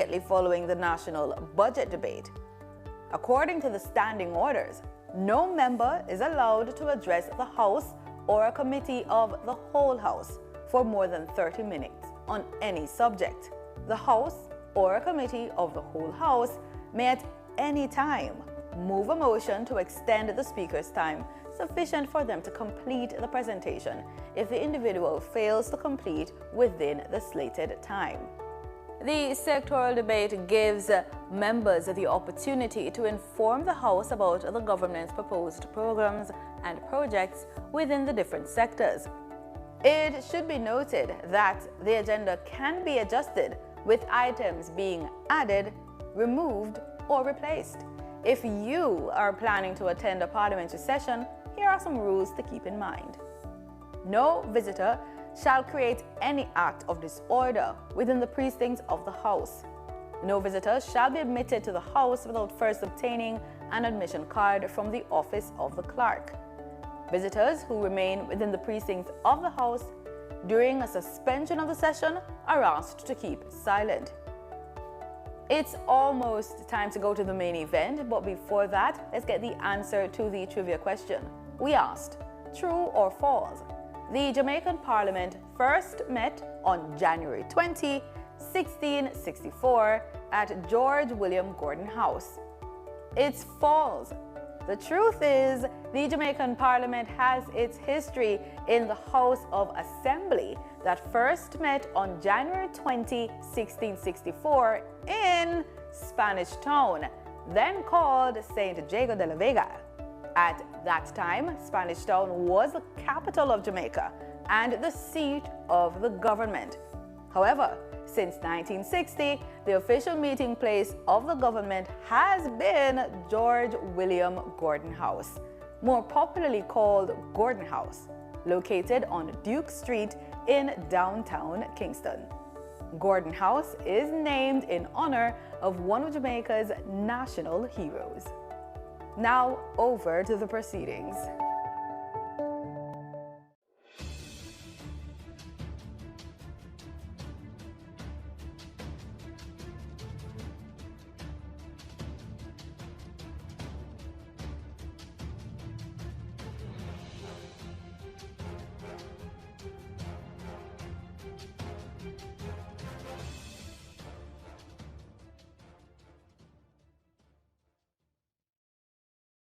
immediately following the national budget debate. According to the standing orders, no member is allowed to address the House or a committee of the whole House for more than 30 minutes on any subject. The House or a committee of the whole House may at any time move a motion to extend the speaker's time sufficient for them to complete the presentation if the individual fails to complete within the slated time. The sectoral debate gives members the opportunity to inform the House about the government's proposed programs and projects within the different sectors. It should be noted that the agenda can be adjusted with items being added, removed, or replaced. If you are planning to attend a parliamentary session, here are some rules to keep in mind. No visitor shall create any act of disorder within the precincts of the House. No visitor shall be admitted to the House without first obtaining an admission card from the office of the clerk. Visitors who remain within the precincts of the House during a suspension of the session are asked to keep silent. It's almost time to go to the main event, but before that, let's get the answer to the trivia question. We asked, true or false? The Jamaican Parliament first met on January 20, 1664 at George William Gordon House. It's false. The truth is, the Jamaican Parliament has its history in the House of Assembly that first met on January 20, 1664 in Spanish Town, then called St. Diego de la Vega. At that time, Spanish Town was the capital of Jamaica and the seat of the government. However, since 1960, the official meeting place of the government has been George William Gordon House, more popularly called Gordon House, located on Duke Street in downtown Kingston. Gordon House is named in honor of one of Jamaica's national heroes. Now over to the proceedings.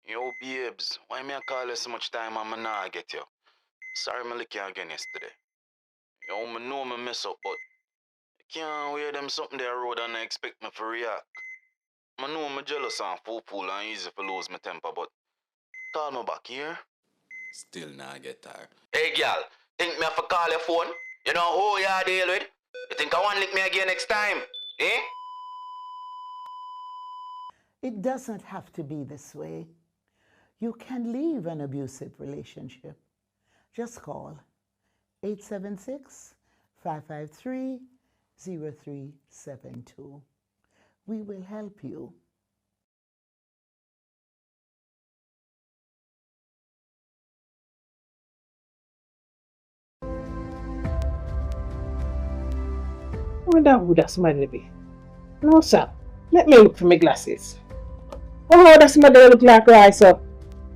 Yo, babes, why me I call you so much time and I not get you? Sorry me lick you again yesterday. Yo, me know me mess up, but I can't wear them something there road and I expect me to react. I know me jealous and fool and easy to lose my temper, but call me back here. Still not get tired. Hey, girl, think me have to call your phone? You know who you are deal with? You think I want to lick me again next time? Eh? It doesn't have to be this way. You can leave an abusive relationship. Just call 876-553-0372. We will help you. I wonder who that somebody be. No, sir. Let me look for my glasses. Oh, that somebody look like rice up.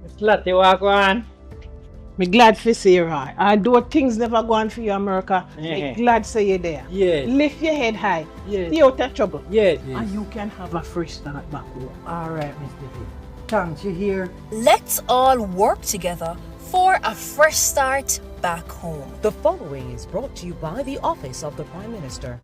It's Lottie walk on. Me glad for see you, Roy. Although things never go on for you, America, me glad say you there. Yeah. Lift your head high. Yeah. Stay out of trouble. Yeah. And you can have a fresh start back home. All right, Mr. D. Thanks, you hear? Let's all work together for a fresh start back home. The following is brought to you by the Office of the Prime Minister.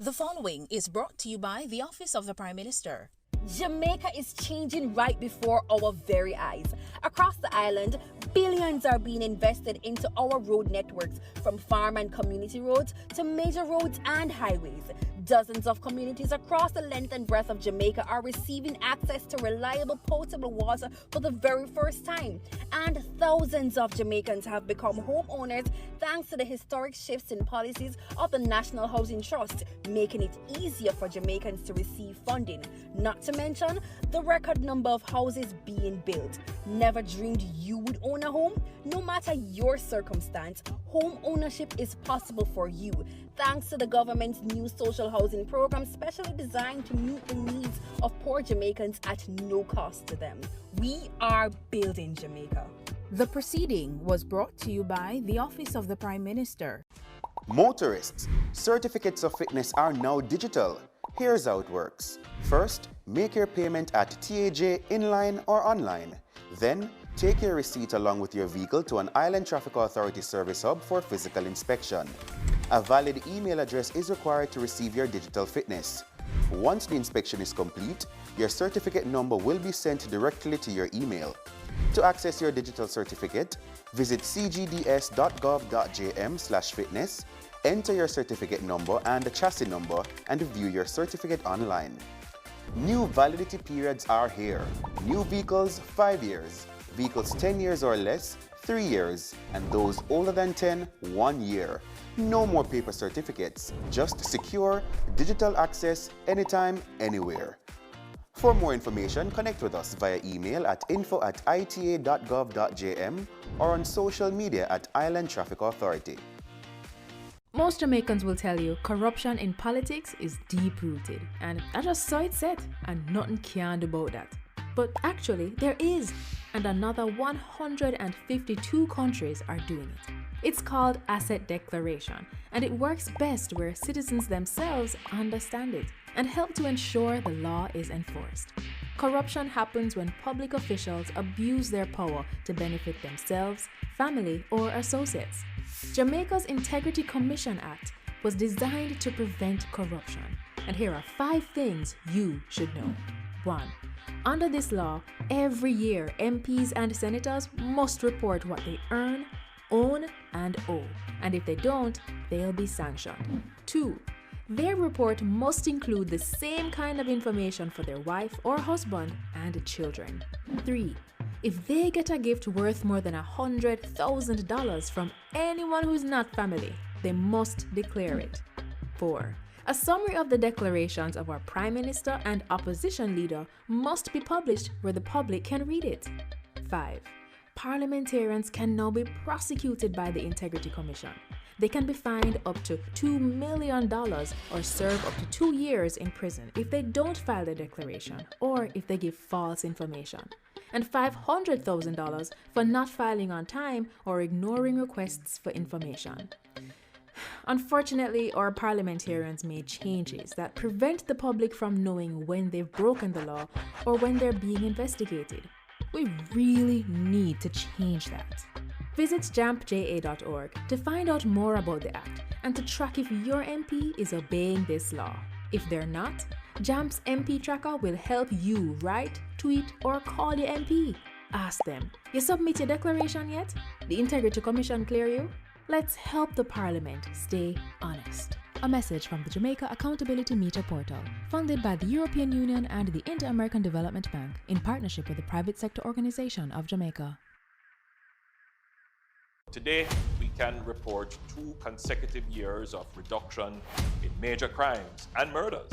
The following is brought to you by the Office of the Prime Minister. Jamaica is changing right before our very eyes. Across the island, billions are being invested into our road networks, from farm and community roads to major roads and highways. Dozens of communities across the length and breadth of Jamaica are receiving access to reliable potable water for the very first time. And thousands of Jamaicans have become homeowners thanks to the historic shifts in policies of the National Housing Trust, making it easier for Jamaicans to receive funding, not to mention the record number of houses being built. Never dreamed you would own a home? No matter your circumstance, home ownership is possible for you thanks to the government's new social housing program specially designed to meet the needs of poor Jamaicans at no cost to them. We are building Jamaica. The proceeding was brought to you by the Office of the Prime Minister. Motorists, certificates of fitness are now digital. Here's how it works. First, make your payment at TAJ inline or online. Then, take your receipt along with your vehicle to an Island Traffic Authority service hub for physical inspection. A valid email address is required to receive your digital fitness. Once the inspection is complete, your certificate number will be sent directly to your email. To access your digital certificate, visit cgds.gov.jm/fitness, enter your certificate number and the chassis number, and view your certificate online. New validity periods are here. New vehicles, 5 years. Vehicles 10 years or less, 3 years. And those older than 10, 1 year. No more paper certificates, just secure, digital access, anytime, anywhere. For more information, connect with us via email at info@ita.gov.jm or on social media at Island Traffic Authority. Most Jamaicans will tell you corruption in politics is deep-rooted, and I just saw it set, and nothing can do about that. But actually, there is, and another 152 countries are doing it. It's called asset declaration, and it works best where citizens themselves understand it and help to ensure the law is enforced. Corruption happens when public officials abuse their power to benefit themselves, family, or associates. Jamaica's Integrity Commission Act was designed to prevent corruption, and here are 5 things you should know. 1. Under this law, every year MPs and senators must report what they earn, own, and owe, and if they don't, they'll be sanctioned. 2. Their report must include the same kind of information for their wife or husband and children. 3. If they get a gift worth more than $100,000 from anyone who's not family, they must declare it. 4. A summary of the declarations of our Prime Minister and opposition leader must be published where the public can read it. 5. Parliamentarians can now be prosecuted by the Integrity Commission. They can be fined up to $2 million or serve up to 2 years in prison if they don't file their declaration or if they give false information, and $500,000 for not filing on time or ignoring requests for information. Unfortunately, our parliamentarians made changes that prevent the public from knowing when they've broken the law or when they're being investigated. We really need to change that. Visit jampja.org to find out more about the Act and to track if your MP is obeying this law. If they're not, JAMP's MP Tracker will help you write, tweet, or call your MP. Ask them, you submit your declaration yet? The Integrity Commission clear you? Let's help the Parliament stay honest. A message from the Jamaica Accountability Meter Portal, funded by the European Union and the Inter-American Development Bank in partnership with the Private Sector Organization of Jamaica. Today, we can report 2 consecutive years of reduction in major crimes and murders,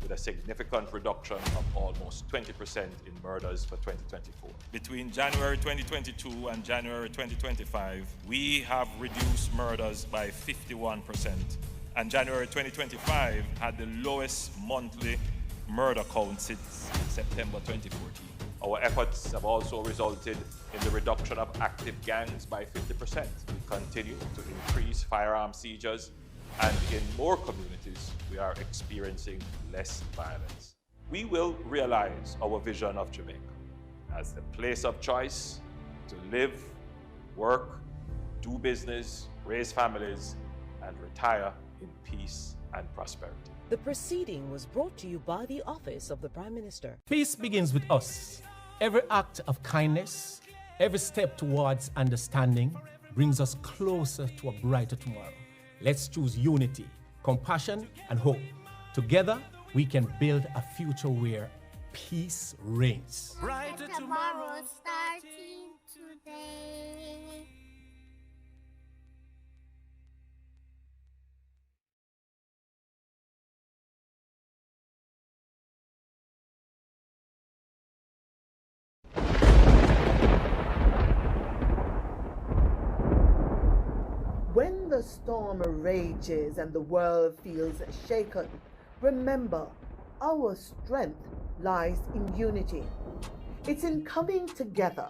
with a significant reduction of almost 20% in murders for 2024. Between January 2022 and January 2025, we have reduced murders by 51%, and January 2025 had the lowest monthly murder count since September 2014. Our efforts have also resulted in the reduction of active gangs by 50%. We continue to increase firearm seizures, and in more communities, we are experiencing less violence. We will realize our vision of Jamaica as the place of choice to live, work, do business, raise families, and retire in peace and prosperity. The proceeding was brought to you by the Office of the Prime Minister. Peace begins with us. Every act of kindness, every step towards understanding brings us closer to a brighter tomorrow. Let's choose unity, compassion, and hope. Together, we can build a future where peace reigns. Brighter tomorrow starting today. When the storm rages and the world feels shaken, remember our strength lies in unity. It's in coming together,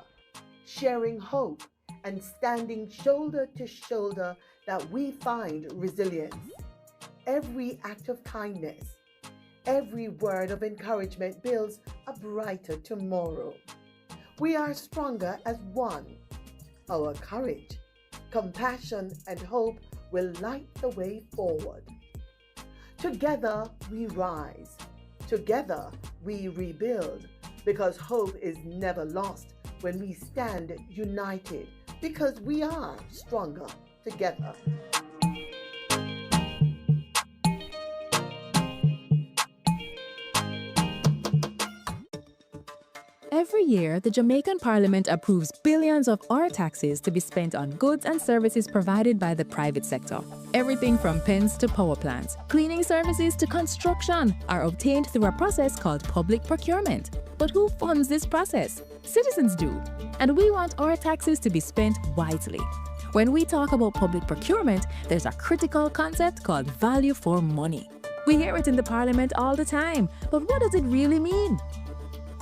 sharing hope, and standing shoulder to shoulder that we find resilience. Every act of kindness, every word of encouragement builds a brighter tomorrow. We are stronger as one. Our courage, compassion, and hope will light the way forward. Together we rise. Together we rebuild, because hope is never lost when we stand united, because we are stronger together. Every year, the Jamaican Parliament approves billions of our taxes to be spent on goods and services provided by the private sector. Everything from pens to power plants, cleaning services to construction are obtained through a process called public procurement. But who funds this process? Citizens do. And we want our taxes to be spent wisely. When we talk about public procurement, there's a critical concept called value for money. We hear it in the Parliament all the time, but what does it really mean?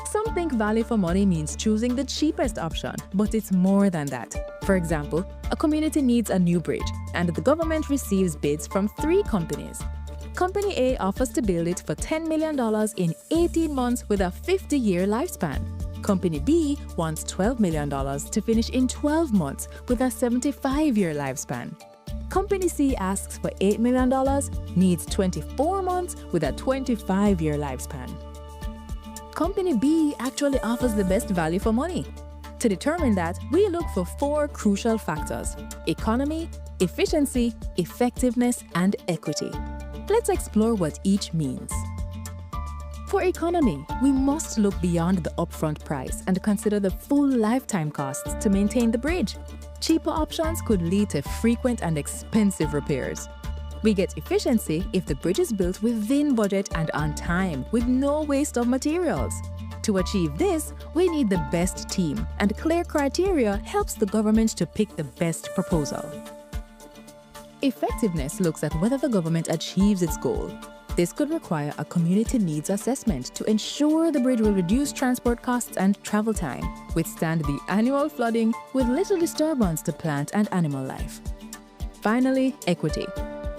Some think value for money means choosing the cheapest option, but it's more than that. For example, a community needs a new bridge, and the government receives bids from 3 companies. Company A offers to build it for $10 million in 18 months with a 50-year lifespan. Company B wants $12 million to finish in 12 months with a 75-year lifespan. Company C asks for $8 million, needs 24 months with a 25-year lifespan. Company B actually offers the best value for money. To determine that, we look for 4 crucial factors: economy, efficiency, effectiveness, and equity. Let's explore what each means. For economy, we must look beyond the upfront price and consider the full lifetime costs to maintain the bridge. Cheaper options could lead to frequent and expensive repairs. We get efficiency if the bridge is built within budget and on time, with no waste of materials. To achieve this, we need the best team, and clear criteria helps the government to pick the best proposal. Effectiveness looks at whether the government achieves its goal. This could require a community needs assessment to ensure the bridge will reduce transport costs and travel time, withstand the annual flooding with little disturbance to plant and animal life. Finally, equity.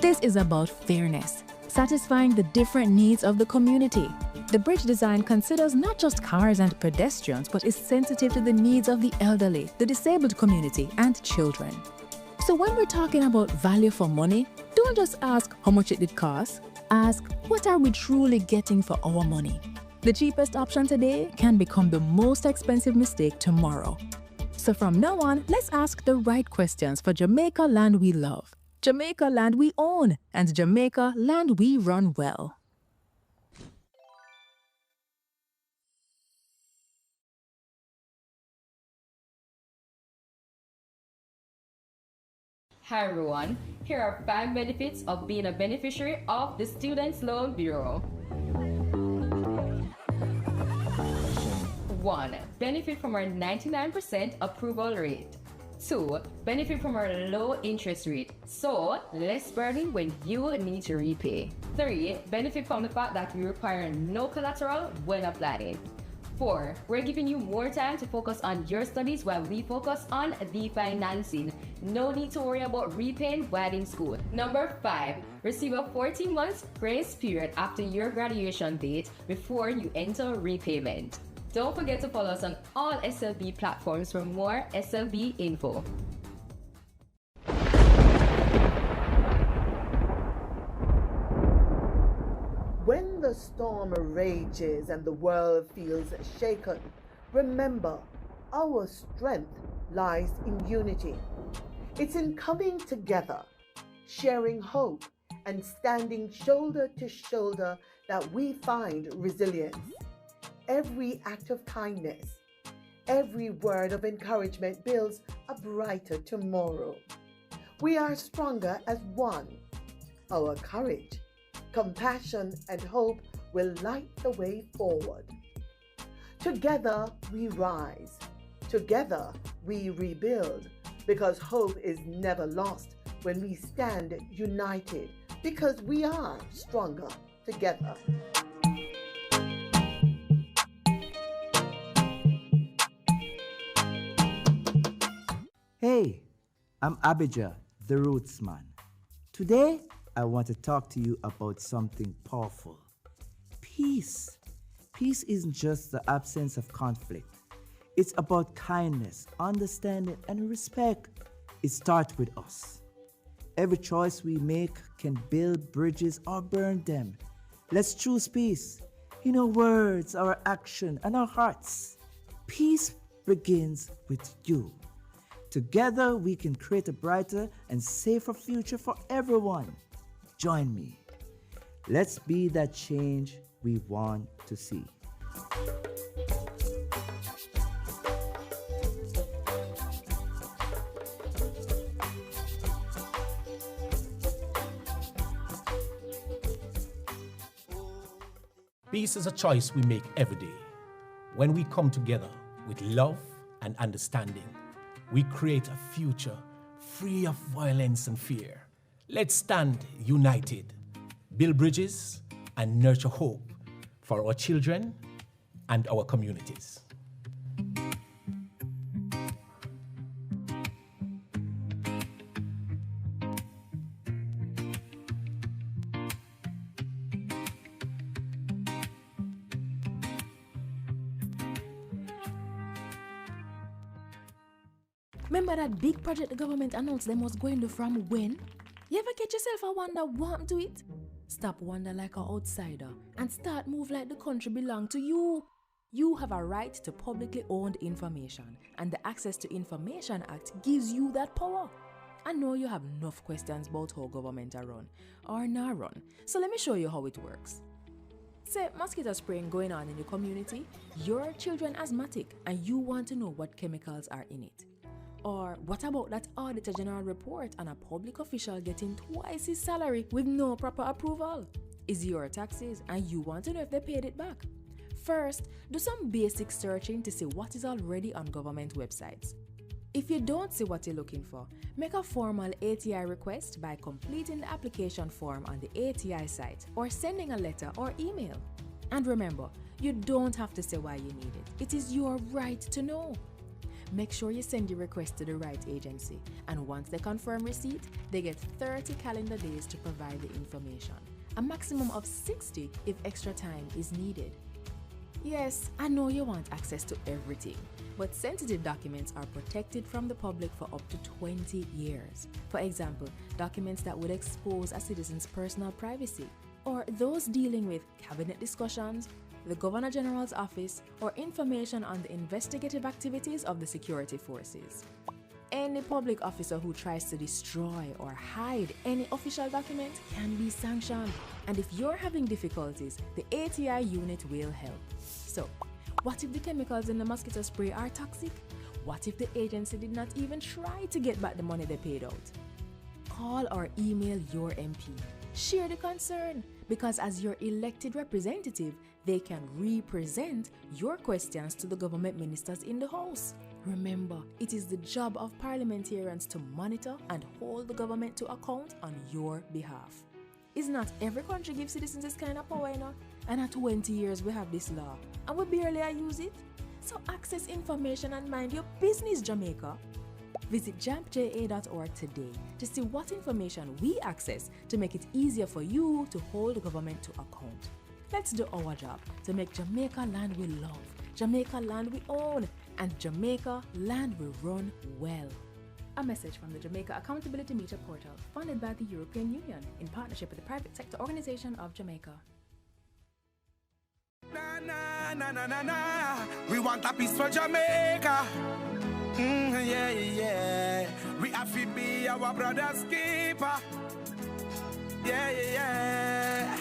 This is about fairness, satisfying the different needs of the community. The bridge design considers not just cars and pedestrians, but is sensitive to the needs of the elderly, the disabled community, and children. So when we're talking about value for money, don't just ask how much it did cost. Ask, what are we truly getting for our money? The cheapest option today can become the most expensive mistake tomorrow. So from now on, let's ask the right questions for Jamaica land we love, Jamaica land we own, and Jamaica land we run well. Hi everyone, here are 5 benefits of being a beneficiary of the Students' Loan Bureau. 1. Benefit from our 99% approval rate. 2. Benefit from our low interest rate, so less burden when you need to repay. 3. Benefit from the fact that we require no collateral when applying. 4. We're giving you more time to focus on your studies while we focus on the financing. No need to worry about repaying while in school. Number 5. Receive a 14 months grace period after your graduation date before you enter repayment. Don't forget to follow us on all SLB platforms for more SLB info. When the storm rages and the world feels shaken, remember our strength lies in unity. It's in coming together, sharing hope, and standing shoulder to shoulder that we find resilience. Every act of kindness, every word of encouragement builds a brighter tomorrow. We are stronger as one. Our courage, compassion, and hope will light the way forward. Together we rise. Together we rebuild, because hope is never lost when we stand united, because we are stronger together. Hey, I'm Abijah, the Rootsman. Today, I want to talk to you about something powerful. Peace. Peace isn't just the absence of conflict. It's about kindness, understanding, and respect. It starts with us. Every choice we make can build bridges or burn them. Let's choose peace in our words, our action, and our hearts. Peace begins with you. Together, we can create a brighter and safer future for everyone. Join me. Let's be that change we want to see. Peace is a choice we make every day. When we come together with love and understanding, we create a future free of violence and fear. Let's stand united, build bridges, and nurture hope for our children and our communities. Remember that big project the government announced them was going to from when? You ever catch yourself a wonder what happened to it? Stop wonder like an outsider and start move like the country belong to you. You have a right to publicly owned information, and the Access to Information Act gives you that power. I know you have enough questions about how government are run or not run, so let me show you how it works. Say mosquito spraying going on in your community, your children asthmatic and you want to know what chemicals are in it. Or what about that Auditor General report on a public official getting twice his salary with no proper approval? Is your taxes and you want to know if they paid it back? First, do some basic searching to see what is already on government websites. If you don't see what you're looking for, make a formal ATI request by completing the application form on the ATI site or sending a letter or email. And remember, you don't have to say why you need it. It is your right to know. Make sure you send your request to the right agency, and once they confirm receipt, they get 30 calendar days to provide the information, a maximum of 60 if extra time is needed. Yes, I know you want access to everything, but sensitive documents are protected from the public for up to 20 years. For example, documents that would expose a citizen's personal privacy, or those dealing with cabinet discussions, the Governor General's office, or information on the investigative activities of the security forces. Any public officer who tries to destroy or hide any official document can be sanctioned. And if you're having difficulties, the ATI unit will help. So, what if the chemicals in the mosquito spray are toxic? What if the agency did not even try to get back the money they paid out? Call or email your MP. Share the concern, because as your elected representative, they can represent your questions to the government ministers in the House. Remember, it is the job of parliamentarians to monitor and hold the government to account on your behalf. Is not every country gives citizens this kind of power, you know? And at 20 years we have this law, and we barely use it. So access information and mind your business, Jamaica. Visit jampja.org today to see what information we access to make it easier for you to hold the government to account. Let's do our job to make Jamaica land we love, Jamaica land we own, and Jamaica land we run well. A message from the Jamaica Accountability Meter Portal, funded by the European Union in partnership with the Private Sector Organization of Jamaica. Na, na, na, na, na. We want a peace for Jamaica. Yeah, yeah. We have to be our brother's keeper. Yeah, yeah.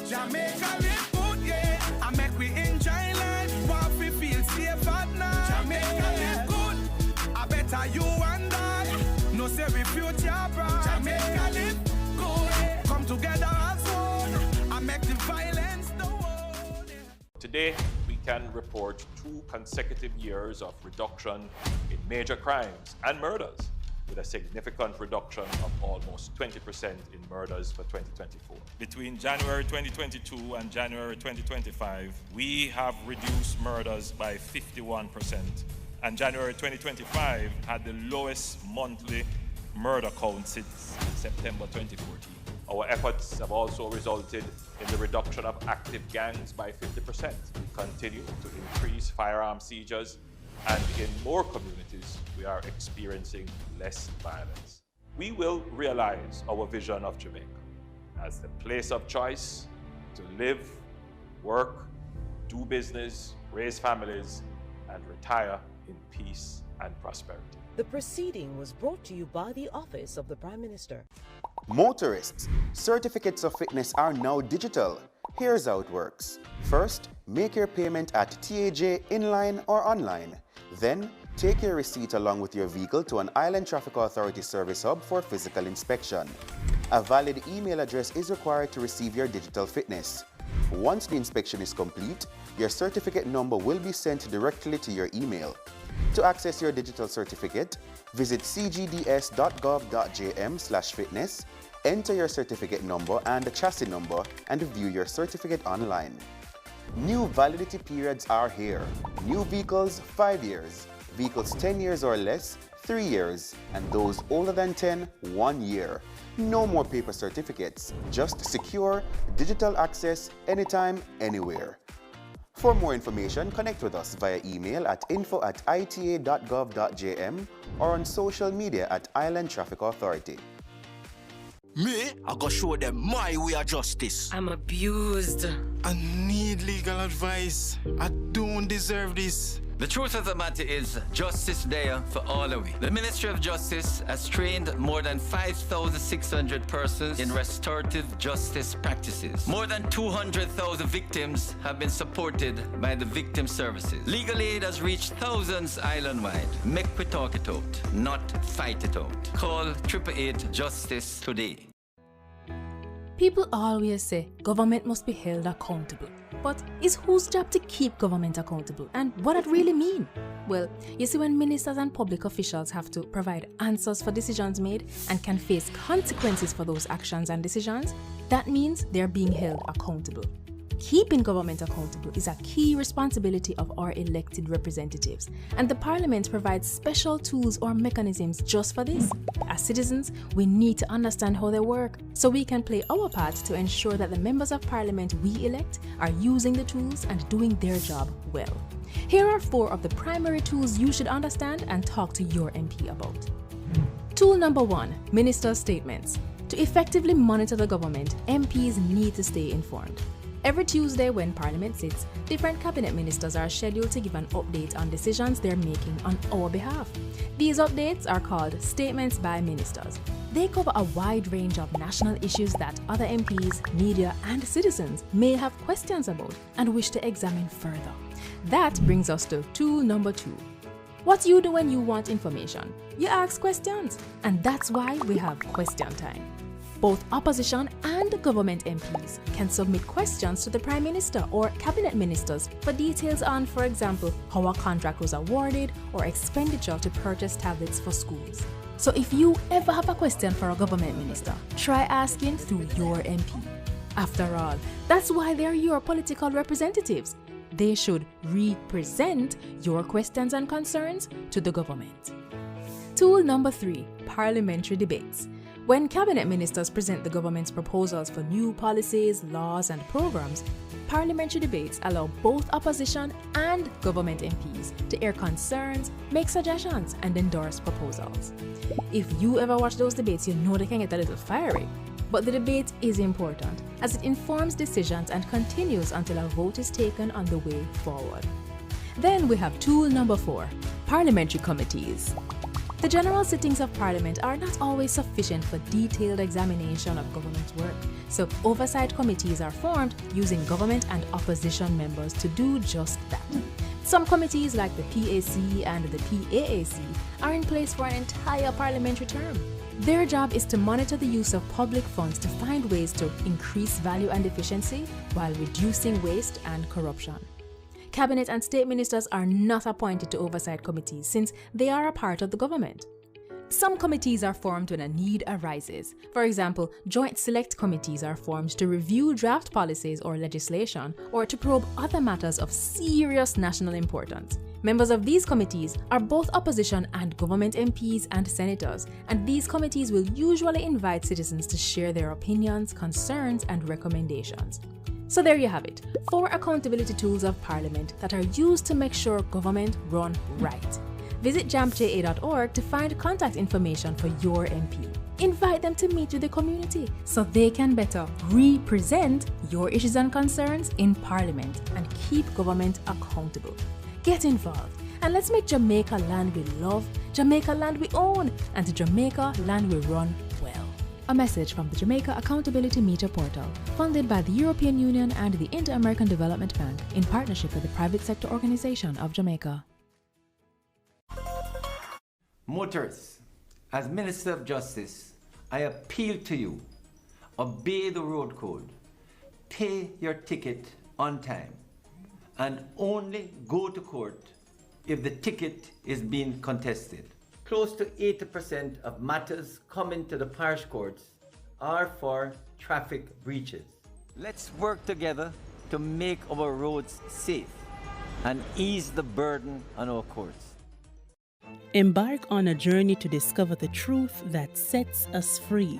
Jamaica live good, yeah. I make we enjoy life. What we feel safe at night. Jamaica live good. I better you and I. No say we future bright. Jamaica live good. Come together as one. I make the violence the world. Today, we can report 2 consecutive years of reduction in major crimes and murders. with a significant reduction of almost 20% in murders for 2024. Between January 2022 and January 2025, we have reduced murders by 51%, and January 2025 had the lowest monthly murder count since September 2014. Our efforts have also resulted in the reduction of active gangs by 50%. We continue to increase firearm seizures, and in more communities, we are experiencing less violence. We will realize our vision of Jamaica as the place of choice to live, work, do business, raise families, and retire in peace and prosperity. The proceeding was brought to you by the Office of the Prime Minister. Motorists, certificates of fitness are now digital. Here's how it works. First, make your payment at TAJ inline or online. Then, take your receipt along with your vehicle to an Island Traffic Authority service hub for physical inspection. A valid email address is required to receive your digital fitness. Once the inspection is complete, your certificate number will be sent directly to your email. To access your digital certificate, visit cgds.gov.jm/fitness, enter your certificate number and the chassis number, and view your certificate online. New validity periods are here. New vehicles, 5 years. Vehicles 10 years or less, 3 years. And those older than 10, 1 year. No more paper certificates. Just secure, digital access, anytime, anywhere. For more information, connect with us via email at info@ita.gov.jm or on social media at Island Traffic Authority. Me, I go show them my way of justice. I'm abused. I need legal advice. I don't deserve this. The truth of the matter is, justice there for all of we. The Ministry of Justice has trained more than 5,600 persons in restorative justice practices. More than 200,000 victims have been supported by the victim services. Legal aid has reached thousands island-wide. Make we talk it out, not fight it out. Call 888 Justice today. People always say government must be held accountable. But is whose job to keep government accountable? And what that really mean? Well, you see, when ministers and public officials have to provide answers for decisions made and can face consequences for those actions and decisions, that means they're being held accountable. Keeping government accountable is a key responsibility of our elected representatives, and the Parliament provides special tools or mechanisms just for this. As citizens, we need to understand how they work so we can play our part to ensure that the members of Parliament we elect are using the tools and doing their job well. Here are 4 of the primary tools you should understand and talk to your MP about. Tool number 1, Minister Statements. To effectively monitor the government, MPs need to stay informed. Every Tuesday when Parliament sits, different cabinet ministers are scheduled to give an update on decisions they're making on our behalf. These updates are called Statements by Ministers. They cover a wide range of national issues that other MPs, media, and citizens may have questions about and wish to examine further. That brings us to tool number 2. What you do when you want information? You ask questions, and that's why we have question time. Both opposition and government MPs can submit questions to the Prime Minister or Cabinet Ministers for details on, for example, how a contract was awarded or expenditure to purchase tablets for schools. So if you ever have a question for a government minister, try asking through your MP. After all, that's why they're your political representatives. They should represent your questions and concerns to the government. Tool number 3, Parliamentary Debates. When cabinet ministers present the government's proposals for new policies, laws, and programs, parliamentary debates allow both opposition and government MPs to air concerns, make suggestions, and endorse proposals. If you ever watch those debates, you know they can get a little fiery. But the debate is important, as it informs decisions and continues until a vote is taken on the way forward. Then we have tool number 4, Parliamentary Committees. The general sittings of Parliament are not always sufficient for detailed examination of government's work, so oversight committees are formed using government and opposition members to do just that. Some committees like the PAC and the PAAC are in place for an entire parliamentary term. Their job is to monitor the use of public funds to find ways to increase value and efficiency while reducing waste and corruption. Cabinet and state ministers are not appointed to oversight committees since they are a part of the government. Some committees are formed when a need arises. For example, joint select committees are formed to review draft policies or legislation or to probe other matters of serious national importance. Members of these committees are both opposition and government MPs and senators, and these committees will usually invite citizens to share their opinions, concerns, and recommendations. So there you have it, 4 accountability tools of Parliament that are used to make sure government run right. Visit jampja.org to find contact information for your MP. Invite them to meet with the community so they can better represent your issues and concerns in Parliament and keep government accountable. Get involved and let's make Jamaica land we love, Jamaica land we own, and Jamaica land we run well. A message from the Jamaica Accountability Meter Portal, funded by the European Union and the Inter-American Development Bank in partnership with the Private Sector Organization of Jamaica. Motorists, as Minister of Justice, I appeal to you, obey the road code, pay your ticket on time, and only go to court if the ticket is being contested. Close to 80% of matters coming to the parish courts are for traffic breaches. Let's work together to make our roads safe and ease the burden on our courts. Embark on a journey to discover the truth that sets us free.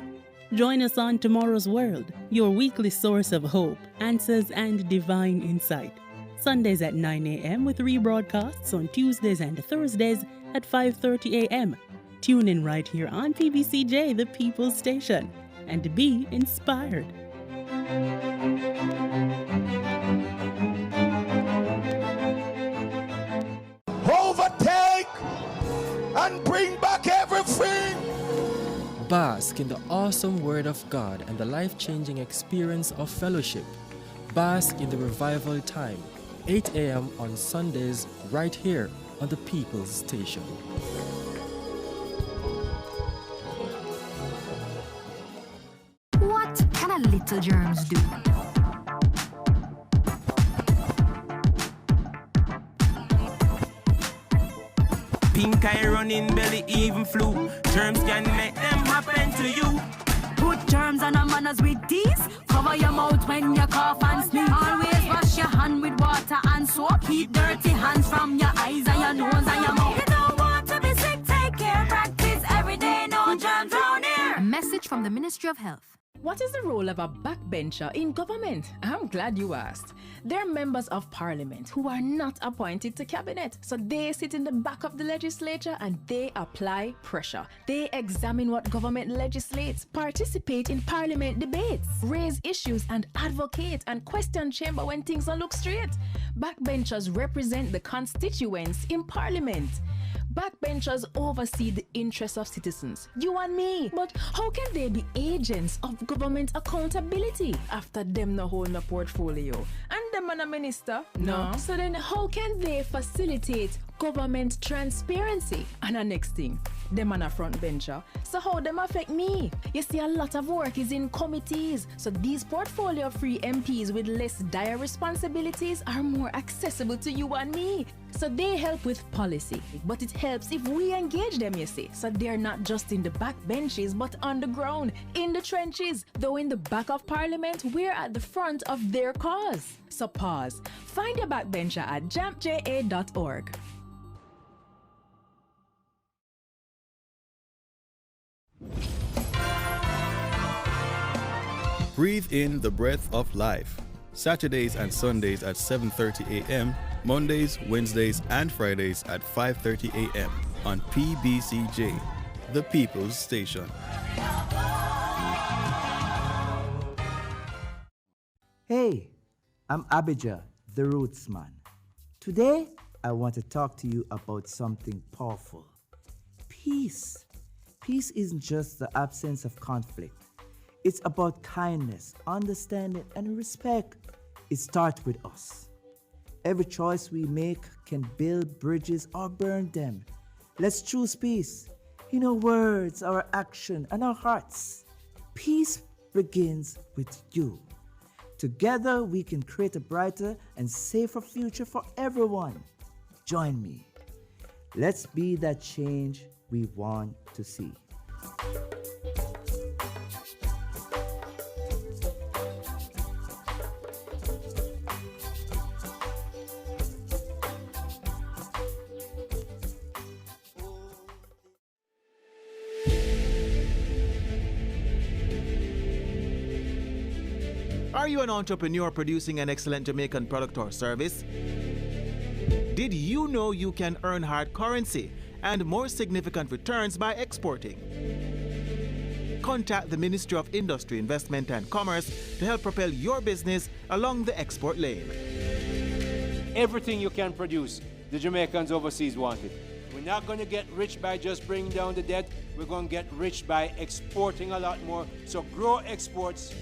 Join us on Tomorrow's World, your weekly source of hope, answers, and divine insight. Sundays at 9 a.m. with rebroadcasts on Tuesdays and Thursdays at 5:30 a.m. Tune in right here on PBCJ, the People's Station, and be inspired. Overtake and bring back everything. Bask in the awesome Word of God and the life-changing experience of fellowship. Bask in the revival time, 8 a.m. on Sundays, right here on the People's Station. What can a little germs do? Pink eye running belly, even flu. Germs can make them happen to you. Put germs on our manners with these. Cover your mouth when you cough and sneeze. Always wash your hand with water and soap. Keep dirty hands from your eyes and your nose and your mouth. You don't want to be sick, take care. Practice every day, no germs round here. A message from the Ministry of Health. What is the role of a backbencher in government? I'm glad you asked. They're members of Parliament who are not appointed to cabinet. So they sit in the back of the legislature and they apply pressure. They examine what government legislates, participate in Parliament debates, raise issues and advocate and question chamber when things don't look straight. Backbenchers represent the constituents in Parliament. Backbenchers oversee the interests of citizens, you and me. But how can they be agents of government accountability after them no hold a portfolio? And them and a minister? No. So then how can they facilitate government transparency? And the next thing, them and a front bencher. So how them affect me? You see, a lot of work is in committees. So these portfolio-free MPs with less dire responsibilities are more accessible to you and me. So they help with policy, but it helps if we engage them, you see. So they're not just in the back benches, but on the ground, in the trenches. Though in the back of Parliament, we're at the front of their cause. So pause. Find your backbencher at jampja.org. Breathe in the breath of life. Saturdays and Sundays at 7:30 a.m., Mondays, Wednesdays, and Fridays at 5:30 a.m. on PBCJ, the People's Station. Hey, I'm Abijah, the Rootsman. Today, I want to talk to you about something powerful. Peace. Peace isn't just the absence of conflict. It's about kindness, understanding, and respect. It starts with us. Every choice we make can build bridges or burn them. Let's choose peace in our words, our action, and our hearts. Peace begins with you. Together, we can create a brighter and safer future for everyone. Join me. Let's be that change we want to see. Are you an entrepreneur producing an excellent Jamaican product or service? Did you know you can earn hard currency and more significant returns by exporting? Contact the Ministry of Industry, Investment and Commerce to help propel your business along the export lane. Everything you can produce, the Jamaicans overseas want it. We're not going to get rich by just bringing down the debt. We're going to get rich by exporting a lot more. So grow exports,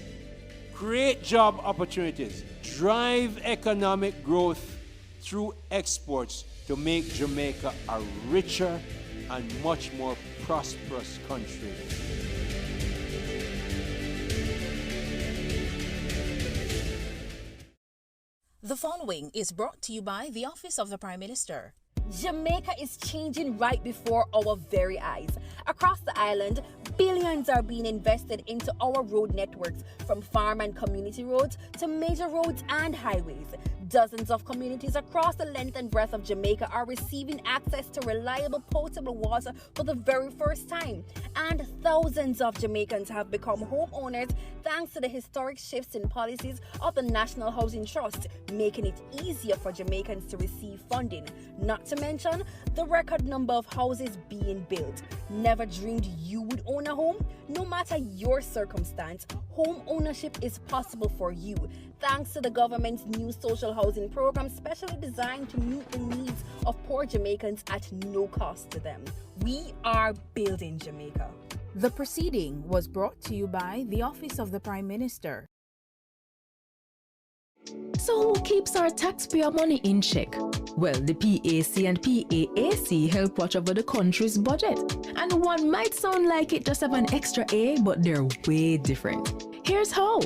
create job opportunities, drive economic growth through exports to make Jamaica a richer and much more prosperous country. The following is brought to you by the Office of the Prime Minister. Jamaica is changing right before our very eyes. Across the island, billions are being invested into our road networks, from farm and community roads to major roads and highways. Dozens of communities across the length and breadth of Jamaica are receiving access to reliable potable water for the very first time. And thousands of Jamaicans have become homeowners thanks to the historic shifts in policies of the National Housing Trust, making it easier for Jamaicans to receive funding. Not to mention the record number of houses being built. Never dreamed you would own a home? No matter your circumstance, home ownership is possible for you, thanks to the government's new social housing program specially designed to meet the needs of poor Jamaicans at no cost to them. We are building Jamaica. The proceeding was brought to you by the Office of the Prime Minister. So who keeps our taxpayer money in check? Well, the PAC and PAAC help watch over the country's budget. And one might sound like it just have an extra A, but they're way different. Here's how.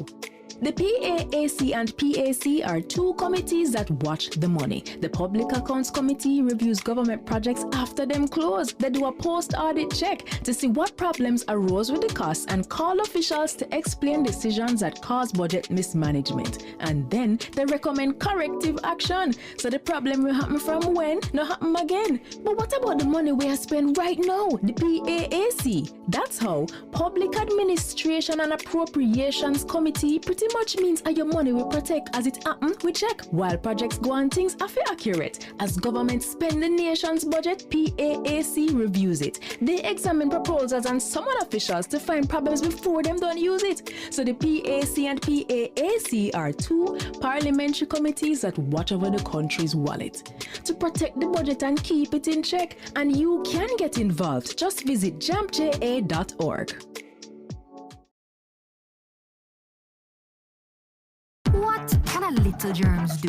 The PAAC and PAC are two committees that watch the money. The Public Accounts Committee reviews government projects after them close. They do a post-audit check to see what problems arose with the costs and call officials to explain decisions that cause budget mismanagement. And then they recommend corrective action, so the problem will happen from when, not happen again. But what about the money we are spending right now, the PAAC? That's how Public Administration and Appropriations Committee pretty much means your money will protect as it happen, we check. While projects go on, things are accurate. As government spend the nation's budget, PAAC reviews it. They examine proposals and summon officials to find problems before them don't use it. So the PAC and PAAC are two parliamentary committees that watch over the country's wallet to protect the budget and keep it in check. And you can get involved. Just visit jampja.org. What can a little germs do?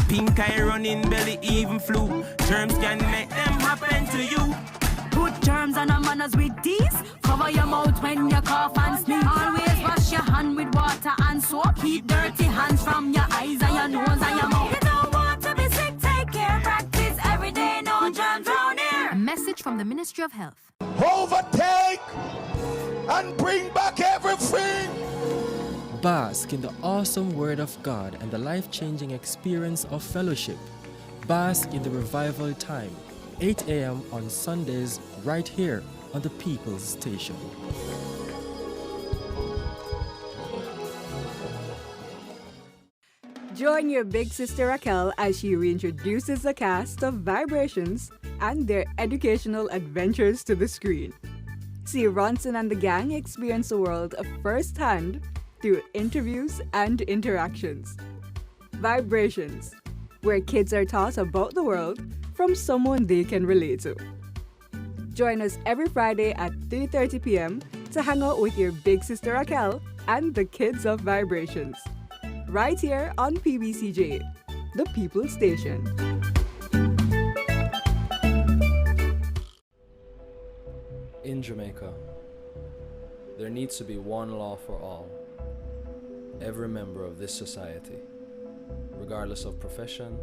Pink eye running belly even flu. Germs can make them happen to you. Put germs and manners with these. Cover your mouth when you cough and sneeze. Always wash your hand with water and soap. Keep dirty hands from your eyes and your nose and your mouth. You don't want to be sick, take care. Practice every day, no germs round here. A message from the Ministry of Health. Overtake and bring back everything. Bask in the awesome Word of God and the life-changing experience of fellowship. Bask in the revival time, 8 a.m. on Sundays, right here on the People's Station. Join your big sister Raquel as she reintroduces the cast of Vibrations and their educational adventures to the screen. See Ronson and the gang experience the world of firsthand through interviews and interactions. Vibrations, where kids are taught about the world from someone they can relate to. Join us every Friday at 3:30 p.m. to hang out with your big sister Raquel and the kids of Vibrations. Right here on PBCJ, the People's Station. In Jamaica, there needs to be one law for all. Every member of this society, regardless of profession,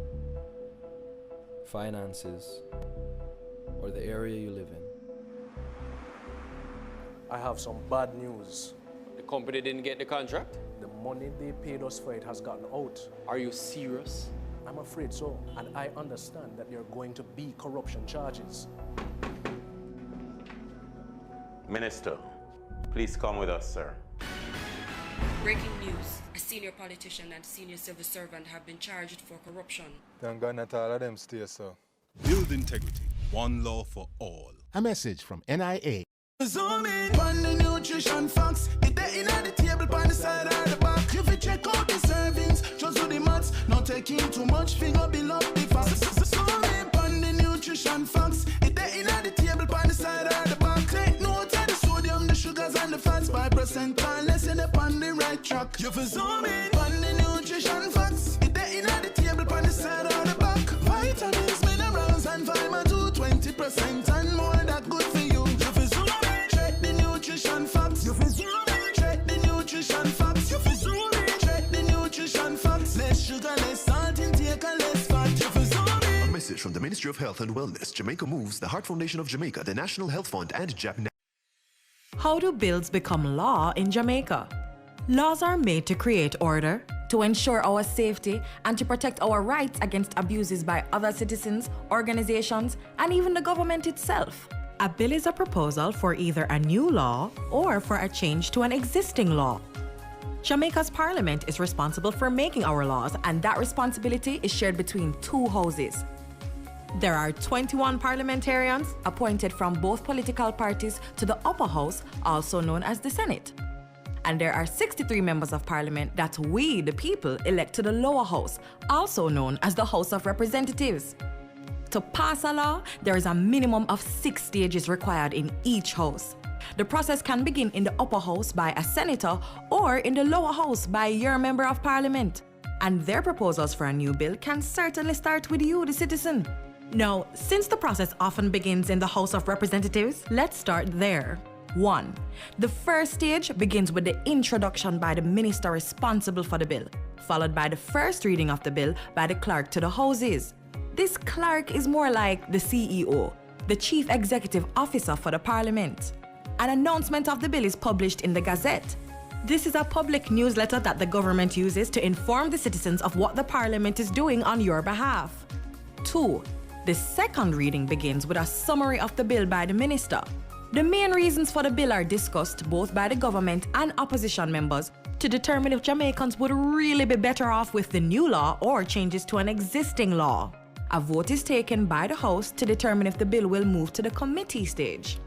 finances, or the area you live in. I have some bad news. The company didn't get the contract? The money they paid us for it has gotten out. Are you serious? I'm afraid so, and I understand that there are going to be corruption charges. Minister, please come with us, sir. Breaking news. A senior politician and senior civil servant have been charged for corruption. Thank God not all of them stay, sir. Build integrity. One law for all. A message from NIA. Zoom in on the nutrition facts. It there in the table on the side or the back. If you check out the servings, just do the maths. Not taking too much, finger below the facts. Zoom in on the nutrition facts. It there in the table on the side or the back. Take note of the sodium, the sugars and the fats by percent and less in on the right track. You for zoom in on the nutrition facts. It there in the table on the side or the back. Vitamins, minerals and vitamin 2, 20% and more that good for you. You for zoom in, check the nutrition facts. You for zoom in, check the nutrition facts. You for zoom in, check the nutrition facts. Less sugar, less salt intake and less fat. You for zoom in. A message from the Ministry of Health and Wellness, Jamaica Moves, the Heart Foundation of Jamaica, the National Health Fund, and Japan. How do bills become law in Jamaica? Laws are made to create order, to ensure our safety, and to protect our rights against abuses by other citizens, organizations, and even the government itself. A bill is a proposal for either a new law or for a change to an existing law. Jamaica's parliament is responsible for making our laws, and that responsibility is shared between two houses. There are 21 parliamentarians appointed from both political parties to the upper house, also known as the Senate. And there are 63 members of parliament that we, the people, elect to the lower house, also known as the House of Representatives. To pass a law, there is a minimum of 6 stages required in each house. The process can begin in the upper house by a senator or in the lower house by your member of parliament. And their proposals for a new bill can certainly start with you, the citizen. Now, since the process often begins in the House of Representatives, let's start there. 1. The first stage begins with the introduction by the minister responsible for the bill, followed by the first reading of the bill by the clerk to the houses. This clerk is more like the CEO, the Chief Executive Officer for the Parliament. An announcement of the bill is published in the Gazette. This is a public newsletter that the government uses to inform the citizens of what the Parliament is doing on your behalf. 2. The second reading begins with a summary of the bill by the minister. The main reasons for the bill are discussed both by the government and opposition members to determine if Jamaicans would really be better off with the new law or changes to an existing law. A vote is taken by the House to determine if the bill will move to the committee stage.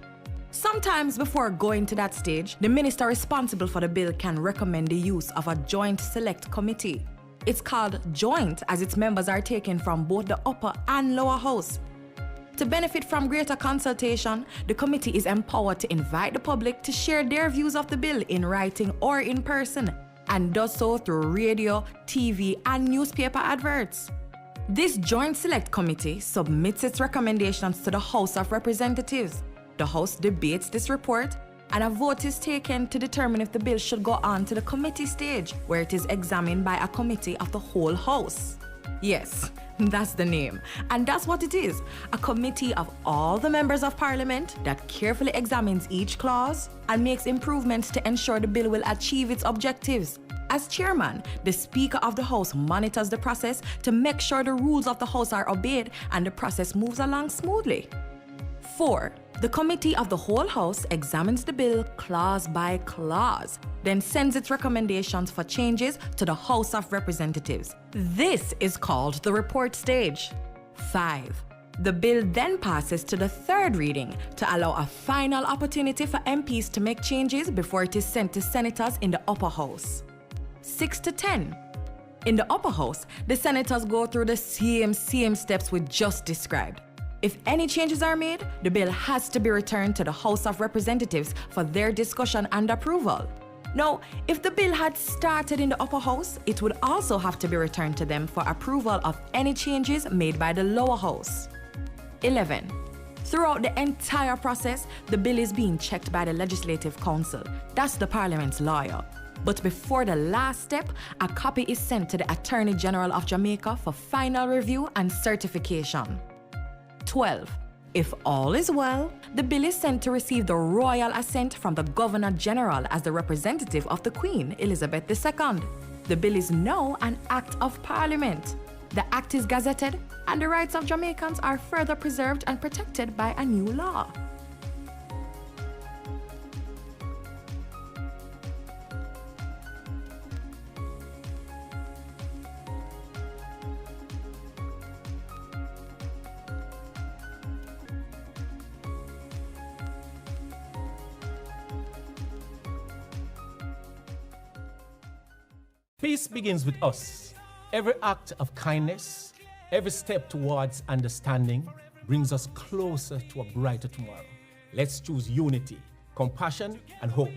Sometimes before going to that stage, the minister responsible for the bill can recommend the use of a joint select committee. It's called joint as its members are taken from both the upper and lower house. To benefit from greater consultation, the committee is empowered to invite the public to share their views of the bill in writing or in person, and does so through radio, TV, and newspaper adverts. This joint select committee submits its recommendations to the House of Representatives. The House debates this report, and a vote is taken to determine if the bill should go on to the committee stage, where it is examined by a committee of the whole House. Yes, that's the name. And that's what it is, a committee of all the members of Parliament that carefully examines each clause and makes improvements to ensure the bill will achieve its objectives. As chairman, the Speaker of the House monitors the process to make sure the rules of the House are obeyed and the process moves along smoothly. 4. The Committee of the whole House examines the bill clause by clause, then sends its recommendations for changes to the House of Representatives. This is called the report stage. 5. The bill then passes to the third reading to allow a final opportunity for MPs to make changes before it is sent to senators in the upper house. 6 to 10. In the upper house, the senators go through the same steps we just described. If any changes are made, the bill has to be returned to the House of Representatives for their discussion and approval. Now, if the bill had started in the upper house, it would also have to be returned to them for approval of any changes made by the lower house. 11. Throughout the entire process, the bill is being checked by the Legislative Council. That's the Parliament's lawyer. But before the last step, a copy is sent to the Attorney General of Jamaica for final review and certification. 12. If all is well, the bill is sent to receive the royal assent from the Governor General as the representative of the Queen, Elizabeth II. The bill is now an Act of Parliament. The Act is gazetted, and the rights of Jamaicans are further preserved and protected by a new law. Peace begins with us. Every act of kindness, every step towards understanding brings us closer to a brighter tomorrow. Let's choose unity, compassion, and hope.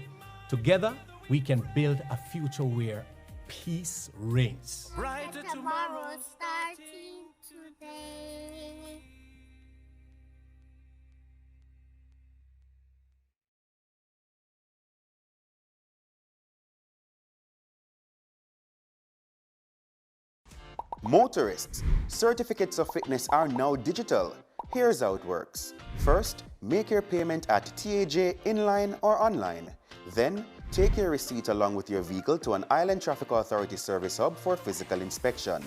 Together, we can build a future where peace reigns. Brighter tomorrow starting today. Motorists, certificates of fitness are now digital. Here's how it works. First, make your payment at TAJ inline or online. Then, take your receipt along with your vehicle to an Island Traffic Authority service hub for physical inspection.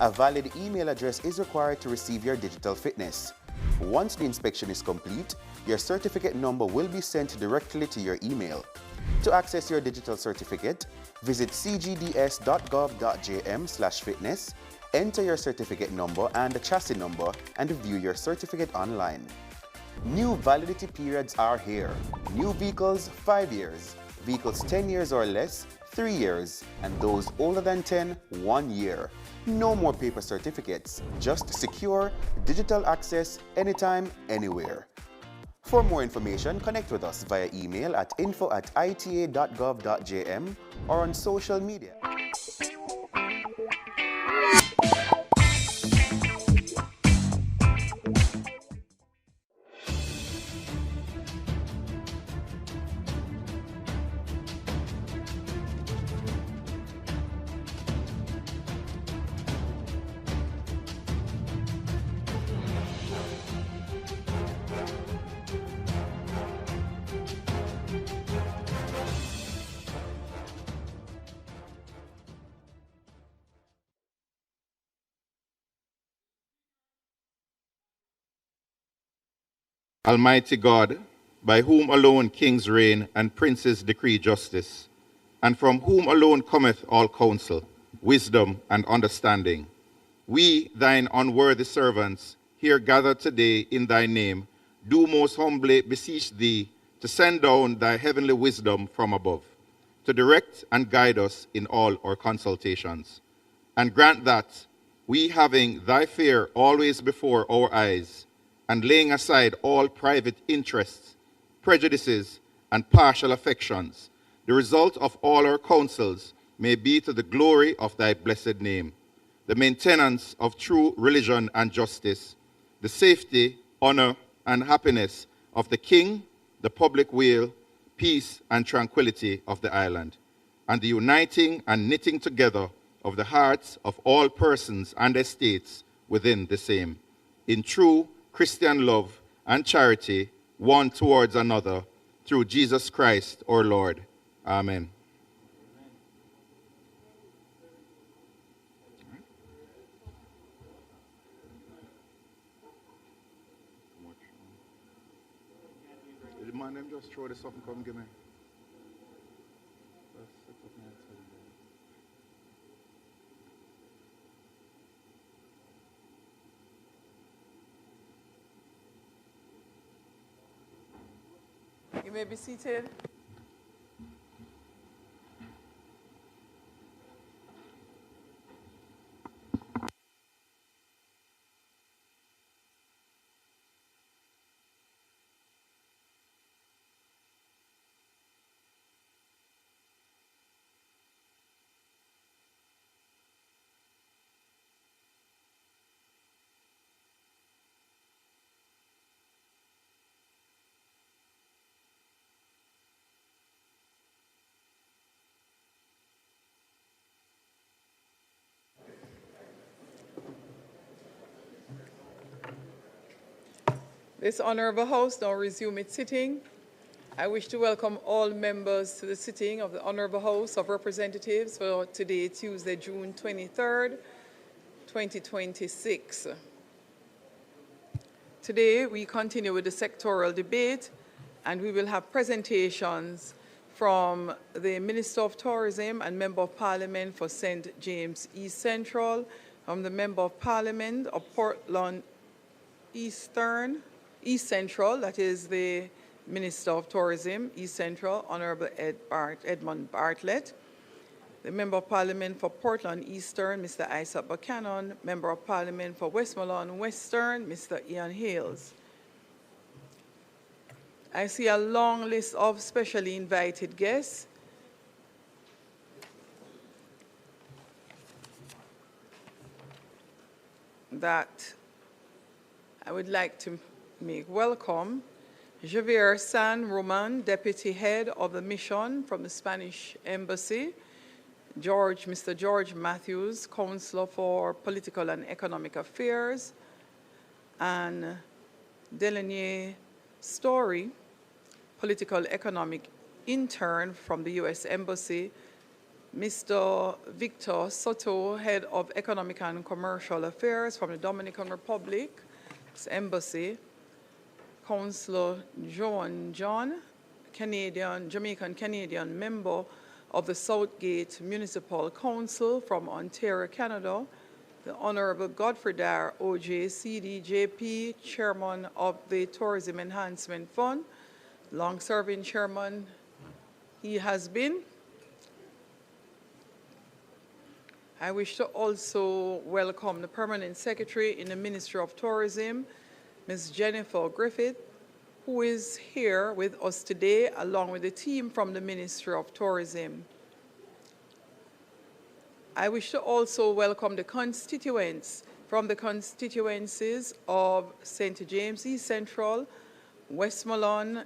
A valid email address is required to receive your digital fitness. Once the inspection is complete, your certificate number will be sent directly to your email. To access your digital certificate, visit cgds.gov.jm/fitness, enter your certificate number and the chassis number, and view your certificate online. New validity periods are here. New vehicles, 5 years. Vehicles 10 years or less, 3 years. And those older than 10, 1 year. No more paper certificates. Just secure, digital access, anytime, anywhere. For more information, connect with us via email at info@ita.gov.jm or on social media. Almighty God, by whom alone kings reign and princes decree justice, and from whom alone cometh all counsel, wisdom, and understanding, we, thine unworthy servants, here gathered today in thy name, do most humbly beseech thee to send down thy heavenly wisdom from above, to direct and guide us in all our consultations, and grant that, we having thy fear always before our eyes, and laying aside all private interests, prejudices, and partial affections, the result of all our counsels may be to the glory of thy blessed name, the maintenance of true religion and justice, the safety, honor, and happiness of the king, the public weal, peace, and tranquility of the island, and the uniting and knitting together of the hearts of all persons and estates within the same, in true Christian love and charity one towards another, through Jesus Christ our Lord. Amen. The man them just throw this something, come give me. You may be seated. This Honourable House now resume its sitting. I wish to welcome all members to the sitting of the Honourable House of Representatives for today, Tuesday, June 23rd, 2026. Today, we continue with the sectoral debate, and we will have presentations from the Minister of Tourism and Member of Parliament for St. James East Central, from the Member of Parliament of Portland East Central, that is the Minister of Tourism, East Central, Honourable Edmund Bartlett, the Member of Parliament for Portland Eastern, Mr. Isaac Buchanan, Member of Parliament for Westmoreland Western, Mr. Ian Hales. I see a long list of specially invited guests. That I would like to make welcome. Javier San Roman, Deputy Head of the Mission from the Spanish Embassy. Mr. George Matthews, Counselor for Political and Economic Affairs. And Delaney Story, Political Economic Intern from the U.S. Embassy. Mr. Victor Soto, Head of Economic and Commercial Affairs from the Dominican Republic's Embassy. Councillor Joan John, Jamaican-Canadian member of the Southgate Municipal Council from Ontario, Canada. The Honourable Godfrey Dyer, OJ, CDJP, Chairman of the Tourism Enhancement Fund, long-serving chairman he has been. I wish to also welcome the Permanent Secretary in the Ministry of Tourism, Ms. Jennifer Griffith, who is here with us today, along with the team from the Ministry of Tourism. I wish to also welcome the constituents from the constituencies of St. James East Central, Westmoreland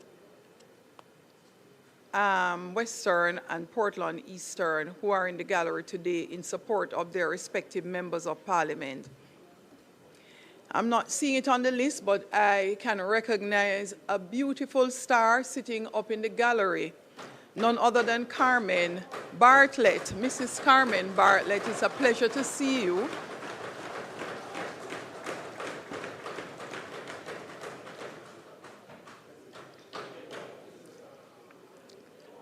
Western, and Portland Eastern, who are in the gallery today in support of their respective members of Parliament. I'm not seeing it on the list, but I can recognize a beautiful star sitting up in the gallery, none other than Carmen Bartlett. Mrs. Carmen Bartlett, it's a pleasure to see you.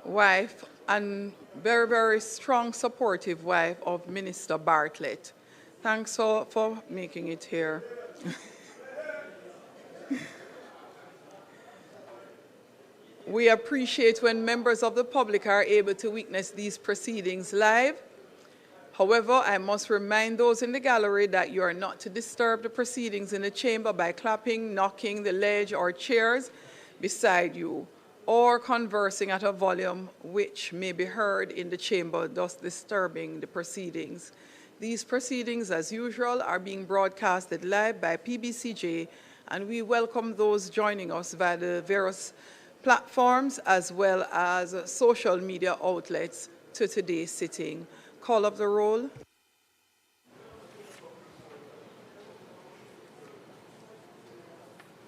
Wife and very, very strong, supportive wife of Minister Bartlett. Thanks for making it here. We appreciate when members of the public are able to witness these proceedings live. However, I must remind those in the gallery that you are not to disturb the proceedings in the chamber by clapping, knocking the ledge or chairs beside you, or conversing at a volume which may be heard in the chamber, thus disturbing the proceedings. These proceedings, as usual, are being broadcasted live by PBCJ, and we welcome those joining us via the various platforms as well as social media outlets to today's sitting. Call of the roll.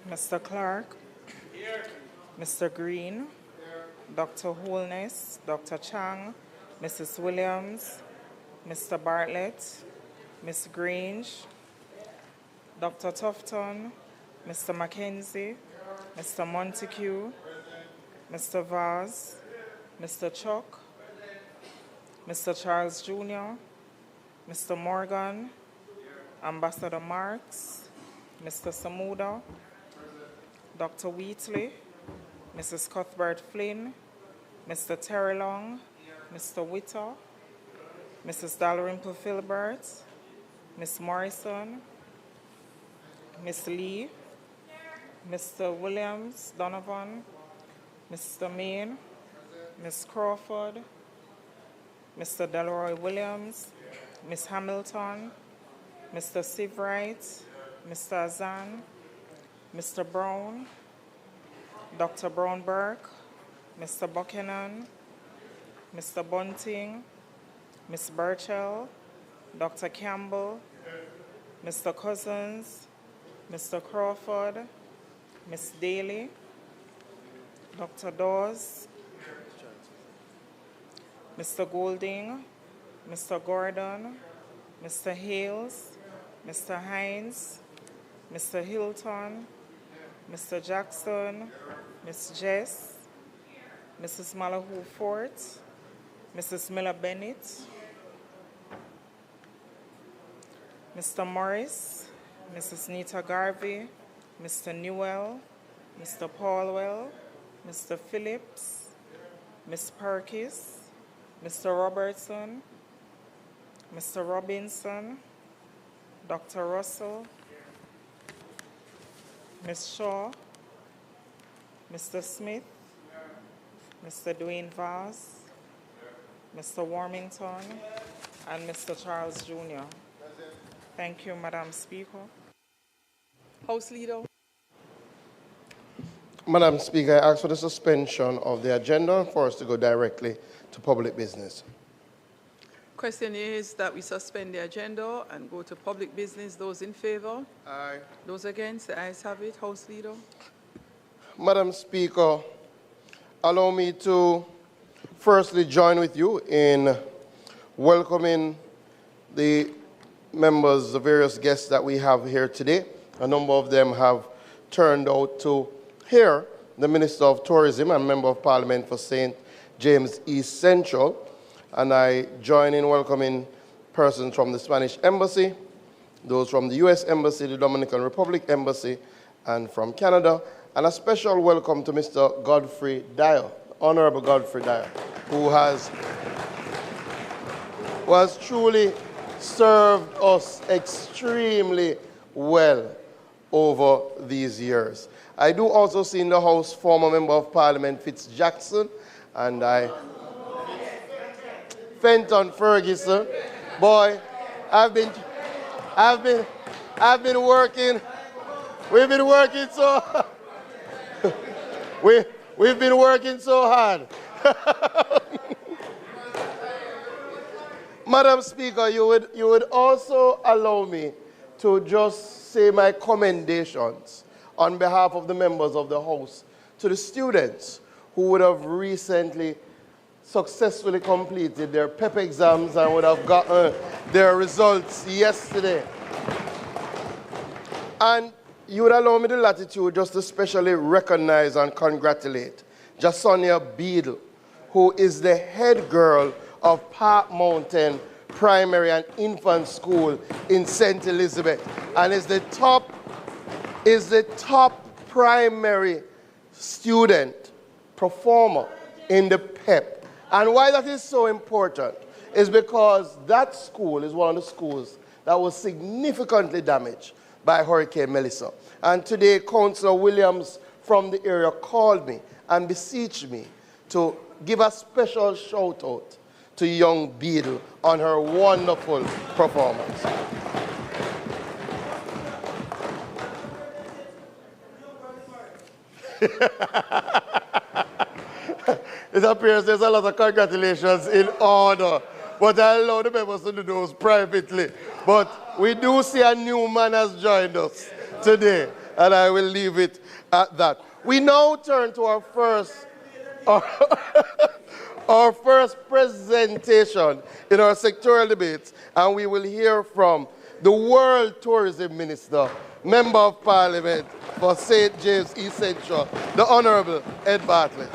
Mr. Clark. Here. Mr. Green. Here. Dr. Holness, Dr. Chang, Mrs. Williams, Mr. Bartlett, Ms. Grange, Dr. Tufton, Mr. Mackenzie, Mr. Montague, Mr. Vaz, Mr. Chuck, Mr. Charles Jr., Mr. Morgan, Ambassador Marks, Mr. Samuda, Dr. Wheatley, Mrs. Cuthbert Flynn, Mr. Terry Long, Mr. Witter, Mrs. Dalrymple Filbert, Ms. Morrison, Ms. Lee, Mr. Williams Donovan, Mr. Main, Ms. Crawford, Mr. Delroy Williams, Ms. Hamilton, Mr. Sivright, Mr. Azan, Mr. Brown, Dr. Brown-Burke, Mr. Buchanan, Mr. Bunting, Ms. Burchell, Dr. Campbell, Mr. Cousins, Mr. Crawford, Ms. Daly, Dr. Dawes, Mr. Golding, Mr. Gordon, Mr. Hales, Mr. Hines, Mr. Hilton, Mr. Jackson, Ms. Jess, Mrs. Malahoo Fort, Mrs. Miller Bennett, Mr. Morris, Mrs. Nita Garvey, Mr. Newell, Mr. Paulwell, Mr. Phillips, Ms. Perkis, Mr. Robertson, Mr. Robinson, Dr. Russell, Ms. Shaw, Mr. Smith, Mr. Dwayne Vaz, Mr. Warmington, and Mr. Charles Jr. Thank you, Madam Speaker. House Leader. Madam Speaker, I ask for the suspension of the agenda for us to go directly to public business. Question is that we suspend the agenda and go to public business. Those in favor? Aye. Those against? The ayes have it. House Leader. Madam Speaker, allow me to firstly join with you in welcoming the members, the various guests that we have here today. A number of them have turned out to hear the Minister of Tourism and Member of Parliament for St. James East Central. And I join in welcoming persons from the Spanish Embassy, those from the U.S. Embassy, the Dominican Republic Embassy, and from Canada. And a special welcome to Mr. Godfrey Dyer, Honorable Godfrey Dyer, who has truly served us extremely well over these years. I do also see in the House former Member of Parliament Fitz Jackson, and Fenton Ferguson. Boy, I've been working. We've been working so. We've been working so hard. Madam Speaker, you would also allow me to just say my commendations on behalf of the members of the House to the students who would have recently successfully completed their PEP exams and would have gotten their results yesterday. And you would allow me the latitude just to specially recognize and congratulate Jasonia Beadle, who is the head girl of Park Mountain Primary and Infant School in St. Elizabeth, and is the top primary student performer in the PEP. And why that is so important is because that school is one of the schools that was significantly damaged by Hurricane Melissa. And today, Councillor Williams from the area called me and beseeched me to give a special shout out to young Beadle on her wonderful performance. It appears there's a lot of congratulations in order, but I allow the members to do those privately. But we do see a new man has joined us today, and I will leave it at that. We now turn to our first presentation in our sectoral debates, and we will hear from the World Tourism Minister, Member of Parliament for St. James East Central, the Honorable Ed Bartlett.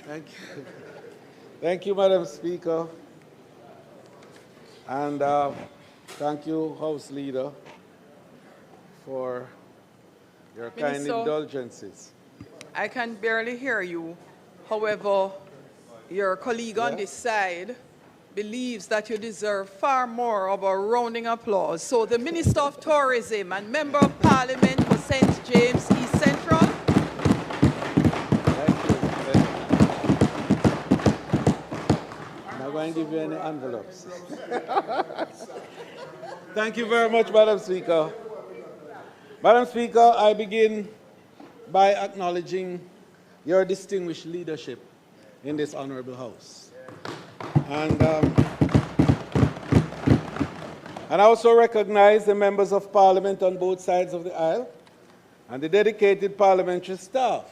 Thank you. Thank you, Madam Speaker. And thank you, House Leader, for your kind indulgences. I can barely hear you. However, your colleague on this side believes that you deserve far more of a rounding applause. So the Minister of Tourism and Member of Parliament for St. James East Central. I'm not going to give you any envelopes. Thank you very much, Madam Speaker. Madam Speaker, I begin by acknowledging your distinguished leadership in this honorable House. And I also recognize the members of Parliament on both sides of the aisle and the dedicated parliamentary staff,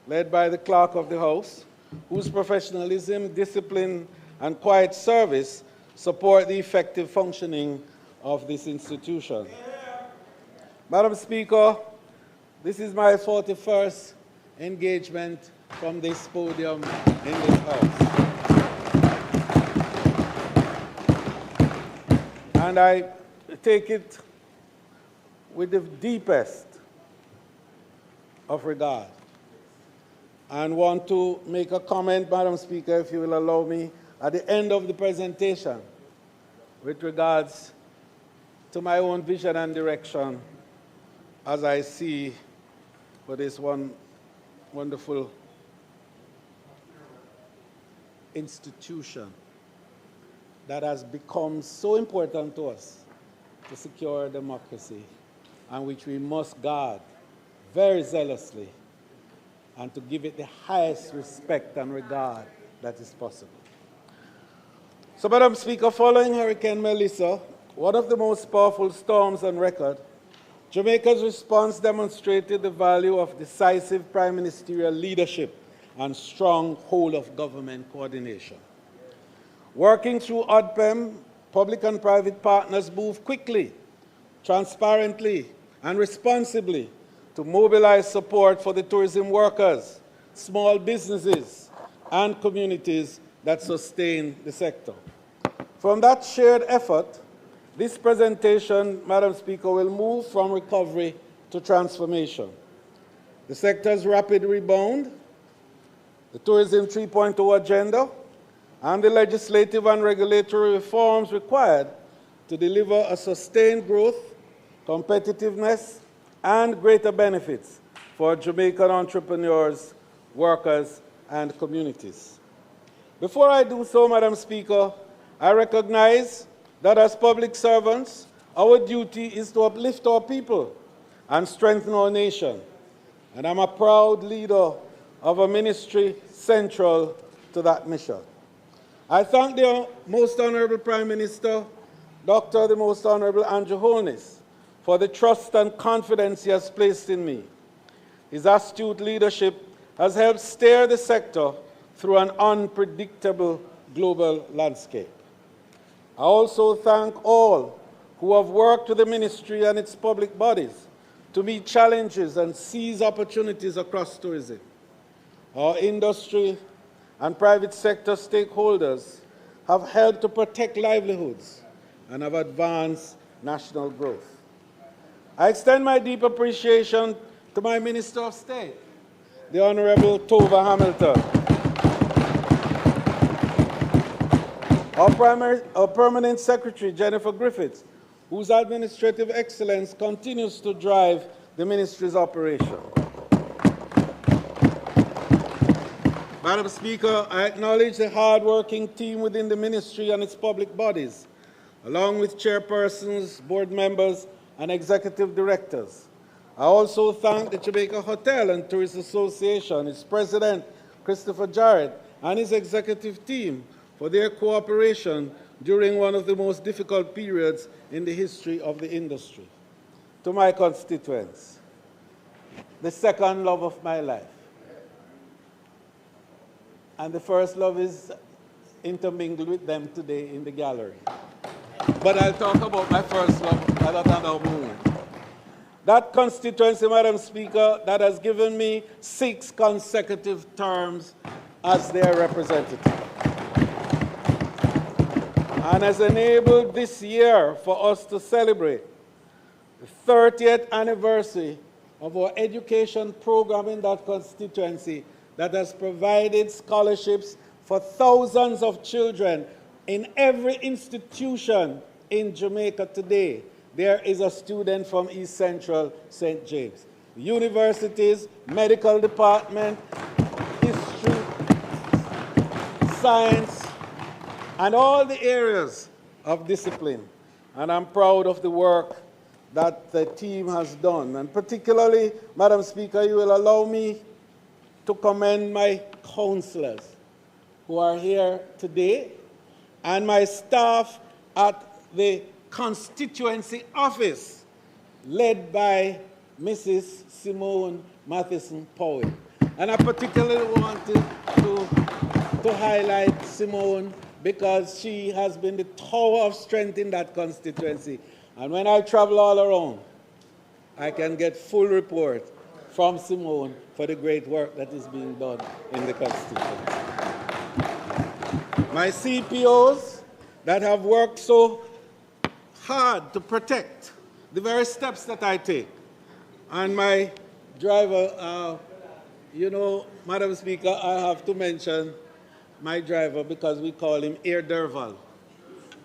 led by the Clerk of the House, whose professionalism, discipline, and quiet service support the effective functioning of this institution. Madam Speaker, this is my 41st engagement from this podium in this House. And I take it with the deepest of regard and want to make a comment, Madam Speaker, if you will allow me, at the end of the presentation with regards to my own vision and direction as I see for this wonderful institution that has become so important to us to secure democracy and which we must guard very zealously and to give it the highest respect and regard that is possible. So, Madam Speaker, following Hurricane Melissa, one of the most powerful storms on record, Jamaica's response demonstrated the value of decisive prime ministerial leadership and strong whole-of-government coordination. Working through ODPEM, public and private partners moved quickly, transparently, and responsibly to mobilize support for the tourism workers, small businesses, and communities that sustain the sector. From that shared effort, this presentation, Madam Speaker, will move from recovery to transformation. The sector's rapid rebound, the Tourism 3.0 agenda, and the legislative and regulatory reforms required to deliver a sustained growth, competitiveness, and greater benefits for Jamaican entrepreneurs, workers, and communities. Before I do so, Madam Speaker, I recognize that as public servants, our duty is to uplift our people and strengthen our nation. And I'm a proud leader of a ministry central to that mission. I thank the Most Honorable Prime Minister, Dr. the Most Honorable Andrew Holness, for the trust and confidence he has placed in me. His astute leadership has helped steer the sector through an unpredictable global landscape. I also thank all who have worked with the ministry and its public bodies to meet challenges and seize opportunities across tourism. Our industry and private sector stakeholders have helped to protect livelihoods and have advanced national growth. I extend my deep appreciation to my Minister of State, the Honorable Tova Hamilton, our Permanent Secretary, Jennifer Griffiths, whose administrative excellence continues to drive the ministry's operation. Madam Speaker, I acknowledge the hard-working team within the ministry and its public bodies, along with chairpersons, board members, and executive directors. I also thank the Jamaica Hotel and Tourist Association, its president, Christopher Jarrett, and his executive team for their cooperation during one of the most difficult periods in the history of the industry. To my constituents, the second love of my life. And the first love is intermingled with them today in the gallery. But I'll talk about my first love at another moment. That constituency, Madam Speaker, that has given me 6 consecutive terms as their representative, and has enabled this year for us to celebrate the 30th anniversary of our education program in that constituency that has provided scholarships for thousands of children in every institution in Jamaica today. There is a student from East Central St. James. Universities, medical department, history, science, and all the areas of discipline. And I'm proud of the work that the team has done. And particularly, Madam Speaker, you will allow me to commend my counselors who are here today and my staff at the constituency office, led by Mrs. Simone Matheson Powell. And I particularly wanted to highlight Simone because she has been the tower of strength in that constituency. And when I travel all around, I can get full report from Simone for the great work that is being done in the constituency. My CPOs that have worked so hard to protect the very steps that I take, and my driver, you know, Madam Speaker, I have to mention my driver because we call him Air Derval.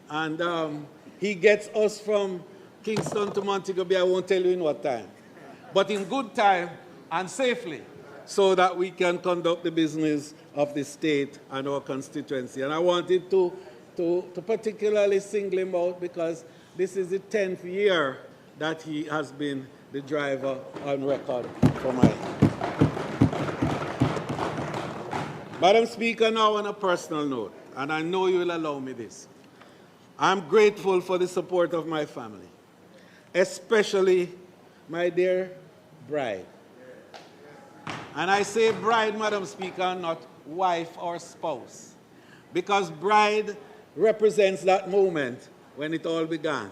And he gets us from Kingston to Montego Bay, I won't tell you in what time, but in good time and safely, so that we can conduct the business of the state and our constituency. And I wanted to particularly single him out because this is the 10th year that he has been the driver on record for mine. Madam Speaker, now on a personal note, and I know you will allow me this, I'm grateful for the support of my family, especially my dear bride. And I say bride, Madam Speaker, not wife or spouse, because bride represents that moment when it all began.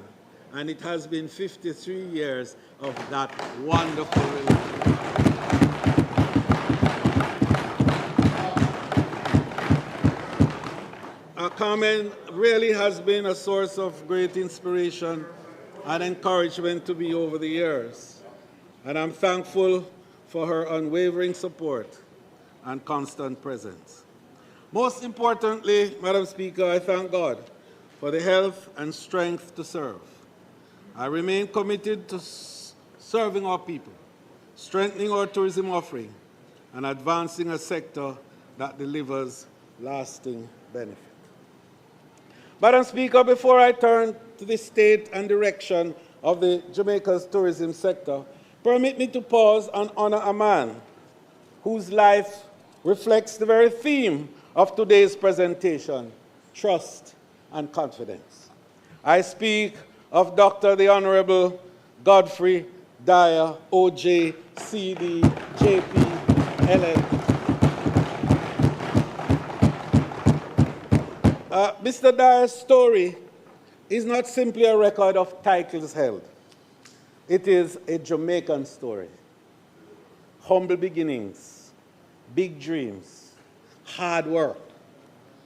And it has been 53 years of that wonderful relationship. Carmen really has been a source of great inspiration and encouragement to me over the years. And I'm thankful for her unwavering support and constant presence. Most importantly, Madam Speaker, I thank God for the health and strength to serve. I remain committed to serving our people, strengthening our tourism offering, and advancing a sector that delivers lasting benefit. Madam Speaker, before I turn to the state and direction of the Jamaica's tourism sector, permit me to pause and honor a man whose life reflects the very theme of today's presentation, trust and confidence. I speak of Dr. the Honorable Godfrey Dyer, OJ, CD, JP, LL. Mr. Dyer's story is not simply a record of titles held. It is a Jamaican story. Humble beginnings, big dreams, hard work,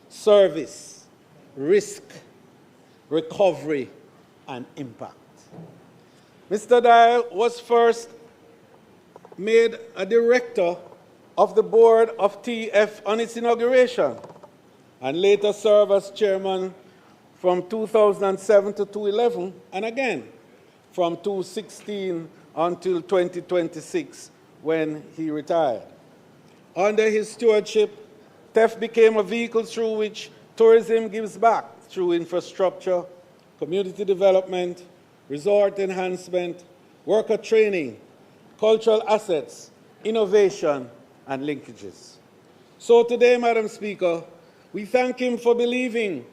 service, risk, recovery, and impact. Mr. Dyer was first made a director of the board of TF on its inauguration, and later served as chairman from 2007 to 2011, and again from 2016 until 2026, when he retired. Under his stewardship, TEF became a vehicle through which tourism gives back through infrastructure, community development, resort enhancement, worker training, cultural assets, innovation, and linkages. So today, Madam Speaker, we thank him for believing,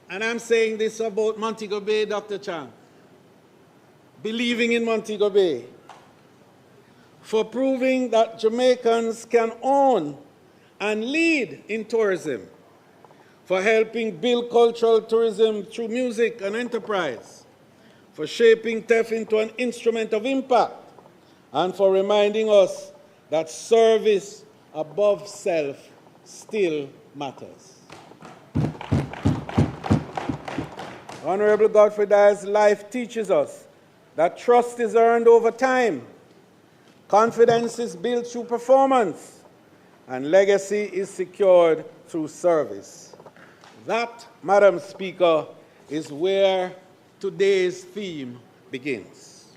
and I'm saying this about Montego Bay, Dr. Chan, believing in Montego Bay, for proving that Jamaicans can own and lead in tourism, for helping build cultural tourism through music and enterprise, for shaping TEF into an instrument of impact, and for reminding us that service above self still matters. Honorable Godfrey Dyer's life teaches us that trust is earned over time, confidence is built through performance, and legacy is secured through service. That, Madam Speaker, is where today's theme begins.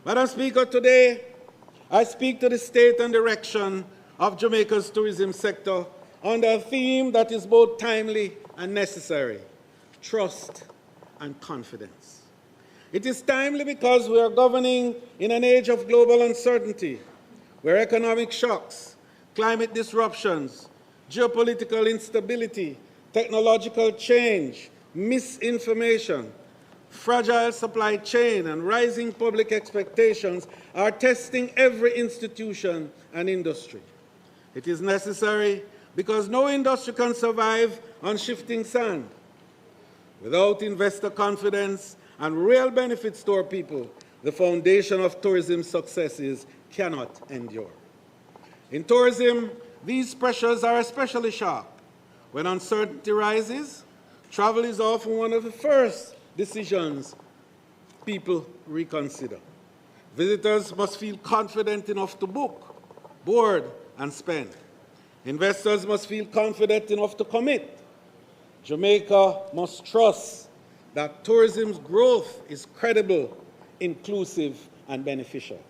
Madam Speaker, today I speak to the state and direction of Jamaica's tourism sector under a theme that is both timely and necessary: trust and confidence. It is timely because we are governing in an age of global uncertainty, where economic shocks, climate disruptions, geopolitical instability, technological change, misinformation, fragile supply chain, and rising public expectations are testing every institution and industry. It is necessary because no industry can survive on shifting sand. Without investor confidence and real benefits to our people, the foundation of tourism successes cannot endure. In tourism, these pressures are especially sharp. When uncertainty rises, travel is often one of the first decisions people reconsider. Visitors must feel confident enough to book, board, and spend. Investors must feel confident enough to commit. Jamaica must trust that tourism's growth is credible, inclusive, and beneficial.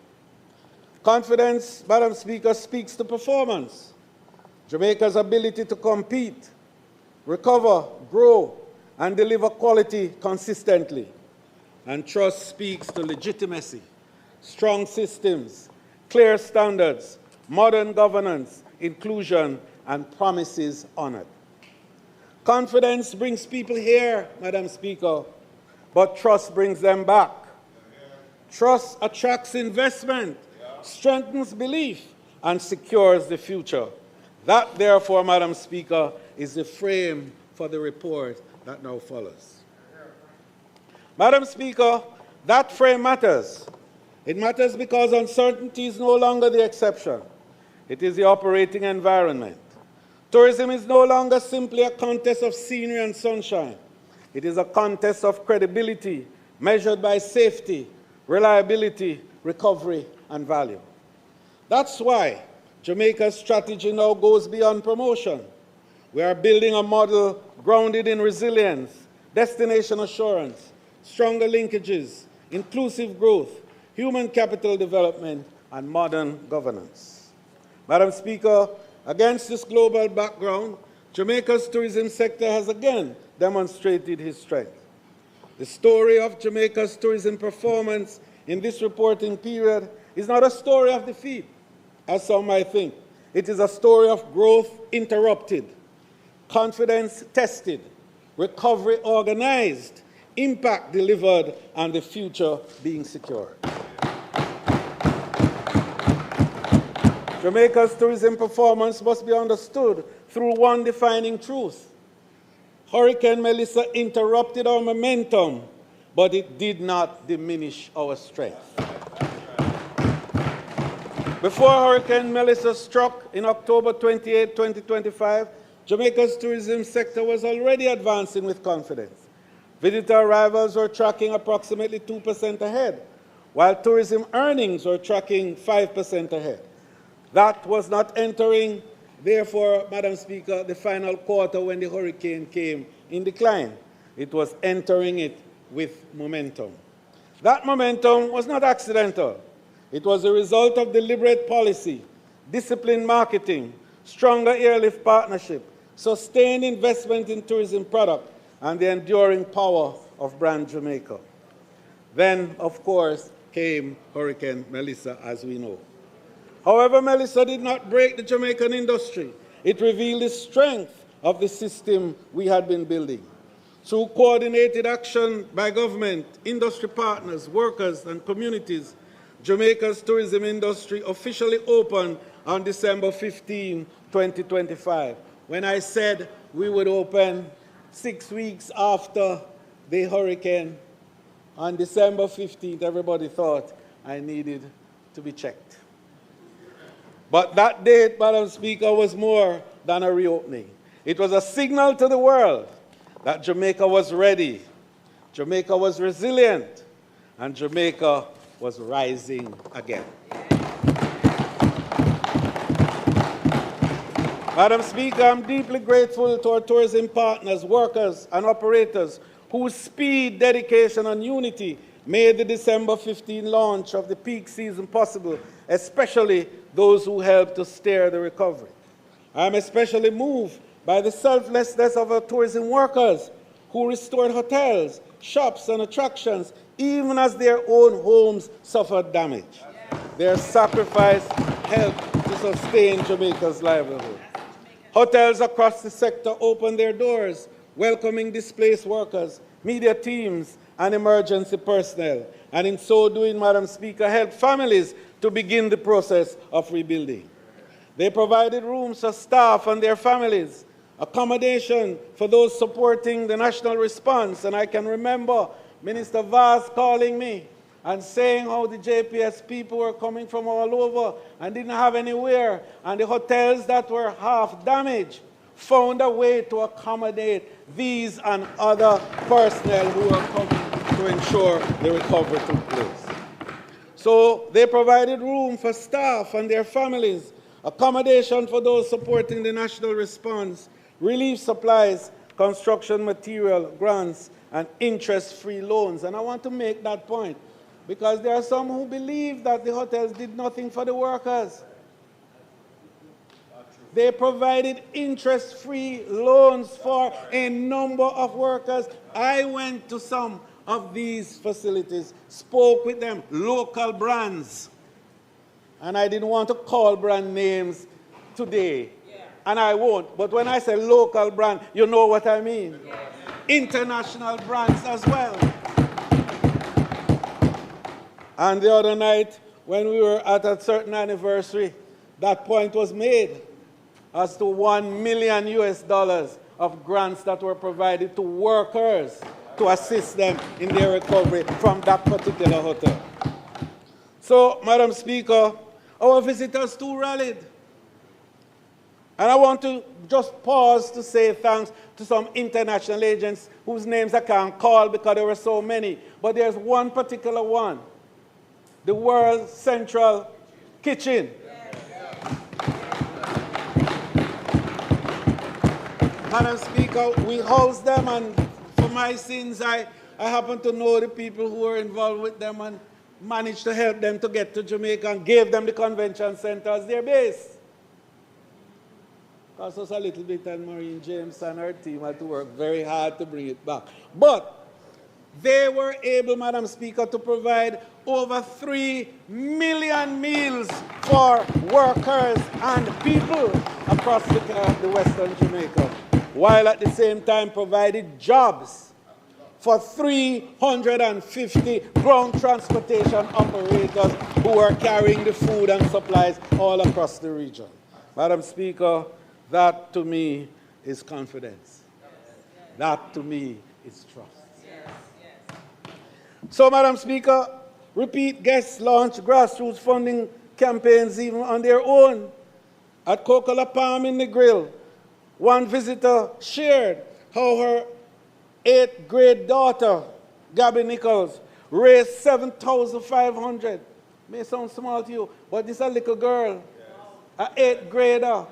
Confidence, Madam Speaker, speaks to performance. Jamaica's ability to compete, recover, grow, and deliver quality consistently. And trust speaks to legitimacy, strong systems, clear standards, modern governance, inclusion, and promises honored. Confidence brings people here, Madam Speaker, but trust brings them back. Trust attracts investment, strengthens belief, and secures the future. That, therefore, Madam Speaker, is the frame for the report that now follows. Madam Speaker, that frame matters. It matters because uncertainty is no longer the exception. It is the operating environment. Tourism is no longer simply a contest of scenery and sunshine. It is a contest of credibility measured by safety, reliability, recovery, and value. That's why Jamaica's strategy now goes beyond promotion. We are building a model grounded in resilience, destination assurance, stronger linkages, inclusive growth, human capital development, and modern governance. Madam Speaker, against this global background, Jamaica's tourism sector has again demonstrated its strength. The story of Jamaica's tourism performance in this reporting period is not a story of defeat, as some might think. It is a story of growth interrupted, confidence tested, recovery organized, impact delivered, and the future being secured. Jamaica's tourism performance must be understood through one defining truth. Hurricane Melissa interrupted our momentum, but it did not diminish our strength. Before Hurricane Melissa struck in October 28, 2025, Jamaica's tourism sector was already advancing with confidence. Visitor arrivals were tracking approximately 2% ahead, while tourism earnings were tracking 5% ahead. That was not entering, therefore, Madam Speaker, the final quarter when the hurricane came in decline. It was entering it with momentum. That momentum was not accidental. It was a result of deliberate policy, disciplined marketing, stronger airlift partnership, sustained investment in tourism product, and the enduring power of brand Jamaica. Then, of course, came Hurricane Melissa, as we know. However, Melissa did not break the Jamaican industry. It revealed the strength of the system we had been building. Through coordinated action by government, industry partners, workers, and communities, Jamaica's tourism industry officially opened on December 15, 2025. When I said we would open 6 weeks after the hurricane, on December 15th, everybody thought I needed to be checked. But that date, Madam Speaker, was more than a reopening. It was a signal to the world that Jamaica was ready, Jamaica was resilient, and Jamaica was rising again. Madam Speaker, I'm deeply grateful to our tourism partners, workers, and operators whose speed, dedication, and unity made the December 15 launch of the peak season possible, especially those who helped to steer the recovery. I am especially moved by the selflessness of our tourism workers who restored hotels, shops, and attractions even as their own homes suffered damage. Their sacrifice helped to sustain Jamaica's livelihood. Hotels across the sector opened their doors, welcoming displaced workers, media teams, and emergency personnel, and in so doing, Madam Speaker, helped families to begin the process of rebuilding. They provided rooms for staff and their families, accommodation for those supporting the national response, and I can remember Minister Vaz calling me and saying how the JPS people were coming from all over and didn't have anywhere, and the hotels that were half damaged found a way to accommodate these and other personnel who were coming to ensure the recovery took place. So they provided room for staff and their families, accommodation for those supporting the national response, relief supplies, construction material, grants, and interest-free loans. And I want to make that point because there are some who believe that the hotels did nothing for the workers. They provided interest-free loans for a number of workers. I went to some of these facilities, spoke with them, local brands. And I didn't want to call brand names today, and I won't. But when I say local brand, you know what I mean. International brands as well. And the other night, when we were at a certain anniversary, that point was made as to $1 million of grants that were provided to workers to assist them in their recovery from that particular hotel. So, Madam Speaker, our visitors too rallied. And I want to just pause to say thanks to some international agents whose names I can't call because there were so many. But there's one particular one, the World Central Kitchen. Madam Speaker, we housed them, and for my sins, I happen to know the people who were involved with them and managed to help them to get to Jamaica and gave them the convention center as their base. Cost us a little bit, and Maureen James and her team had to work very hard to bring it back. But they were able, Madam Speaker, to provide over 3 million meals for workers and people across the Western Jamaica, while at the same time provided jobs for 350 ground transportation operators who are carrying the food and supplies all across the region. Madam Speaker, that to me is confidence. That to me is trust. So, Madam Speaker, repeat guests launch grassroots funding campaigns even on their own. At Coca-Cola Palm in the Grill, one visitor shared how her 8th grade daughter, Gabby Nichols, raised $7,500. May sound small to you, but this is a little girl, an 8th grader,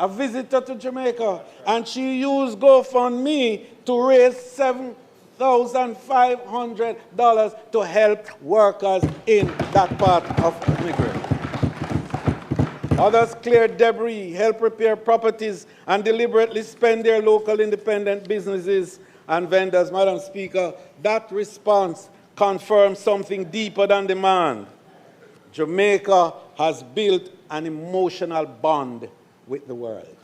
a visitor to Jamaica, and she used GoFundMe to raise $7,500 to help workers in that part of the grid. Others cleared debris, help repair properties, and deliberately spend their local independent businesses and vendors. Madam Speaker, that response confirms something deeper than demand. Jamaica has built an emotional bond with the world.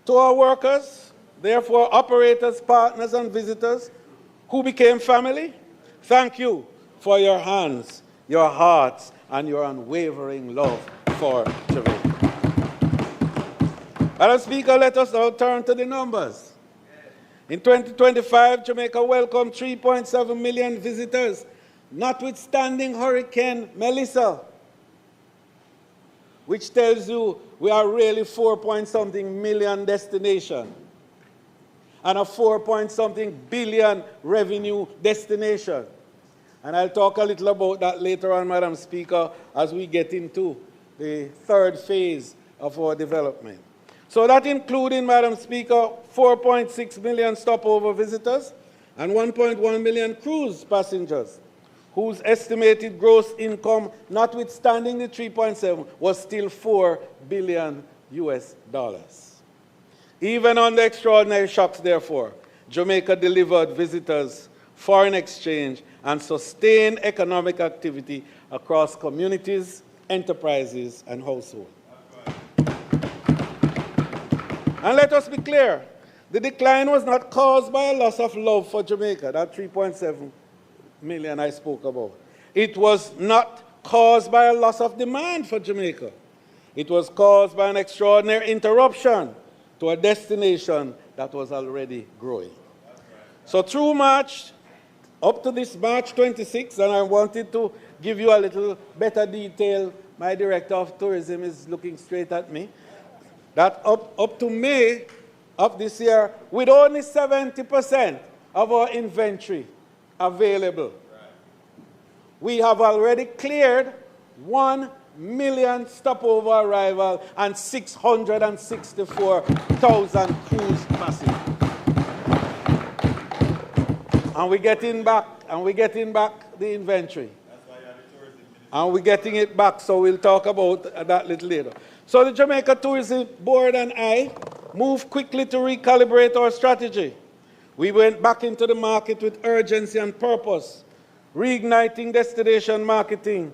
To our workers, therefore operators, partners, and visitors who became family, thank you for your hands, your hearts, and your unwavering love for Jamaica. Madam Speaker, let us now turn to the numbers. In 2025, Jamaica welcomed 3.7 million visitors, notwithstanding Hurricane Melissa, which tells you we are really 4-point-something million destination and a 4-point-something billion revenue destination. And I'll talk a little about that later on, Madam Speaker, as we get into the third phase of our development. So that including, Madam Speaker, 4.6 million stopover visitors and 1.1 million cruise passengers, whose estimated gross income, notwithstanding the 3.7, was still $4 billion. Even under extraordinary shocks, therefore, Jamaica delivered visitors, foreign exchange, and sustained economic activity across communities, enterprises, and households. And let us be clear, the decline was not caused by a loss of love for Jamaica, that 3.7 million I spoke about. It was not caused by a loss of demand for Jamaica. It was caused by an extraordinary interruption to a destination that was already growing. So through March, up to this March 26, and I wanted to give you a little better detail, my director of tourism is looking straight at me, that up to May of this year, with only 70% of our inventory available, we have already cleared 1 million stopover arrival and 664,000 cruise passengers. And we're getting back the inventory. And we're getting it back, so we'll talk about that a little later. So the Jamaica Tourism Board and I moved quickly to recalibrate our strategy. We went back into the market with urgency and purpose, reigniting destination marketing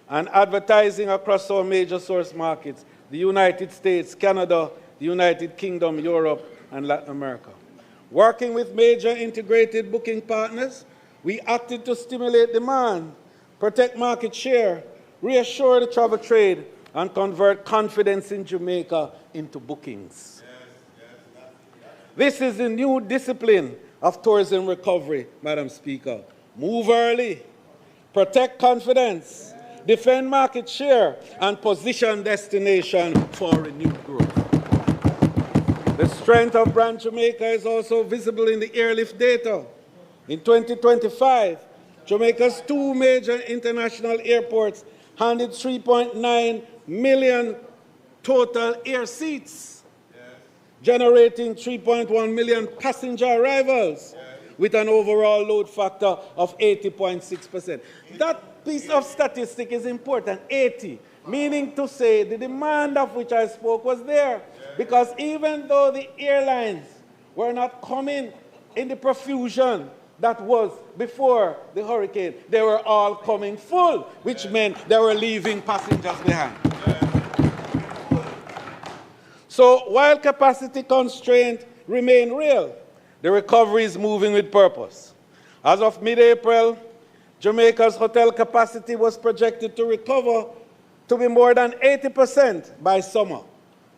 and advertising across our major source markets, the United States, Canada, the United Kingdom, Europe, and Latin America. Working with major integrated booking partners, we acted to stimulate demand, protect market share, reassure the travel trade, and convert confidence in Jamaica into bookings. This is the new discipline of tourism recovery, Madam Speaker. Move early, protect confidence, defend market share, and position destination for renewed growth. The strength of brand Jamaica is also visible in the airlift data. In 2025, Jamaica's 2 major international airports handed 3.9 million total air seats, generating 3.1 million passenger arrivals, with an overall load factor of 80.6%. That piece of statistic is important, 80, meaning to say the demand of which I spoke was there. Because even though the airlines were not coming in the profusion that was before the hurricane, they were all coming full, which meant they were leaving passengers behind. So while capacity constraints remain real, the recovery is moving with purpose. As of mid-April, Jamaica's hotel capacity was projected to recover to be more than 80% by summer,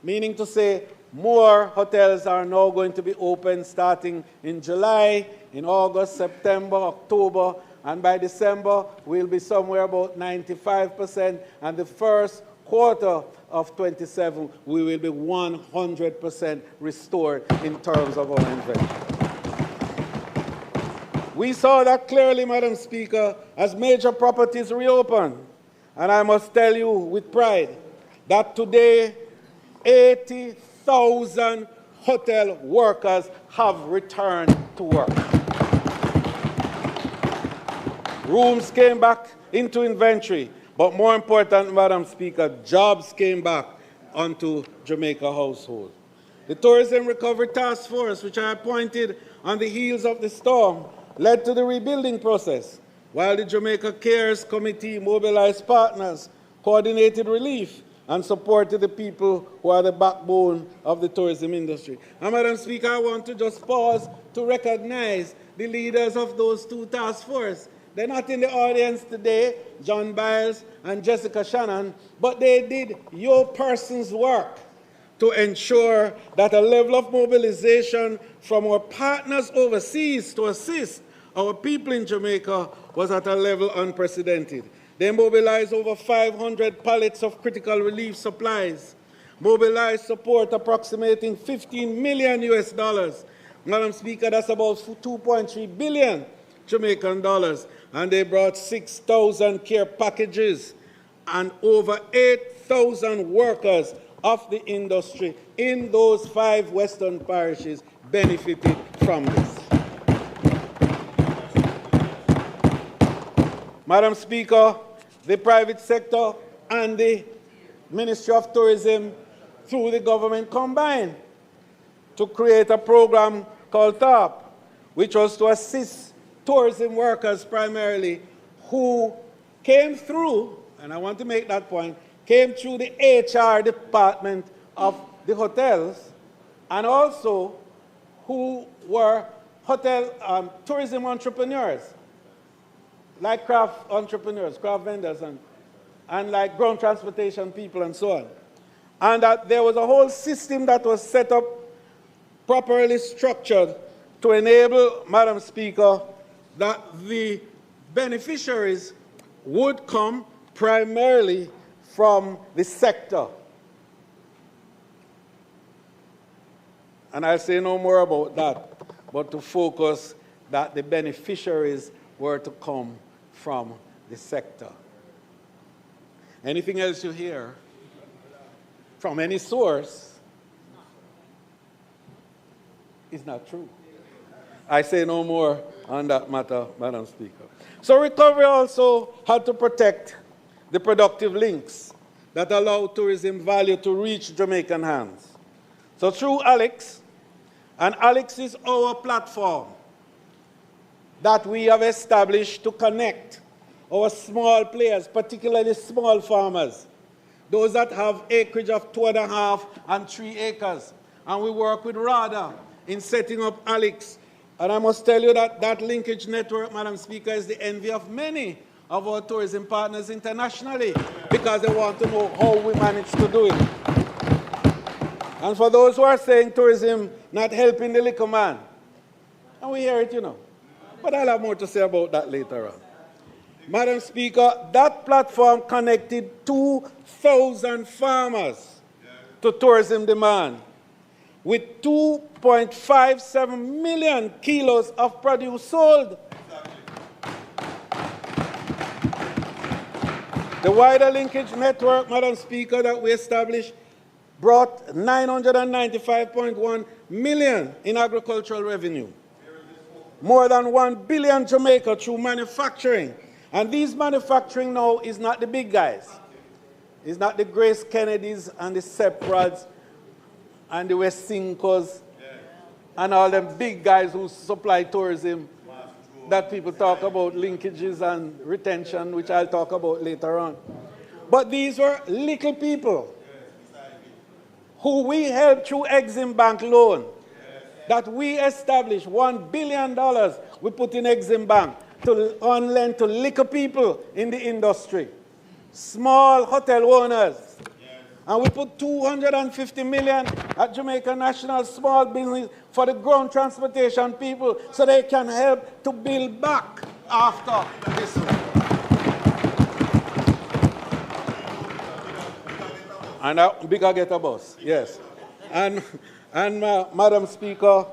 meaning to say more hotels are now going to be open starting in July, in August, September, October, and by December we'll be somewhere about 95%, and the first quarter of 27 we will be 100% restored in terms of our inventory. We saw that clearly, Madam Speaker, as major properties reopened. And I must tell you with pride that today 80,000 hotel workers have returned to work. Rooms came back into inventory, but more important, Madam Speaker, jobs came back onto Jamaica households. The Tourism Recovery Task Force, which I appointed on the heels of the storm, led to the rebuilding process, while the Jamaica Cares Committee mobilized partners, coordinated relief, and supported the people who are the backbone of the tourism industry. And Madam Speaker, I want to just pause to recognize the leaders of those two task forces. They're not in the audience today, John Biles and Jessica Shannon, but they did your person's work to ensure that a level of mobilization from our partners overseas to assist our people in Jamaica was at a level unprecedented. They mobilized over 500 pallets of critical relief supplies, mobilized support approximating $15 million US. Madam Speaker, that's about 2.3 billion Jamaican dollars. And they brought 6,000 care packages, and over 8,000 workers of the industry in those 5 western parishes benefited from this. Madam Speaker, the private sector and the Ministry of Tourism through the government combined to create a program called TARP, which was to assist tourism workers primarily who came through, and I want to make that point, came through the HR department of the hotels and also who were hotel tourism entrepreneurs, like craft entrepreneurs, craft vendors, and like ground transportation people and so on. And that there was a whole system that was set up, properly structured, to enable, Madam Speaker, that the beneficiaries would come primarily from the sector. And I'll say no more about that, but to focus that the beneficiaries were to come from the sector. Anything else you hear from any source is not true. I say no more on that matter, Madam Speaker. So recovery also had to protect the productive links that allow tourism value to reach Jamaican hands. So through Alex, and Alex is our platform that we have established to connect our small players, particularly small farmers, those that have acreage of 2.5 and 3 acres. And we work with RADA in setting up Alex. And I must tell you that that linkage network, Madam Speaker, is the envy of many of our tourism partners internationally, because they want to know how we manage to do it. And for those who are saying tourism not helping the liquor man, and we hear it, you know. But I'll have more to say about that later on. Madam Speaker, that platform connected 2,000 farmers to tourism demand, with 2.57 million kilos of produce sold. The wider linkage network, Madam Speaker, that we established brought 995.1 million in agricultural revenue. More than 1 billion Jamaica through manufacturing. And these manufacturing now is not the big guys. It's not the Grace Kennedys and the Seprads and the West Sincos and all them big guys who supply tourism that people talk about, linkages and retention, which I'll talk about later on. But these were little people who we helped through Exim Bank loan, that we established $1 billion we put in Exim Bank on lend to little people in the industry, small hotel owners. And we put $250 million at Jamaica National Small Business for the ground transportation people so they can help to build back after this. And bigger get a bus, yes. And Madam Speaker,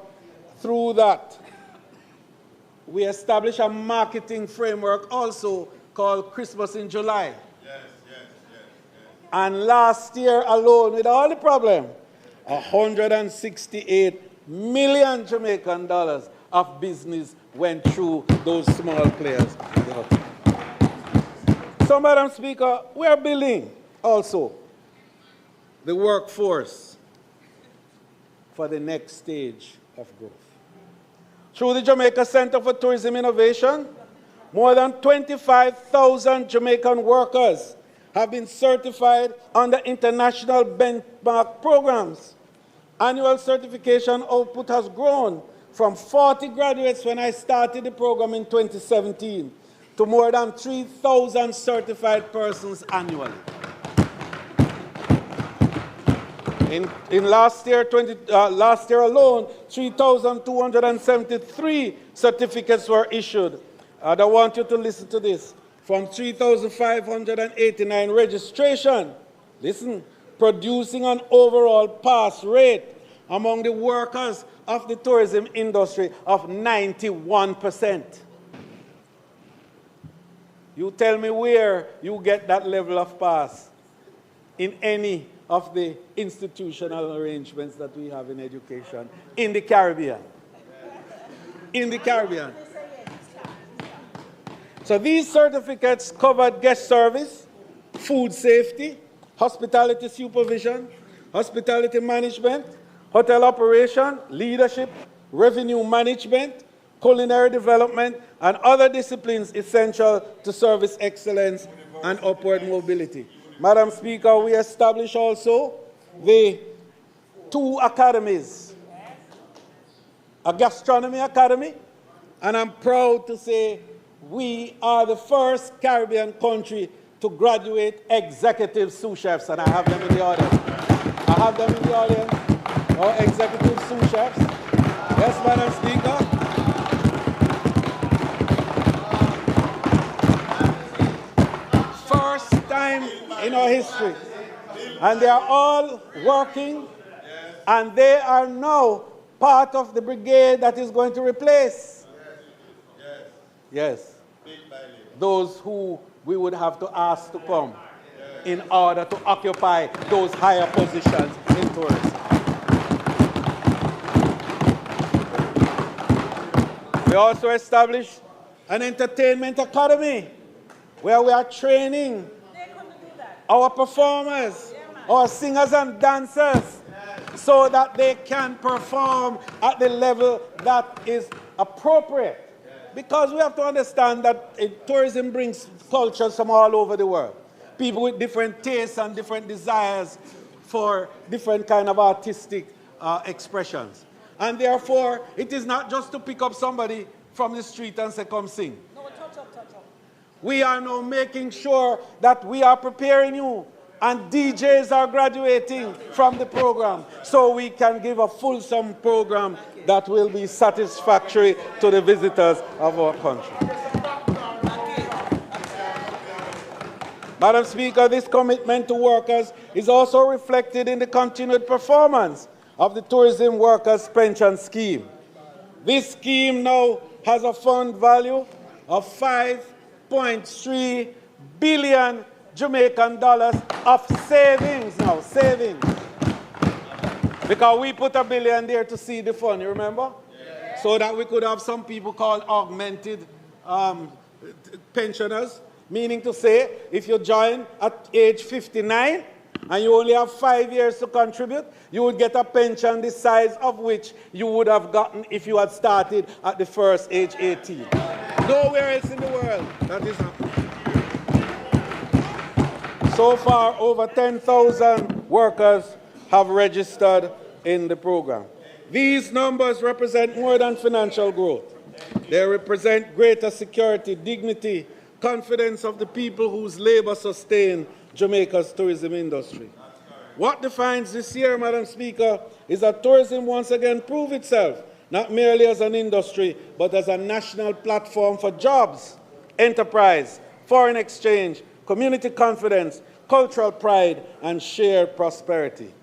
through that, we established a marketing framework also called Christmas in July. And last year alone, with all the problem, 168 million Jamaican dollars of business went through those small players. So, Madam Speaker, we are building also the workforce for the next stage of growth. Through the Jamaica Center for Tourism Innovation, more than 25,000 Jamaican workers have been certified under international benchmark programs. Annual certification output has grown from 40 graduates when I started the program in 2017 to more than 3,000 certified persons annually. In last year alone, 3,273 certificates were issued. I want you to listen to this. From 3,589 registration, listen, producing an overall pass rate among the workers of the tourism industry of 91%. You tell me where you get that level of pass in any of the institutional arrangements that we have in education in the Caribbean. In the Caribbean. So these certificates covered guest service, food safety, hospitality supervision, hospitality management, hotel operation, leadership, revenue management, culinary development, and other disciplines essential to service excellence and upward mobility. Madam Speaker, we established also the 2 academies a gastronomy academy, and I'm proud to say we are the first Caribbean country to graduate executive sous chefs, and I have them in the audience. I have them in the audience, our executive sous chefs. Yes, Madam Speaker. First time in our history. And they are all working, and they are now part of the brigade that is going to replace. Yes. Those who we would have to ask to come in order to occupy those higher positions in tourism. We also established an entertainment academy where we are training our performers, our singers and dancers, so that they can perform at the level that is appropriate. Because we have to understand that tourism brings cultures from all over the world. People with different tastes and different desires for different kind of artistic expressions. And therefore, it is not just to pick up somebody from the street and say, come sing. No, touch up. We are now making sure that we are preparing you, and DJs are graduating from the program, so we can give a fulsome program that will be satisfactory to the visitors of our country. Madam Speaker, this commitment to workers is also reflected in the continued performance of the Tourism Workers Pension Scheme. This scheme now has a fund value of 5.3 billion Jamaican dollars of savings now, savings. Because we put $1 billion there to seed the fund, you remember? Yeah. So that we could have some people called augmented pensioners, meaning to say, if you join at age 59 and you only have 5 years to contribute, you would get a pension the size of which you would have gotten if you had started at the first age 18. Nowhere else in the world that is happening. So far, over 10,000 workers have registered in the program. These numbers represent more than financial growth. They represent greater security, dignity, confidence of the people whose labor sustain Jamaica's tourism industry. What defines this year, Madam Speaker, is that tourism once again proved itself, not merely as an industry, but as a national platform for jobs, enterprise, foreign exchange, community confidence, cultural pride, and shared prosperity.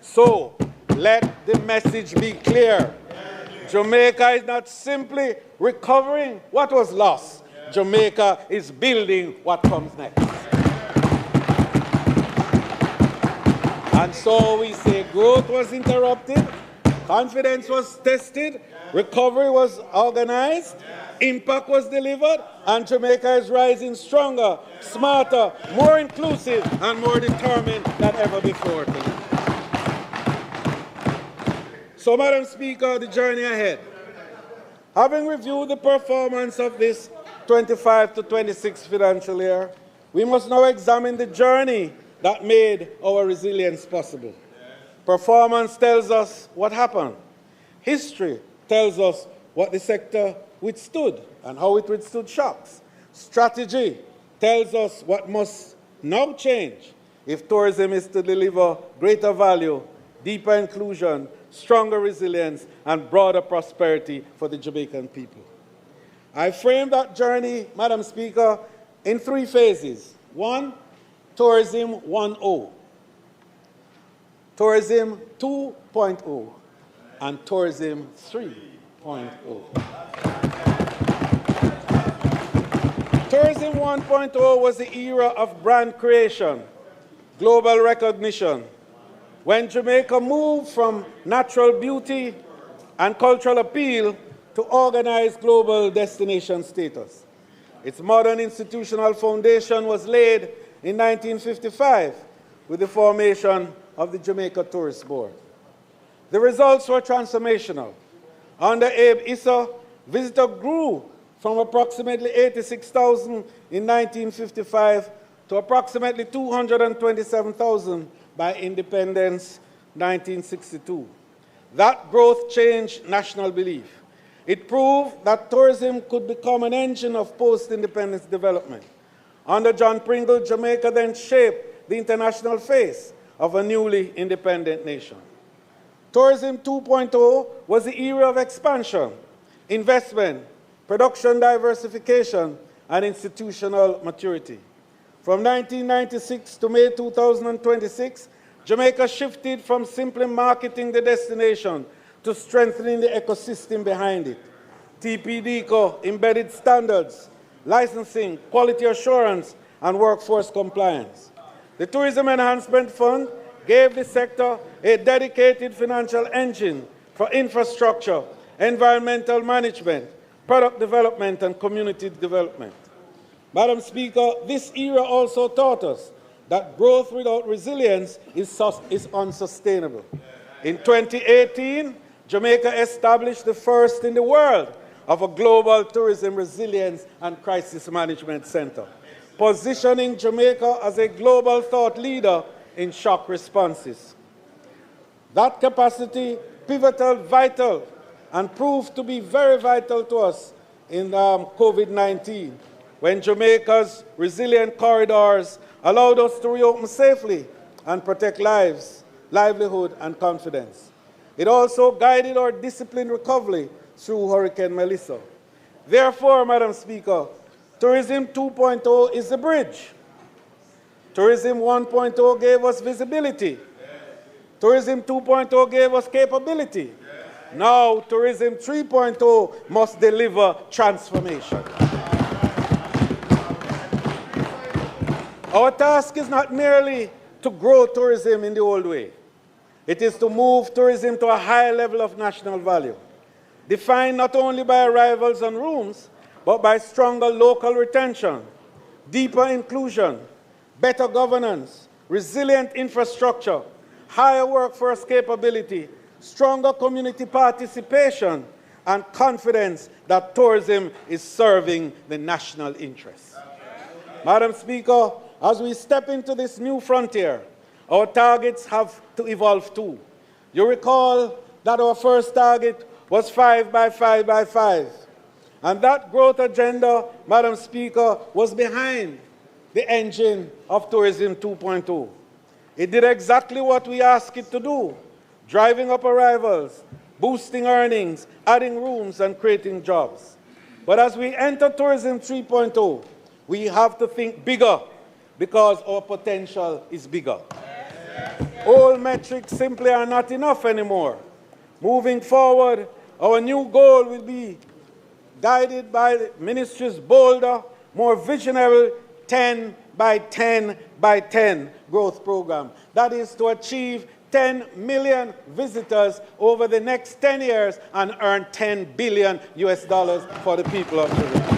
So, let the message be clear. Jamaica is not simply recovering what was lost. Jamaica is building what comes next. And so we say growth was interrupted, confidence was tested, recovery was organized, impact was delivered, and Jamaica is rising stronger, smarter, more inclusive, and more determined than ever before. So, Madam Speaker, the journey ahead. Having reviewed the performance of this 25 to 26 financial year, we must now examine the journey that made our resilience possible. Performance tells us what happened. History tells us what the sector withstood and how it withstood shocks. Strategy tells us what must now change if tourism is to deliver greater value, deeper inclusion, stronger resilience, and broader prosperity for the Jamaican people. I framed that journey, Madam Speaker, in 3 phases. 1, Tourism 1.0, Tourism 2.0, and Tourism 3.0. Tourism 1.0 was the era of brand creation, global recognition, when Jamaica moved from natural beauty and cultural appeal to organized global destination status. Its modern institutional foundation was laid in 1955 with the formation of the Jamaica Tourist Board. The results were transformational. Under Abe Issa, visitors grew from approximately 86,000 in 1955 to approximately 227,000 by independence 1962. That growth changed national belief. It proved that tourism could become an engine of post-independence development. Under John Pringle, Jamaica then shaped the international face of a newly independent nation. Tourism 2.0 was the era of expansion, investment, production diversification, and institutional maturity. From 1996 to May 2026, Jamaica shifted from simply marketing the destination to strengthening the ecosystem behind it. TPDCO embedded standards, licensing, quality assurance, and workforce compliance. The Tourism Enhancement Fund gave the sector a dedicated financial engine for infrastructure, environmental management, product development, and community development. Madam Speaker, this era also taught us that growth without resilience is unsustainable. In 2018, Jamaica established the first in the world of a global tourism resilience and crisis management center, positioning Jamaica as a global thought leader in shock responses. That capacity, pivotal, vital, and proved to be very vital to us in COVID-19, when Jamaica's resilient corridors allowed us to reopen safely and protect lives, livelihood, and confidence. It also guided our disciplined recovery through Hurricane Melissa. Therefore, Madam Speaker, Tourism 2.0 is the bridge. Tourism 1.0 gave us visibility. Tourism 2.0 gave us capability. Now, Tourism 3.0 must deliver transformation. Our task is not merely to grow tourism in the old way. It is to move tourism to a higher level of national value, defined not only by arrivals and rooms, but by stronger local retention, deeper inclusion, better governance, resilient infrastructure, higher workforce capability, stronger community participation, and confidence that tourism is serving the national interest. Madam Speaker, as we step into this new frontier, our targets have to evolve too. You recall that our first target was 5 by 5 by 5. And that growth agenda, Madam Speaker, was behind the engine of Tourism 2.0. It did exactly what we asked it to do, driving up arrivals, boosting earnings, adding rooms, and creating jobs. But as we enter Tourism 3.0, we have to think bigger because our potential is bigger. Old metrics simply are not enough anymore. Moving forward, our new goal will be guided by the ministry's bolder, more visionary 10 by 10 by 10 growth program. That is to achieve 10 million visitors over the next 10 years and earn $10 billion for the people of Jamaica.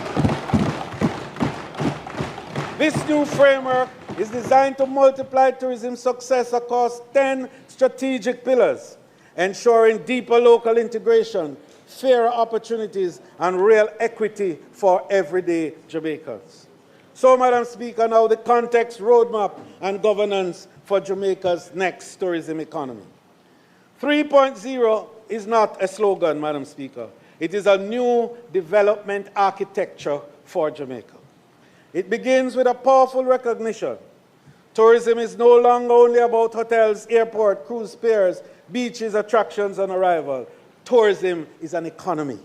This new framework is designed to multiply tourism success across 10 strategic pillars, ensuring deeper local integration, fairer opportunities, and real equity for everyday Jamaicans. So, Madam Speaker, now the context, roadmap, and governance for Jamaica's next tourism economy. 3.0 is not a slogan, Madam Speaker. It is a new development architecture for Jamaica. It begins with a powerful recognition. Tourism is no longer only about hotels, airport, cruise piers, beaches, attractions, and arrival. Tourism is an economy.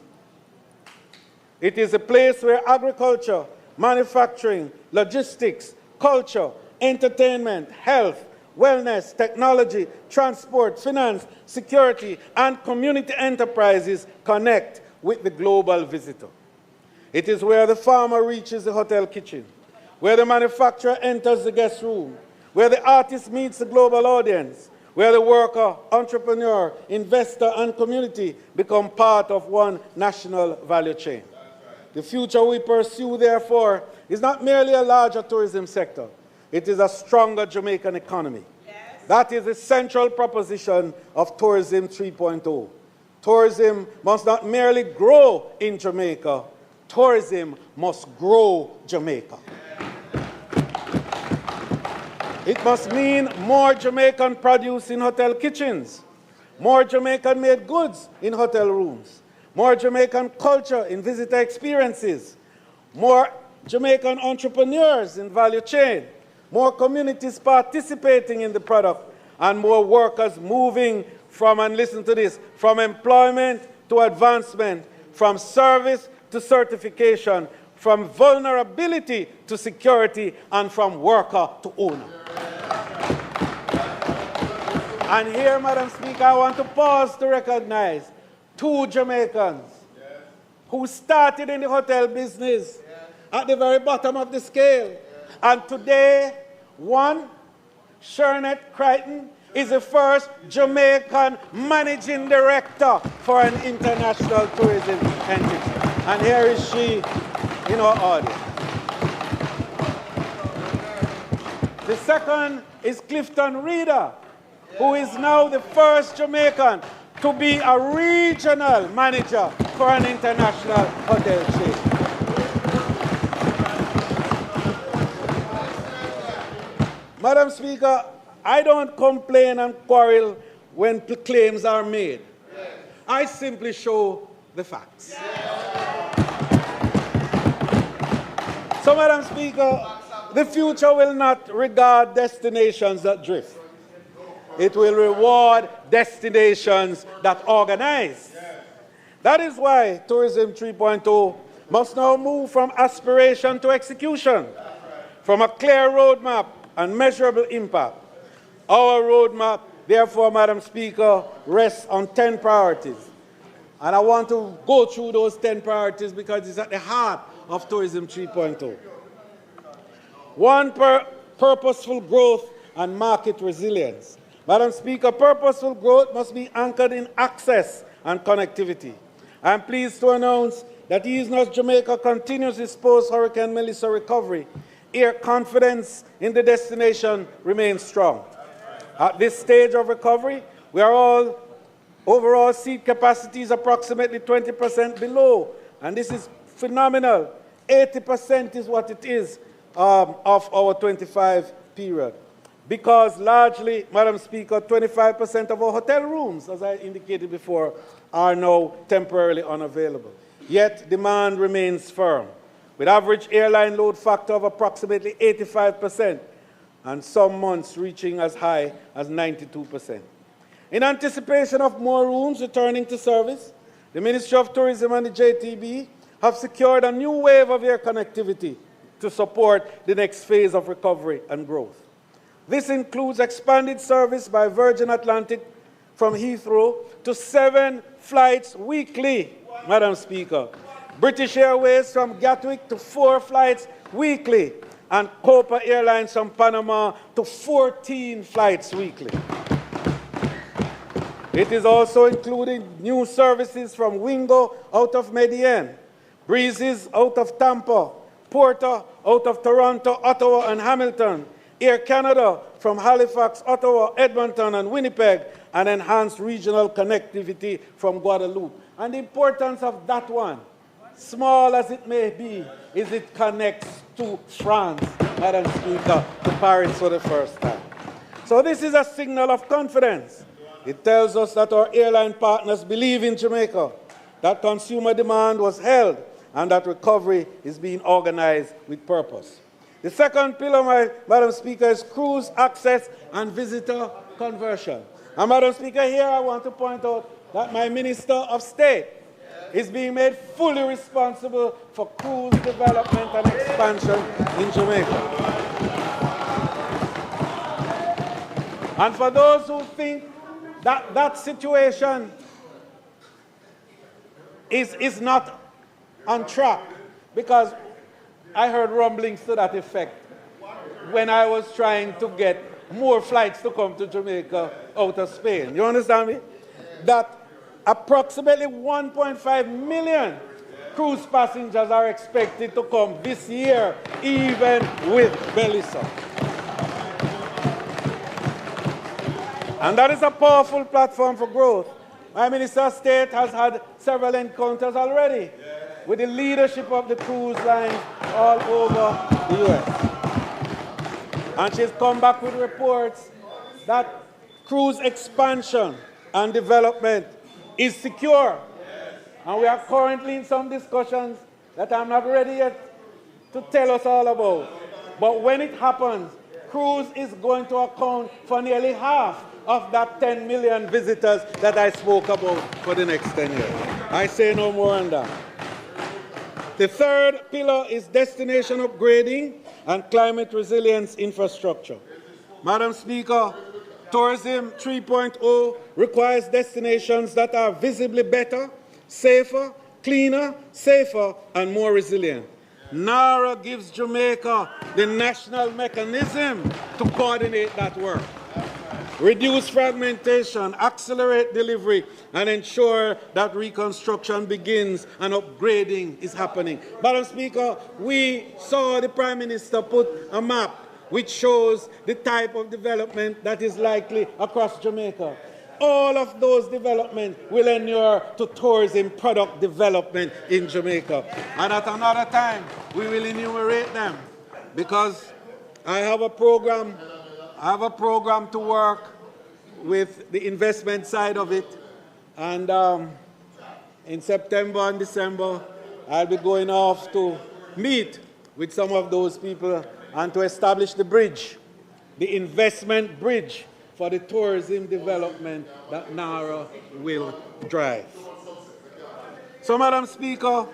It is a place where agriculture, manufacturing, logistics, culture, entertainment, health, wellness, technology, transport, finance, security, and community enterprises connect with the global visitor. It is where the farmer reaches the hotel kitchen, where the manufacturer enters the guest room, where the artist meets the global audience, where the worker, entrepreneur, investor, and community become part of one national value chain. The future we pursue, therefore, is not merely a larger tourism sector. It is a stronger Jamaican economy. That is the central proposition of Tourism 3.0. Tourism must not merely grow in Jamaica. Tourism must grow Jamaica. It must mean more Jamaican produce in hotel kitchens, more Jamaican-made goods in hotel rooms, more Jamaican culture in visitor experiences, more Jamaican entrepreneurs in value chain, more communities participating in the product, and more workers moving from, and listen to this, from employment to advancement, from service to certification, from vulnerability to security, and from worker to owner. And here, Madam Speaker, I want to pause to recognize 2 Jamaicans who started in the hotel business at the very bottom of the scale. And today, one, Shernet Crichton, is the first Jamaican managing director for an international tourism entity. And here is she in our audience. The second is Clifton Reeder, who is now the first Jamaican to be a regional manager for an international hotel chain. Madam Speaker, I don't complain and quarrel when claims are made. I simply show the facts. So, Madam Speaker, the future will not regard destinations that drift. It will reward destinations that organize. That is why Tourism 3.0 must now move from aspiration to execution, from a clear roadmap and measurable impact. Our roadmap, therefore, Madam Speaker, rests on 10 priorities. And I want to go through those 10 priorities because it's at the heart of Tourism 3.0. 1, purposeful growth and market resilience. Madam Speaker, purposeful growth must be anchored in access and connectivity. I am pleased to announce that East North Jamaica continues its post-Hurricane Melissa recovery. Air confidence in the destination remains strong. At this stage of recovery, overall seat capacity is approximately 20% below, and this is phenomenal. 80% is what it is of our 25 period. Because largely, Madam Speaker, 25% of our hotel rooms, as I indicated before, are now temporarily unavailable. Yet demand remains firm, with average airline load factor of approximately 85%, and some months reaching as high as 92%. In anticipation of more rooms returning to service, the Ministry of Tourism and the JTB have secured a new wave of air connectivity to support the next phase of recovery and growth. This includes expanded service by Virgin Atlantic from Heathrow to 7 flights weekly, Madam Speaker. British Airways from Gatwick to 4 flights weekly, and Copa Airlines from Panama to 14 flights weekly. It is also including new services from Wingo out of Medellin, Breezes out of Tampa, Porter out of Toronto, Ottawa, and Hamilton, Air Canada from Halifax, Ottawa, Edmonton, and Winnipeg, and enhanced regional connectivity from Guadeloupe. And the importance of that one, small as it may be, is it connects to France, Madam Speaker, to Paris for the first time. So this is a signal of confidence. It tells us that our airline partners believe in Jamaica, that consumer demand was held, and that recovery is being organized with purpose. The second pillar, Madam Speaker, is cruise access and visitor conversion. And Madam Speaker, here I want to point out that my Minister of State is being made fully responsible for cruise development and expansion in Jamaica. And for those who think that that situation is not on track, because I heard rumblings to that effect when I was trying to get more flights to come to Jamaica out of Spain. You understand me? That approximately 1.5 million cruise passengers are expected to come this year, even with Melissa. And that is a powerful platform for growth. My Minister of State has had several encounters already with the leadership of the cruise lines all over the U.S. And she's come back with reports that cruise expansion and development is secure. And we are currently in some discussions that I'm not ready yet to tell us all about. But when it happens, cruise is going to account for nearly half of that 10 million visitors that I spoke about for the next 10 years. I say no more on that. The third pillar is destination upgrading and climate resilience infrastructure. Madam Speaker, Tourism 3.0 requires destinations that are visibly better, safer, cleaner, safer, and more resilient. NARA gives Jamaica the national mechanism to coordinate that work. Reduce fragmentation, accelerate delivery, and ensure that reconstruction begins and upgrading is happening. Madam Speaker, we saw the Prime Minister put a map which shows the type of development that is likely across Jamaica. All of those developments will inure to tourism product development in Jamaica. And at another time, we will enumerate them because I have a program to work with the investment side of it. And in September and December, I'll be going off to meet with some of those people and to establish the bridge, the investment bridge for the tourism development that NARA will drive. So, Madam Speaker,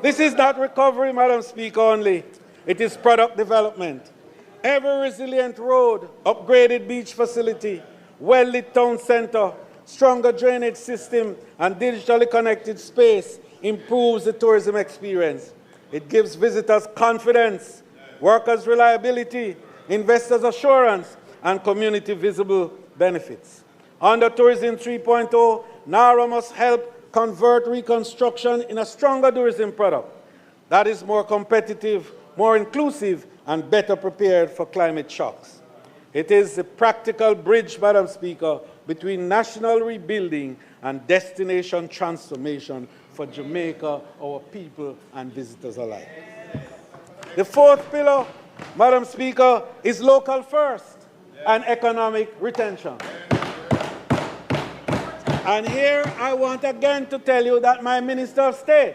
this is not recovery, Madam Speaker, only. It is product development. Every resilient road, upgraded beach facility, well-lit town center, stronger drainage system, and digitally connected space improves the tourism experience. It gives visitors confidence, workers reliability, investors assurance, and community visible benefits. Under Tourism 3.0, NARA must help convert reconstruction in a stronger tourism product that is more competitive, more inclusive, and better prepared for climate shocks. It is a practical bridge, Madam Speaker, between national rebuilding and destination transformation for Jamaica, our people, and visitors alike. The fourth pillar, Madam Speaker, is local first and economic retention. And here I want again to tell you that my Minister of State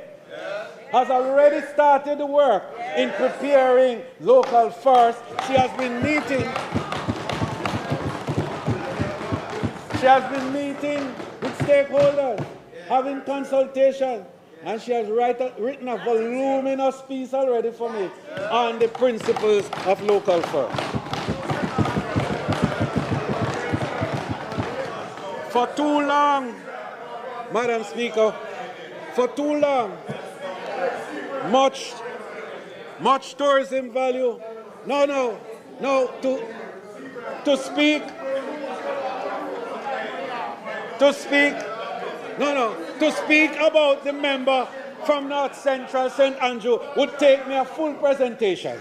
has already started the work in preparing local first. She has been meeting with stakeholders, having consultation, and she has written a voluminous piece already for me on the principles of local first. For too long, Madam Speaker, for too long, much tourism value. To speak about the member from North Central St. Andrew would take me a full presentation.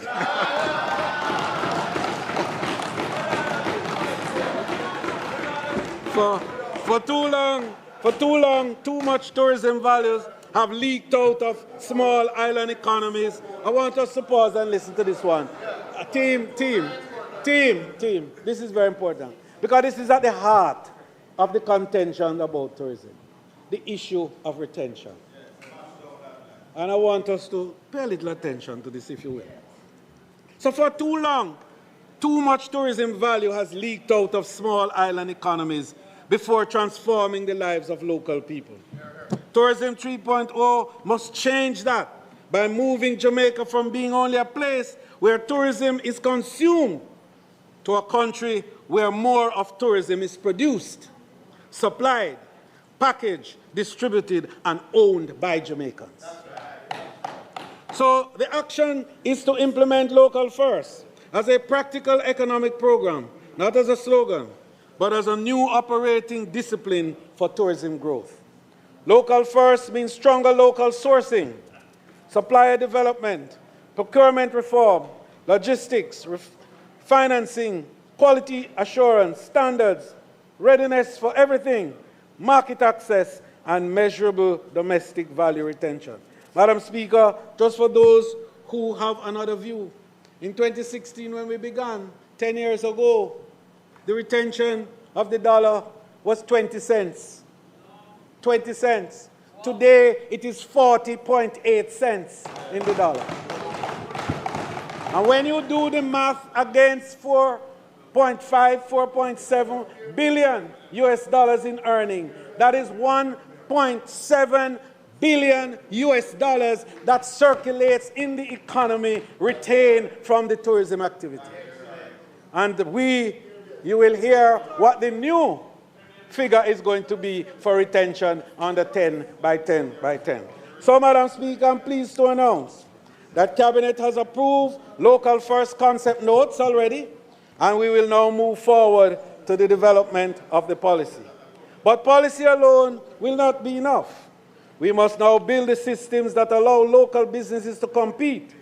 For too long, too much tourism values have leaked out of small island economies. I want us to pause and listen to this one. Team, this is very important because this is at the heart of the contention about tourism, the issue of retention. And I want us to pay a little attention to this, if you will. So for too long, too much tourism value has leaked out of small island economies before transforming the lives of local people. Tourism 3.0 must change that by moving Jamaica from being only a place where tourism is consumed to a country where more of tourism is produced, supplied, packaged, distributed, and owned by Jamaicans. So the action is to implement local first as a practical economic program, not as a slogan, but as a new operating discipline for tourism growth. Local first means stronger local sourcing, supplier development, procurement reform, logistics, financing, quality assurance, standards, readiness for everything, market access, and measurable domestic value retention. Madam Speaker, just for those who have another view, in 2016 when we began, 10 years ago, the retention of the dollar was 20 cents. 20 cents. Today, it is 40.8 cents in the dollar. And when you do the math against 4.5, 4.7 billion US dollars in earning, that is 1.7 billion US dollars that circulates in the economy retained from the tourism activity. And you will hear what the new figure is going to be for retention under 10 by 10 by 10. So, Madam Speaker, I'm pleased to announce that Cabinet has approved local first concept notes already, and we will now move forward to the development of the policy. But policy alone will not be enough. We must now build the systems that allow local businesses to compete,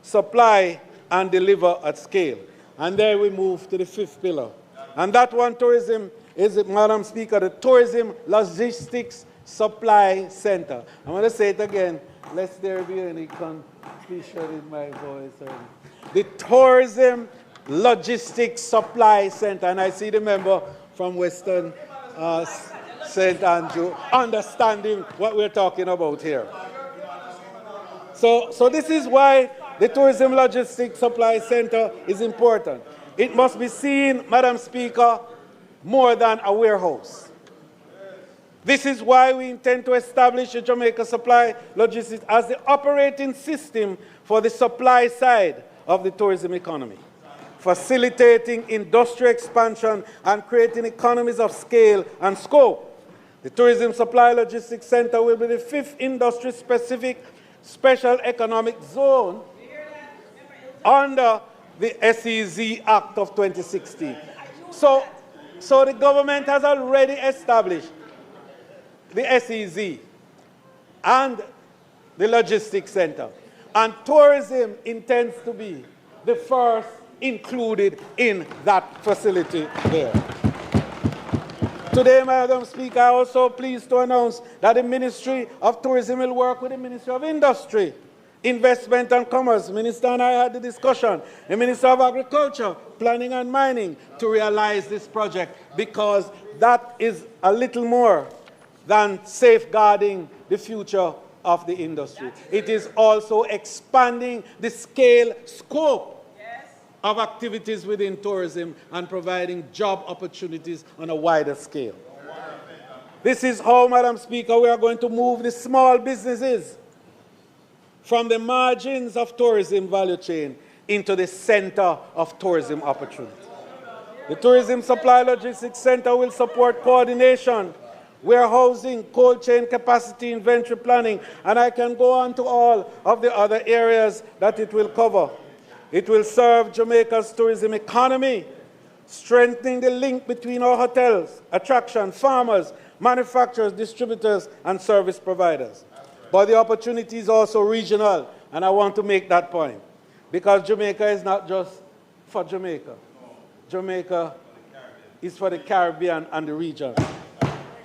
supply, and deliver at scale. And there we move to the fifth pillar. And that one, tourism, is, Madam Speaker, the Tourism Logistics Supply Center. I'm going to say it again, lest there be any confusion in my voice. The Tourism Logistics Supply Center. And I see the member from Western St. Andrew understanding what we're talking about here. So this is why the Tourism Logistics Supply Center is important. It must be seen, Madam Speaker, more than a warehouse. This is why we intend to establish the Jamaica Supply Logistics as the operating system for the supply side of the tourism economy, facilitating industry expansion and creating economies of scale and scope. The Tourism Supply Logistics Center will be the fifth industry-specific special economic zone under the SEZ Act of 2016. So the government has already established the SEZ and the Logistics Center. And tourism intends to be the first included in that facility there. Today, Madam Speaker, I am also pleased to announce that the Ministry of Tourism will work with the Ministry of Industry, Investment and Commerce. Minister and I had the discussion. The Minister of Agriculture, Planning and Mining to realize this project, because that is a little more than safeguarding the future of the industry. It is also expanding the scope of activities within tourism and providing job opportunities on a wider scale. This is how, Madam Speaker, we are going to move the small businesses from the margins of tourism value chain into the center of tourism opportunity. The Tourism Supply Logistics Center will support coordination, warehousing, cold chain capacity, inventory planning, and I can go on to all of the other areas that it will cover. It will serve Jamaica's tourism economy, strengthening the link between our hotels, attraction, farmers, manufacturers, distributors, and service providers. But the opportunity is also regional, and I want to make that point, because Jamaica is not just for Jamaica. Jamaica is for the Caribbean and the region.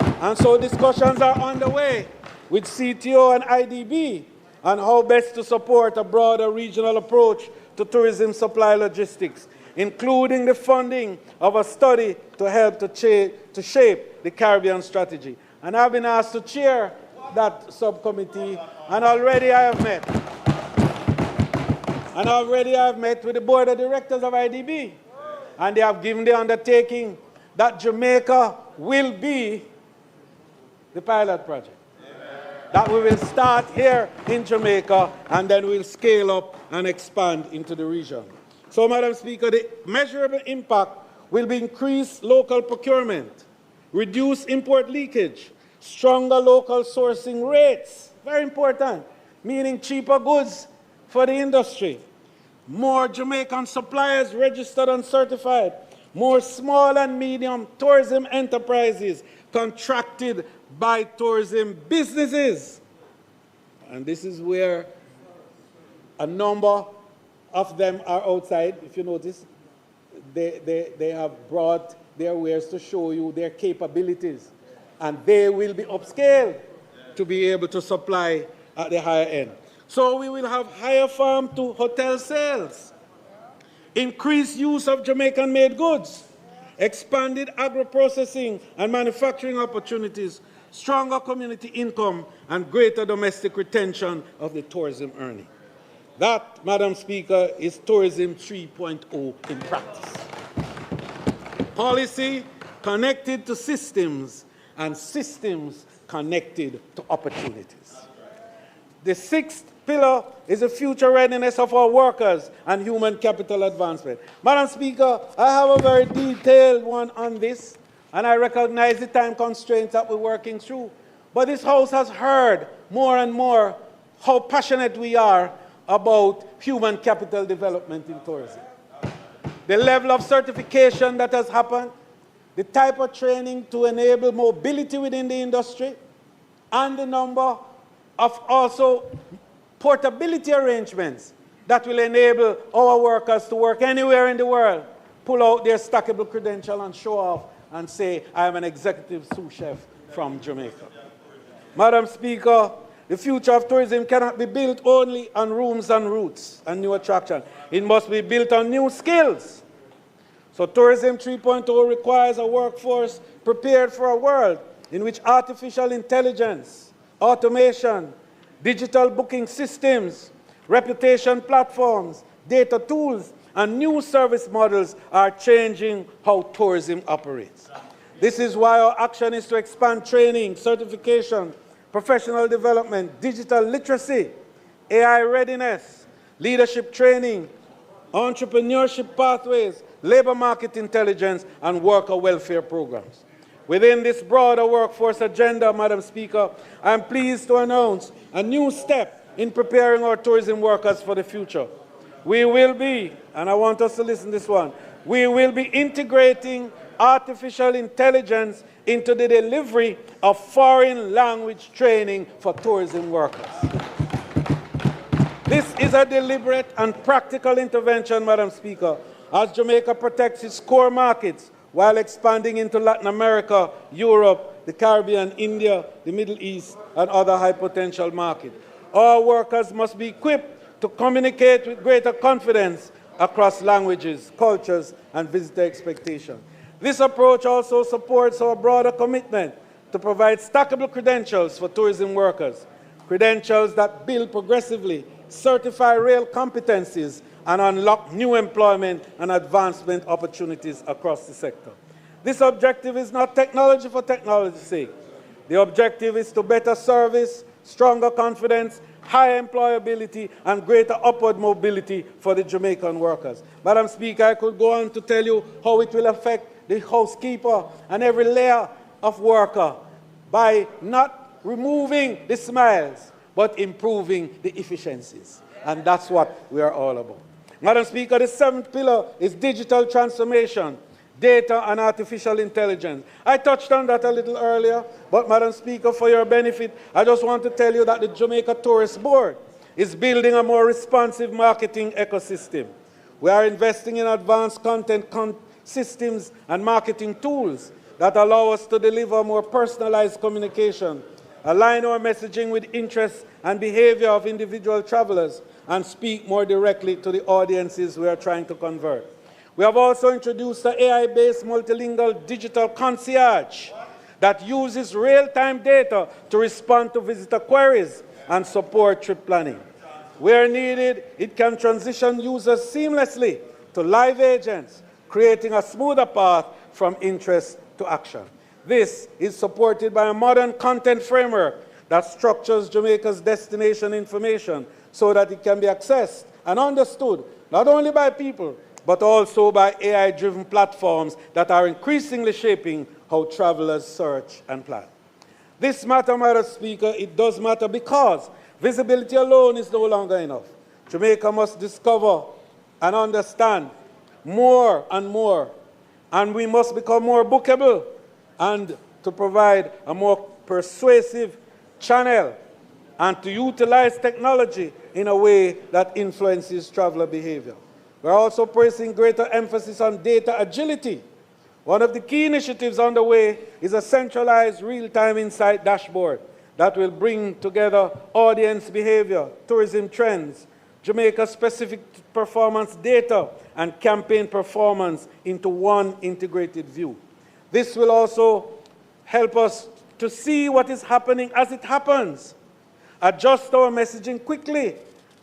And so discussions are underway with CTO and IDB on how best to support a broader regional approach to tourism supply logistics, including the funding of a study to help to shape the Caribbean strategy. And I've been asked to chair that subcommittee, and already I have met. And already I have met with the board of directors of IDB, and they have given the undertaking that Jamaica will be the pilot project. That we will start here in Jamaica, and then we'll scale up and expand into the region. So, Madam Speaker, the measurable impact will be increased local procurement, reduced import leakage, stronger local sourcing rates, very important, meaning cheaper goods for the industry, more Jamaican suppliers registered and certified, more small and medium tourism enterprises contracted by tourism businesses. And this is where a number of them are outside. If you notice, they have brought their wares to show you their capabilities. And they will be upscaled to be able to supply at the higher end. So we will have higher farm to hotel sales, increased use of Jamaican-made goods, expanded agro-processing and manufacturing opportunities, stronger community income, and greater domestic retention of the tourism earning. That, Madam Speaker, is Tourism 3.0 in practice. Policy connected to systems and systems connected to opportunities. The sixth pillar is the future readiness of our workers and human capital advancement. Madam Speaker, I have a very detailed one on this, and I recognize the time constraints that we're working through. But this House has heard more and more how passionate we are about human capital development in tourism. The level of certification that has happened, the type of training to enable mobility within the industry, and the number of also portability arrangements that will enable our workers to work anywhere in the world, pull out their stackable credential and show off and say, I am an executive sous chef from Jamaica. Madam Speaker, the future of tourism cannot be built only on rooms and routes and new attractions. It must be built on new skills. So Tourism 3.0 requires a workforce prepared for a world in which artificial intelligence, automation, digital booking systems, reputation platforms, data tools, and new service models are changing how tourism operates. This is why our action is to expand training, certification, professional development, digital literacy, AI readiness, leadership training, entrepreneurship pathways, labor market intelligence, and worker welfare programs. Within this broader workforce agenda, Madam Speaker, I am pleased to announce a new step in preparing our tourism workers for the future. We will be, and I want us to listen to this one, we will be integrating artificial intelligence into the delivery of foreign language training for tourism workers. This is a deliberate and practical intervention, Madam Speaker, as Jamaica protects its core markets while expanding into Latin America, Europe, the Caribbean, India, the Middle East, and other high-potential markets. Our workers must be equipped to communicate with greater confidence across languages, cultures, and visitor expectations. This approach also supports our broader commitment to provide stackable credentials for tourism workers, credentials that build progressively, certify real competencies, and unlock new employment and advancement opportunities across the sector. This objective is not technology for technology's sake. The objective is to better service, stronger confidence, higher employability, and greater upward mobility for the Jamaican workers. Madam Speaker, I could go on to tell you how it will affect the housekeeper and every layer of worker by not removing the smiles, but improving the efficiencies. And that's what we are all about. Madam Speaker, the seventh pillar is digital transformation, data and artificial intelligence. I touched on that a little earlier, but Madam Speaker, for your benefit, I just want to tell you that the Jamaica Tourist Board is building a more responsive marketing ecosystem. We are investing in advanced content systems and marketing tools that allow us to deliver more personalized communication, align our messaging with interests and behavior of individual travelers, and speak more directly to the audiences we are trying to convert. We have also introduced an AI-based multilingual digital concierge that uses real-time data to respond to visitor queries and support trip planning. Where needed, it can transition users seamlessly to live agents, creating a smoother path from interest to action. This is supported by a modern content framework that structures Jamaica's destination information so that it can be accessed and understood not only by people, but also by AI-driven platforms that are increasingly shaping how travelers search and plan. This matter, Madam Speaker, it does matter because visibility alone is no longer enough. Jamaica must discover and understand more and more, and we must become more bookable and to provide a more persuasive channel and to utilize technology in a way that influences traveler behavior. We're also placing greater emphasis on data agility. One of the key initiatives underway is a centralized real-time insight dashboard that will bring together audience behavior, tourism trends, Jamaica-specific performance data, and campaign performance into one integrated view. This will also help us to see what is happening as it happens, adjust our messaging quickly,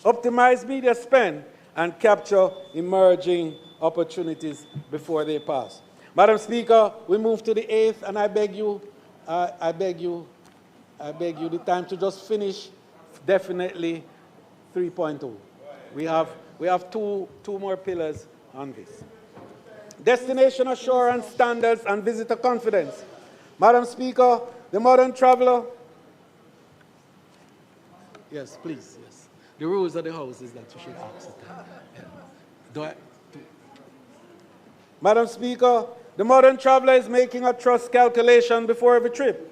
optimize media spend, and capture emerging opportunities before they pass. Madam Speaker, we move to the 8th, and I beg you, the time to just finish definitely 3.0. We have two more pillars on this. Destination assurance, standards, and visitor confidence. Madam Speaker, the modern traveler. Yes, please, yes. The rules of the House is that you should ask it. Madam Speaker, the modern traveler is making a trust calculation before every trip.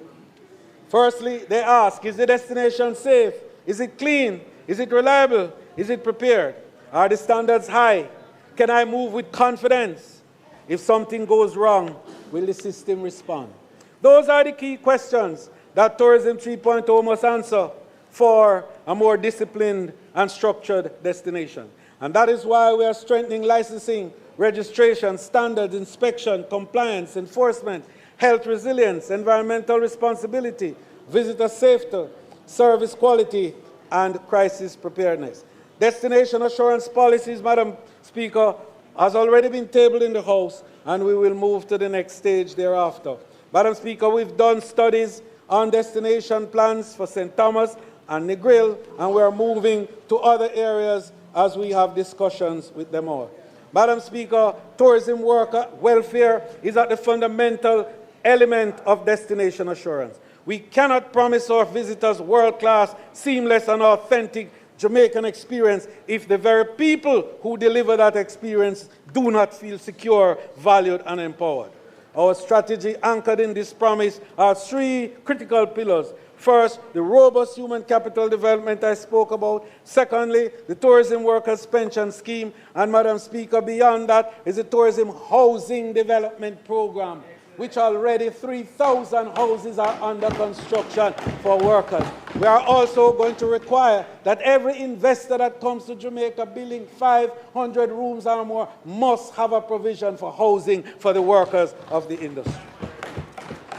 Firstly, they ask, is the destination safe? Is it clean? Is it reliable? Is it prepared? Are the standards high? Can I move with confidence? If something goes wrong, will the system respond? Those are the key questions that Tourism 3.0 must answer for a more disciplined and structured destination. And that is why we are strengthening licensing, registration, standards, inspection, compliance, enforcement, health resilience, environmental responsibility, visitor safety, service quality, and crisis preparedness. Destination assurance policies, Madam Speaker, has already been tabled in the House, and we will move to the next stage thereafter. Madam Speaker, we've done studies on destination plans for St. Thomas and Negril, and we are moving to other areas as we have discussions with them all. Madam Speaker, tourism worker welfare is at the fundamental element of destination assurance. We cannot promise our visitors world-class, seamless, and authentic Jamaican experience if the very people who deliver that experience do not feel secure, valued, and empowered. Our strategy anchored in this promise are three critical pillars. First, the robust human capital development I spoke about. Secondly, the tourism workers' pension scheme. And Madam Speaker, beyond that is the tourism housing development program, which already 3,000 houses are under construction for workers. We are also going to require that every investor that comes to Jamaica building 500 rooms or more must have a provision for housing for the workers of the industry.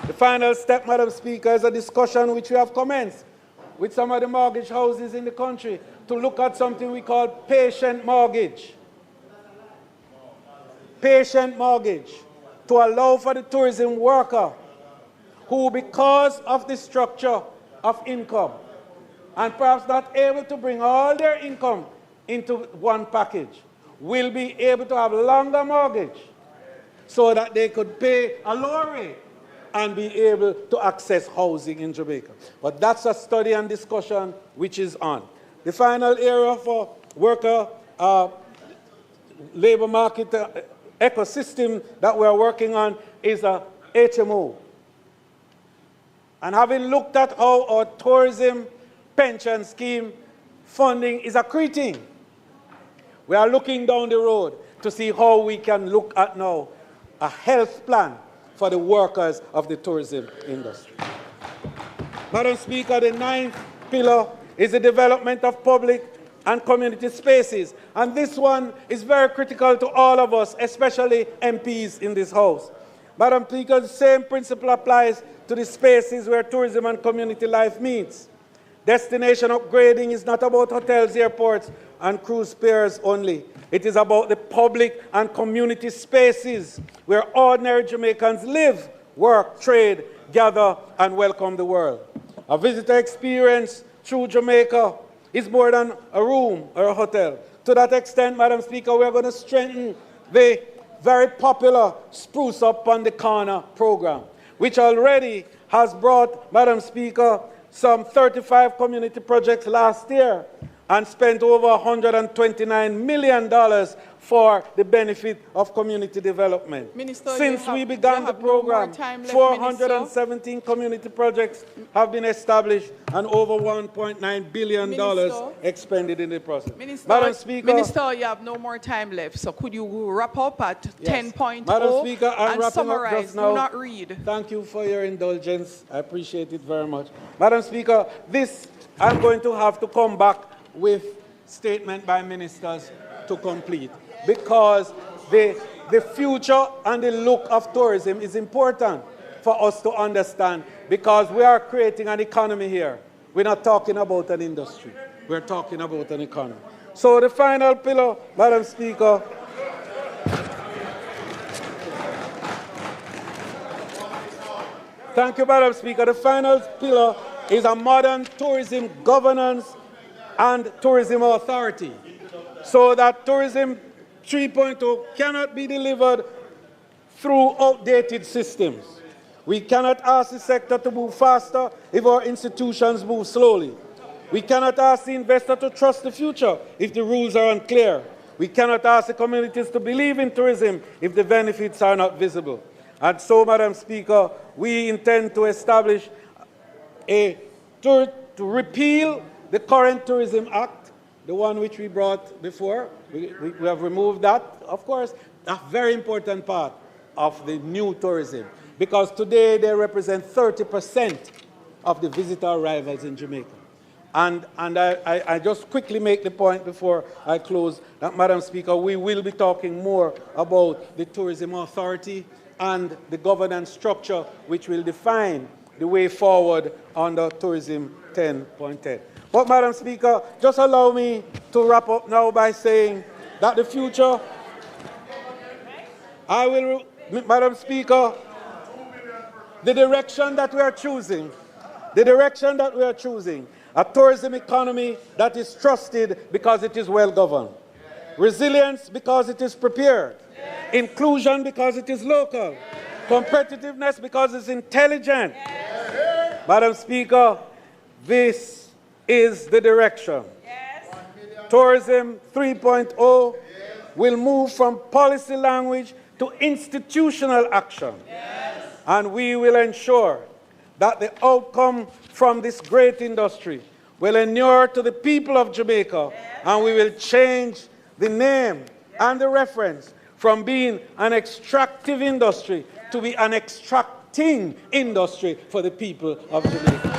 The final step, Madam Speaker, is a discussion which we have commenced with some of the mortgage houses in the country to look at something we call patient mortgage. Patient mortgage, to allow for the tourism worker who, because of the structure of income, and perhaps not able to bring all their income into one package, will be able to have longer mortgage so that they could pay a lower rate and be able to access housing in Jamaica. But that's a study and discussion which is on. The final area for worker labor market ecosystem that we are working on is a HMO. And having looked at how our tourism pension scheme funding is accreting, we are looking down the road to see how we can look at now a health plan for the workers of the tourism industry. Madam Speaker, the 9th pillar is the development of public and community spaces. And this one is very critical to all of us, especially MPs in this House. Madam Speaker, the same principle applies to the spaces where tourism and community life meets. Destination upgrading is not about hotels, airports, and cruise piers only. It is about the public and community spaces where ordinary Jamaicans live, work, trade, gather, and welcome the world. A visitor experience through Jamaica is more than a room or a hotel. To that extent, Madam Speaker, we are going to strengthen the very popular Spruce Up on the Corner program, which already has brought, Madam Speaker, some 35 community projects last year and spent over $129 million for the benefit of community development. Minister, since we began the program, 417 community projects have been established and over $1.9 billion expended in the process. Madam Speaker, Minister, you have no more time left, so could you wrap up at 10.0 Madam Speaker, I'm and wrapping up summarize? just now. Do not read. Thank you for your indulgence. I appreciate it very much. Madam Speaker, this I'm going to have to come back with statement by ministers to complete, because the future and the look of tourism is important for us to understand, because we are creating an economy here. We're not talking about an industry. We're talking about an economy. So the final pillar, Madam Speaker, thank you, Madam Speaker. The final pillar is a modern tourism governance and tourism authority, so that tourism 3.0 cannot be delivered through outdated systems. We cannot ask the sector to move faster if our institutions move slowly. We cannot ask the investor to trust the future if the rules are unclear. We cannot ask the communities to believe in tourism if the benefits are not visible. And so, Madam Speaker, we intend to establish to repeal the current Tourism Act, the one which we brought before. We have removed that, of course, a very important part of the new tourism, because today they represent 30% of the visitor arrivals in Jamaica. And I just quickly make the point before I close that, Madam Speaker, we will be talking more about the Tourism Authority and the governance structure which will define the way forward under Tourism 10.10. But, Madam Speaker, just allow me to wrap up now by saying that the future, Madam Speaker, the direction that we are choosing, a tourism economy that is trusted because it is well governed, resilience because it is prepared, inclusion because it is local, competitiveness because it's intelligent. Madam Speaker, this is the direction. Tourism 3.0 will move from policy language to institutional action. And we will ensure that the outcome from this great industry will inure to the people of Jamaica, and we will change the name and the reference from being an extractive industry to be an extracting industry for the people of Jamaica.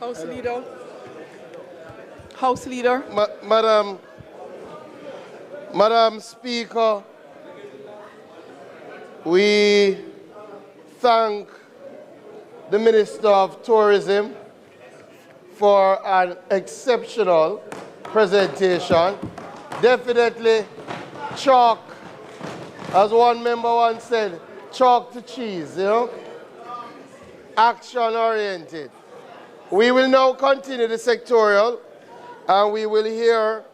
House Leader. House Leader. Madam Speaker, we thank the Minister of Tourism for an exceptional presentation. Definitely chalk, as one member once said, chalk to cheese, you know? Action-oriented. We will now continue the sectorial, and we will hear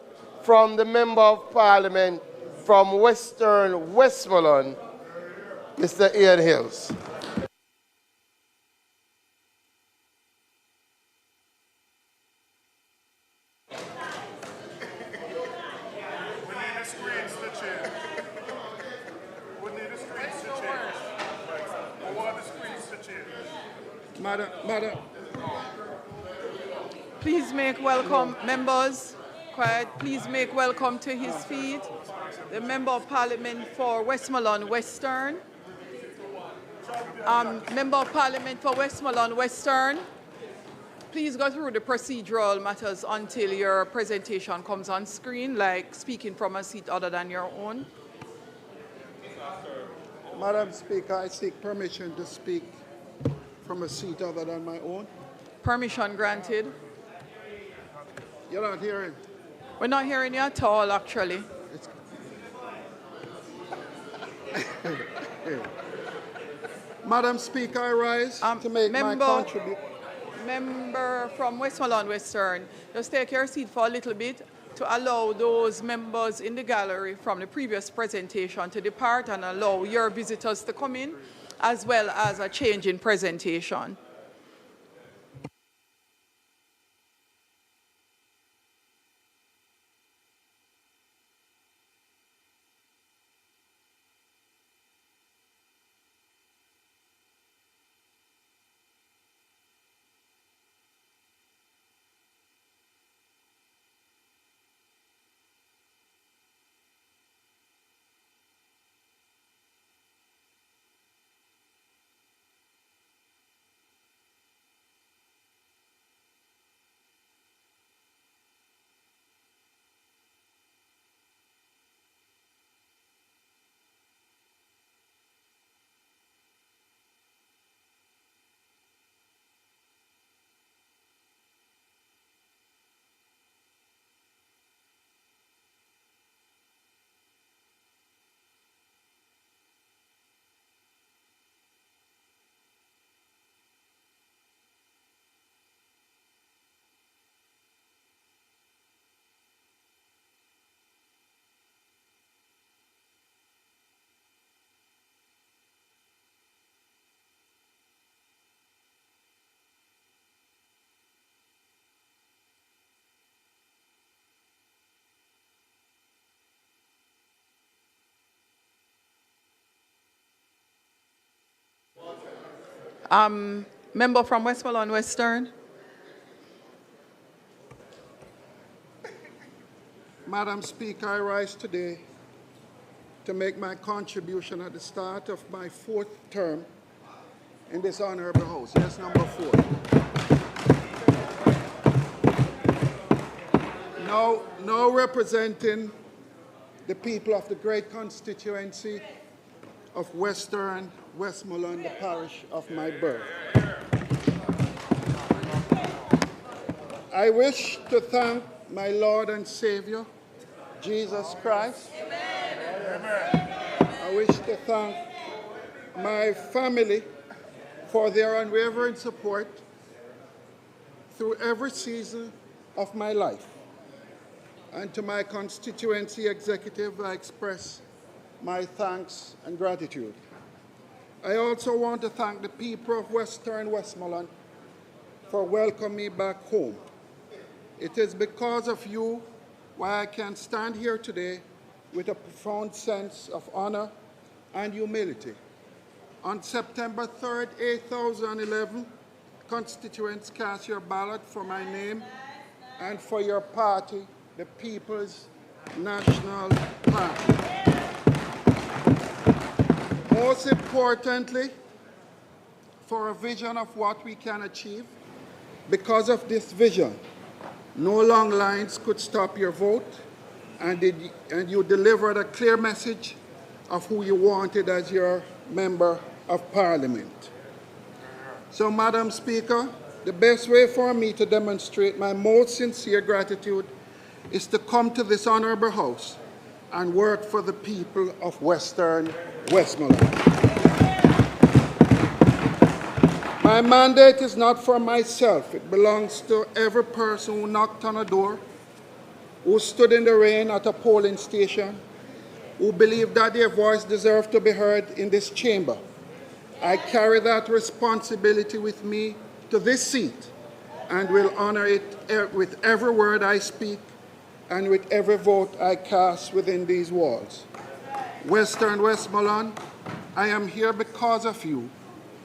from the Member of Parliament from Western Westmoreland, Mr. Ian Hills. Madam. Please make welcome, members. Quiet. Please make welcome to his feet the Member of Parliament for Westmoreland Western. Member of Parliament for Westmoreland Western. Please go through the procedural matters until your presentation comes on screen, like speaking from a seat other than your own. Madam Speaker, I seek permission to speak from a seat other than my own. Permission granted. You're not hearing? We're not hearing you at all, actually. Madam Speaker, I rise to make my contribution. Member from Westmoreland Western, just take your seat for a little bit to allow those members in the gallery from the previous presentation to depart and allow your visitors to come in, as well as a change in presentation. Member from Westmoreland Western. Madam Speaker, I rise today to make my contribution at the start of my 4th term in this honorable House. Yes, number 4. Now representing the people of the great constituency of Western Westmoreland, the parish of my birth. I wish to thank my Lord and Savior, Jesus Christ. Amen. I wish to thank my family for their unwavering support through every season of my life. And to my constituency executive, I express my thanks and gratitude. I also want to thank the people of Western Westmoreland for welcoming me back home. It is because of you why I can stand here today with a profound sense of honor and humility. On September 3rd, 2011, constituents cast your ballot for my name and for your party, the People's National Party. Most importantly, for a vision of what we can achieve. Because of this vision, no long lines could stop your vote, and you delivered a clear message of who you wanted as your member of parliament. So, Madam Speaker, the best way for me to demonstrate my most sincere gratitude is to come to this honorable House and work for the people of Western Westmoreland. My mandate is not for myself. It belongs to every person who knocked on a door, who stood in the rain at a polling station, who believed that their voice deserved to be heard in this chamber. I carry that responsibility with me to this seat and will honor it with every word I speak and with every vote I cast within these walls. Western Westmoreland, I am here because of you,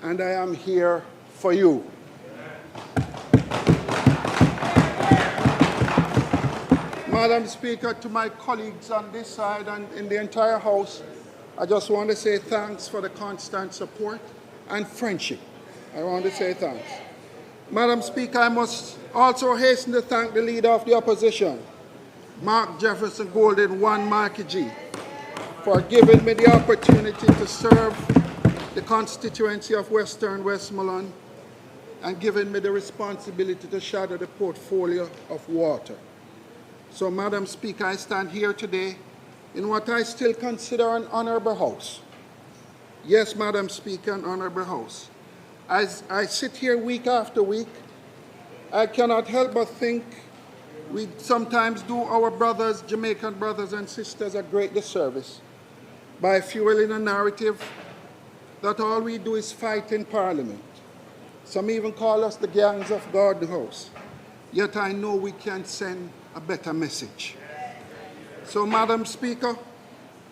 and I am here for you. Madam Speaker, to my colleagues on this side and in the entire House, I just want to say thanks for the constant support and friendship. I want to say thanks. Madam Speaker, I must also hasten to thank the Leader of the Opposition, Mark Jefferson Golden, One Marky G, for giving me the opportunity to serve the constituency of Western Westmoreland and giving me the responsibility to shadow the portfolio of water. So, Madam Speaker, I stand here today in what I still consider an honorable House. Yes, Madam Speaker, an honorable House. As I sit here week after week, I cannot help but think we sometimes do our brothers, Jamaican brothers and sisters, a great disservice by fueling a narrative that all we do is fight in Parliament. Some even call us the gangs of God House. Yet I know we can send a better message. So, Madam Speaker,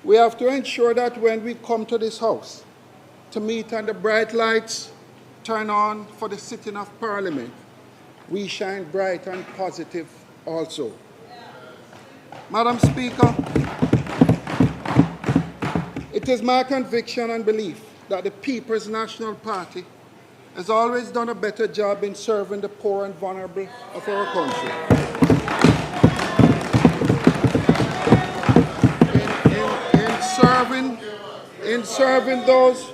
we have to ensure that when we come to this house to meet and the bright lights turn on for the sitting of Parliament, we shine bright and positive also. Madam Speaker, it is my conviction and belief that the People's National Party has always done a better job in serving the poor and vulnerable of our country. In serving those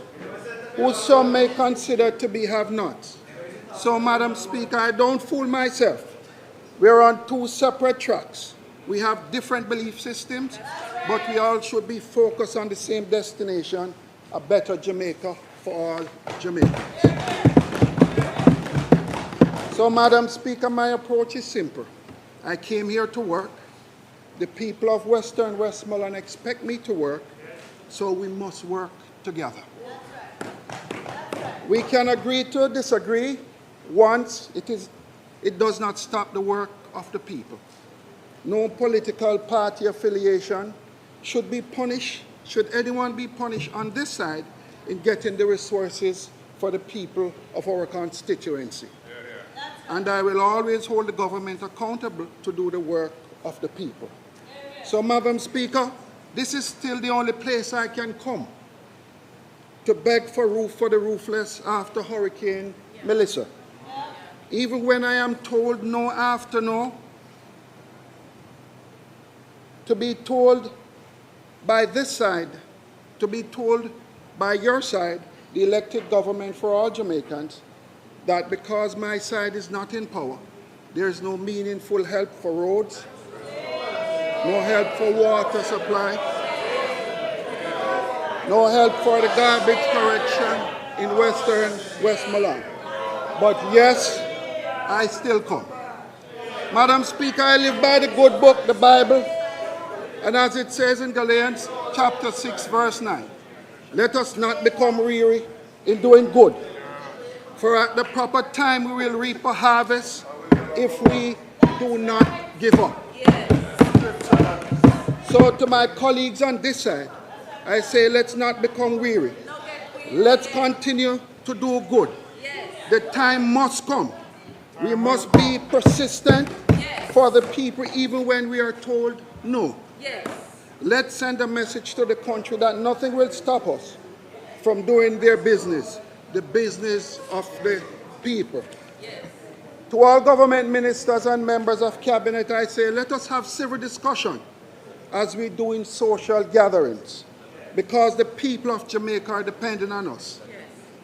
who some may consider to be have-nots. So, Madam Speaker, I don't fool myself. We're on two separate tracks. We have different belief systems, but we all should be focused on the same destination, a better Jamaica for all Jamaicans. So, Madam Speaker, my approach is simple. I came here to work. The people of Western Westmoreland expect me to work, so we must work together. We can agree to disagree once it does not stop the work of the people. No political party affiliation should be punished, should anyone be punished on this side in getting the resources for the people of our constituency. And I will always hold the government accountable to do the work of the people. So, Madam Speaker, this is still the only place I can come to beg for roof for the roofless after Hurricane Melissa. Even when I am told no after no, to be told by this side, to be told by your side, the elected government for all Jamaicans, that because my side is not in power, there is no meaningful help for roads, no help for water supply, no help for the garbage correction in Western Westmoreland. But yes, I still come. Madam Speaker, I live by the good book, the Bible, and as it says in Galatians chapter 6, verse 9, let us not become weary in doing good, for at the proper time we will reap a harvest if we do not give up. So to my colleagues on this side, I say let's not become weary. Let's continue to do good. The time must come. We must be persistent for the people even when we are told no. Let's send a message to the country that nothing will stop us from doing their business, the business of the people. To all government ministers and members of cabinet, I say let us have civil discussion as we do in social gatherings, because the people of Jamaica are depending on us.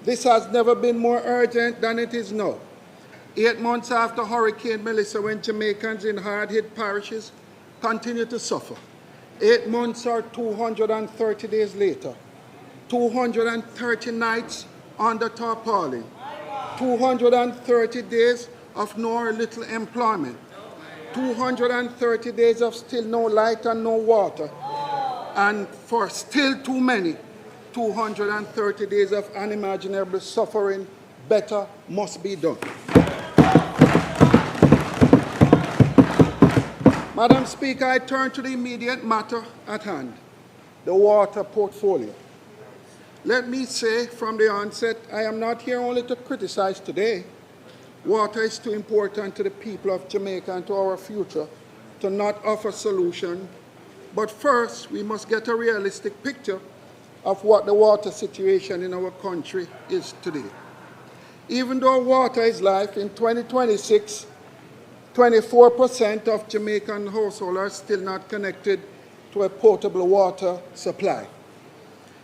This has never been more urgent than it is now. 8 months after Hurricane Melissa, when Jamaicans in hard-hit parishes continue to suffer. 8 months or 230 days later. 230 nights under tarpaulin. 230 days of no or little employment. 230 days of still no light and no water. And for still too many, 230 days of unimaginable suffering. Better must be done. Madam Speaker, I turn to the immediate matter at hand, the water portfolio. Let me say from the onset, I am not here only to criticize today. Water is too important to the people of Jamaica and to our future to not offer solution. But first, we must get a realistic picture of what the water situation in our country is today. Even though water is life, in 2026, 24% of Jamaican households are still not connected to a potable water supply.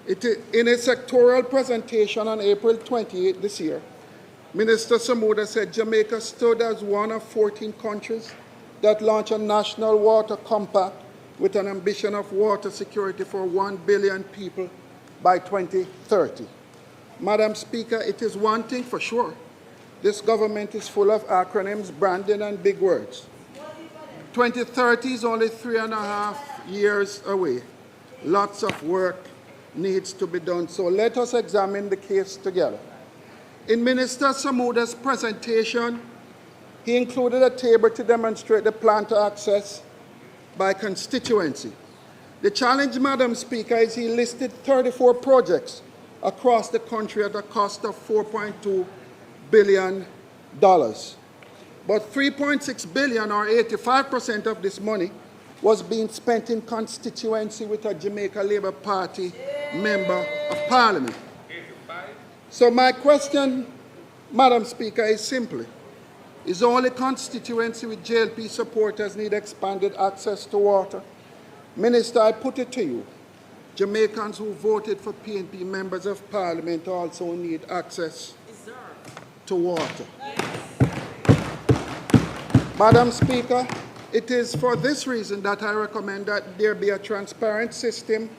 In a sectoral presentation on April 28 this year, Minister Samuda said Jamaica stood as one of 14 countries that launched a national water compact with an ambition of water security for 1 billion people by 2030. Madam Speaker, it is one thing for sure. This government is full of acronyms, branding, and big words. 2030 is only 3.5 years away. Lots of work needs to be done, so let us examine the case together. In Minister Samuda's presentation, he included a table to demonstrate the plan to access by constituency. The challenge, Madam Speaker, is he listed 34 projects across the country at a cost of $4.2 billion. But $3.6 billion, or 85% of this money, was being spent in constituency with a Jamaica Labour Party member of Parliament. So my question, Madam Speaker, is simply, is only constituency with JLP supporters need expanded access to water? Minister, I put it to you, Jamaicans who voted for PNP members of Parliament also need access to water. Madam Speaker, it is for this reason that I recommend that there be a transparent system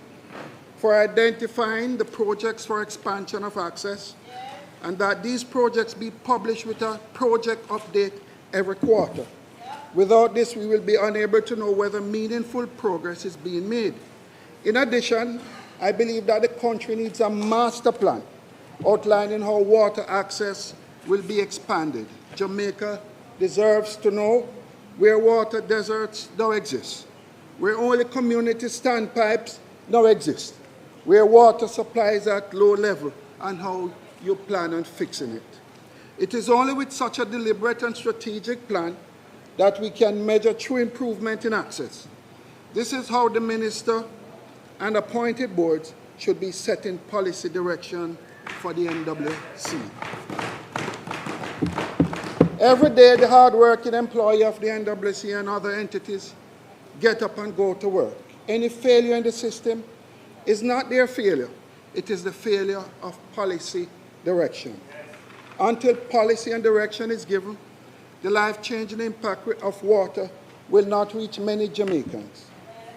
for identifying the projects for expansion of access, and that these projects be published with a project update every quarter. Without this, we will be unable to know whether meaningful progress is being made. In addition, I believe that the country needs a master plan outlining how water access will be expanded. Jamaica deserves to know where water deserts now exist, where only community standpipes now exist, where water supply is at low level, and how you plan on fixing it. It is only with such a deliberate and strategic plan that we can measure true improvement in access. This is how the minister and appointed boards should be setting policy direction for the NWC. Every day, the hard-working employee of the NWC and other entities get up and go to work. Any failure in the system is not their failure. It is the failure of policy direction. Until policy and direction is given, the life-changing impact of water will not reach many Jamaicans.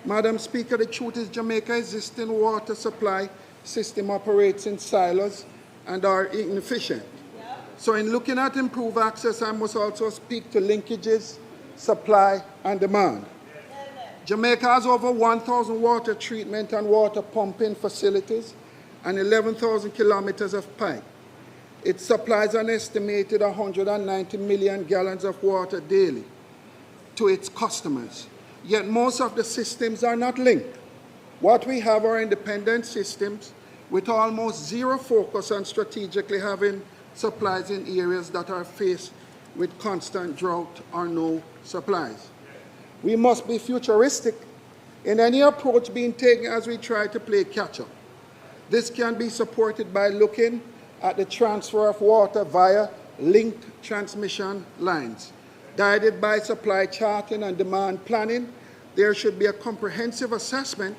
Madam Speaker, the truth is Jamaica's existing water supply system operates in silos and are inefficient. So in looking at improved access, I must also speak to linkages, supply, and demand. Jamaica has over 1,000 water treatment and water pumping facilities and 11,000 kilometers of pipe. It supplies an estimated 190 million gallons of water daily to its customers. Yet most of the systems are not linked. What we have are independent systems with almost zero focus on strategically having supplies in areas that are faced with constant drought or no supplies. We must be futuristic in any approach being taken as we try to play catch-up. This can be supported by looking at the transfer of water via linked transmission lines. Guided by supply charting and demand planning, there should be a comprehensive assessment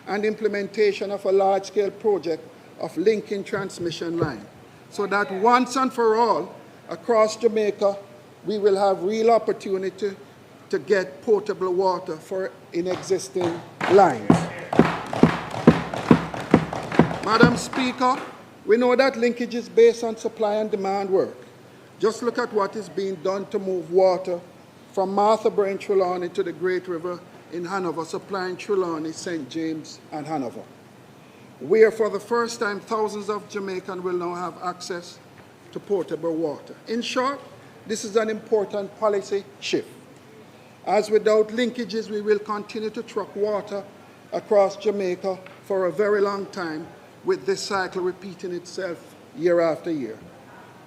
and implementation of a large-scale project of linking transmission line, so that once and for all, across Jamaica, we will have real opportunity to get potable water for existing lines. Madam Speaker, we know that linkage is based on supply and demand work. Just look at what is being done to move water from Martha Brain Trelawney to the Great River in Hanover, supplying Trelawney, St. James, and Hanover, where for the first time thousands of Jamaicans will now have access to potable water. In short, this is an important policy shift, as without linkages we will continue to truck water across Jamaica for a very long time, with this cycle repeating itself year after year.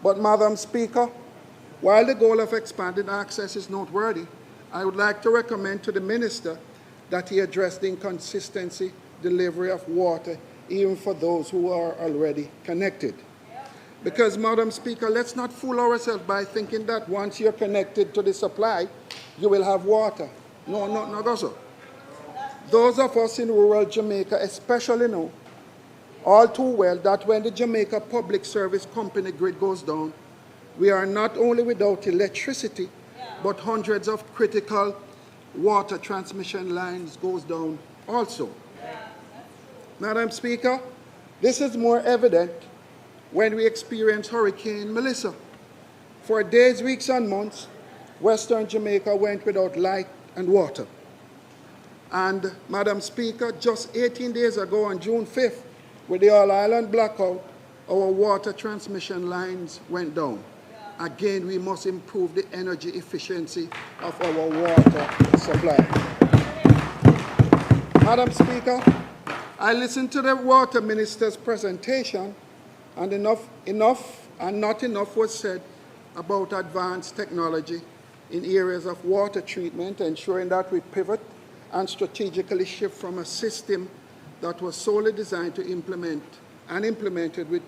But Madam Speaker, while the goal of expanding access is noteworthy, I would like to recommend to the Minister that he address the inconsistency delivery of water even for those who are already connected. Because, Madam Speaker, let's not fool ourselves by thinking that once you're connected to the supply, you will have water. No, not also. Those of us in rural Jamaica especially know all too well that when the Jamaica Public Service Company grid goes down, we are not only without electricity, but hundreds of critical water transmission lines goes down also. Madam Speaker, this is more evident when we experience Hurricane Melissa. For days, weeks, and months, Western Jamaica went without light and water. And, Madam Speaker, just 18 days ago on June 5th, with the All-Island blackout, our water transmission lines went down. Again, we must improve the energy efficiency of our water supply. Madam Speaker, I listened to the Water Minister's presentation, and not enough was said about advanced technology in areas of water treatment, ensuring that we pivot and strategically shift from a system that was solely designed to implemented with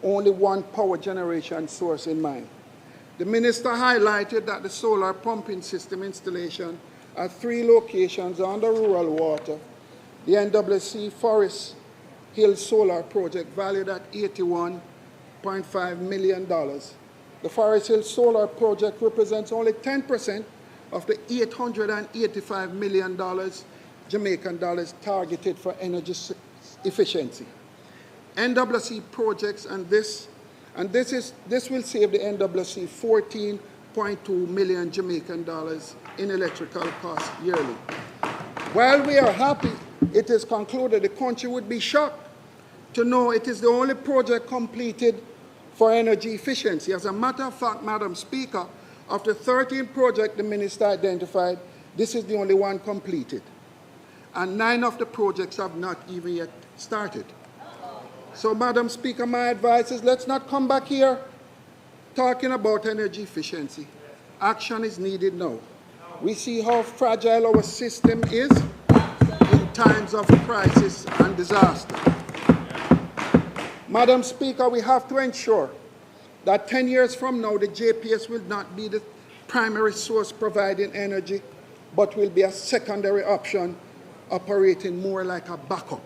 only one power generation source in mind. The Minister highlighted that the solar pumping system installation at 3 locations under rural water, the NWC Forest Hill Solar Project valued at $81.5 million. The Forest Hill Solar Project represents only 10% of the $885 million Jamaican dollars targeted for energy efficiency. NWC projects, and this will save the NWC 14.2 million Jamaican dollars in electrical costs yearly. While we are happy, it is concluded the country would be shocked to know it is the only project completed for energy efficiency. As a matter of fact, Madam Speaker, of the 13 projects the Minister identified, this is the only one completed. And 9 of the projects have not even yet started. So, Madam Speaker, my advice is let's not come back here talking about energy efficiency. Action is needed now. We see how fragile our system is in times of crisis and disaster. Madam Speaker, we have to ensure that 10 years from now, the JPS will not be the primary source providing energy, but will be a secondary option operating more like a backup.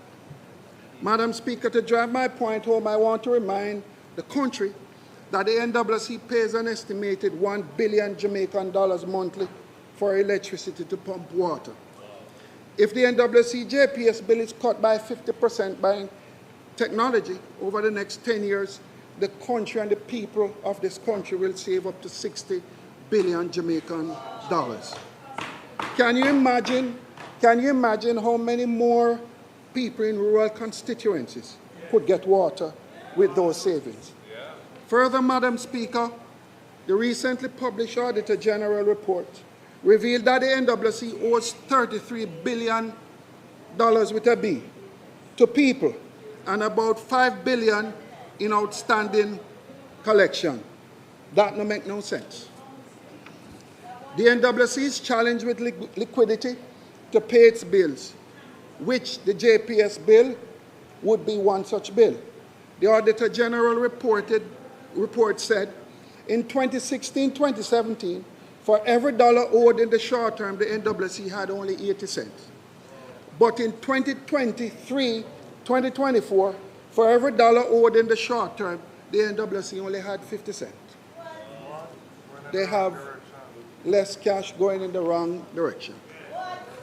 Madam Speaker, to drive my point home, I want to remind the country that the NWC pays an estimated $1 billion Jamaican dollars monthly for electricity to pump water. If the NWC JPS bill is cut by 50% by technology over the next 10 years, the country and the people of this country will save up to 60 billion Jamaican dollars. Can you imagine how many more people in rural constituencies could get water with those savings? Further, Madam Speaker, the recently published Auditor General report revealed that the NWC owes $33 billion with a B to people and about $5 billion in outstanding collection. That no make no sense. The NWC is challenged with liquidity to pay its bills, which the JPS bill would be one such bill. The Auditor General report said in 2016-2017, for every dollar owed in the short term, the NWC had only 80 cents. But in 2023-2024, for every dollar owed in the short term, the NWC only had 50 cents. They have less cash going in the wrong direction.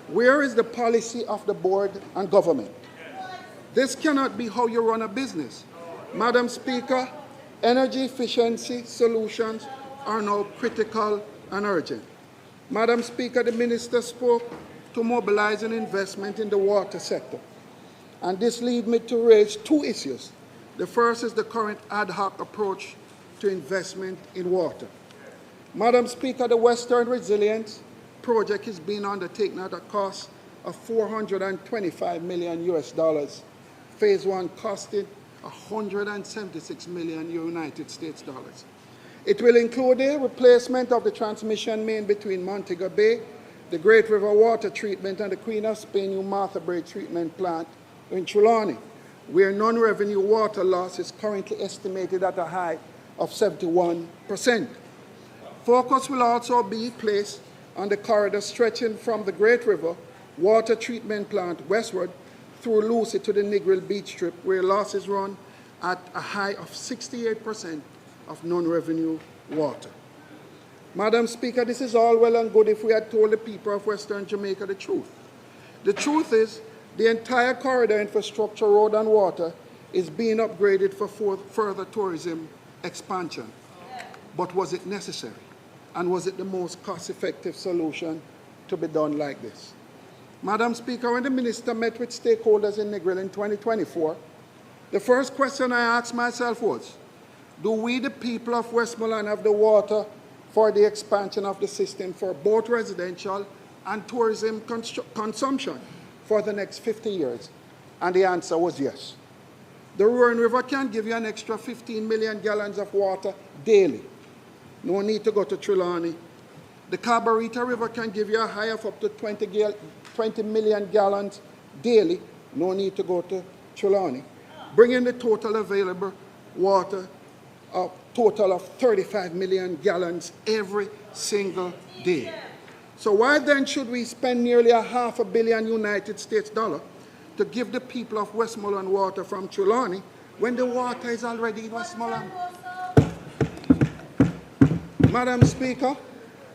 Where is the policy of the board and government? This cannot be how you run a business. Madam Speaker, energy efficiency solutions are now critical and urgent. Madam Speaker, the Minister spoke to mobilize an investment in the water sector. And this leads me to raise 2 issues. The first is the current ad hoc approach to investment in water. Madam Speaker, the Western Resilience Project is being undertaken at a cost of $425 million US. Phase 1 costed $176 million United States dollars. It will include the replacement of the transmission main between Montego Bay, the Great River Water Treatment, and the Queen of Spain New Martha Brae Treatment Plant in Trelawney, where non-revenue water loss is currently estimated at a high of 71%. Focus will also be placed on the corridor stretching from the Great River Water Treatment Plant westward through Lucy to the Negril Beach Strip, where losses run at a high of 68% of non-revenue water. Madam Speaker, this is all well and good if we had told the people of Western Jamaica the truth. The truth is, the entire corridor infrastructure, road and water, is being upgraded for further tourism expansion. But was it necessary? And was it the most cost-effective solution to be done like this. Madam Speaker, when the minister met with stakeholders in Negril in 2024, the first question I asked myself was, do we, the people of Westmoreland, have the water for the expansion of the system for both residential and tourism consumption for the next 50 years? And the answer was yes. The Roaring River can give you an extra 15 million gallons of water daily. No need to go to Trelawney. The Carburetor River can give you a high of up to 20 million gallons daily. No need to go to Trelawney. Bringing the total available water a total of 35 million gallons every single day. So why then should we spend nearly $500 million United States dollar to give the people of Westmoreland water from Trelawney when the water is already in Westmoreland? Madam Speaker,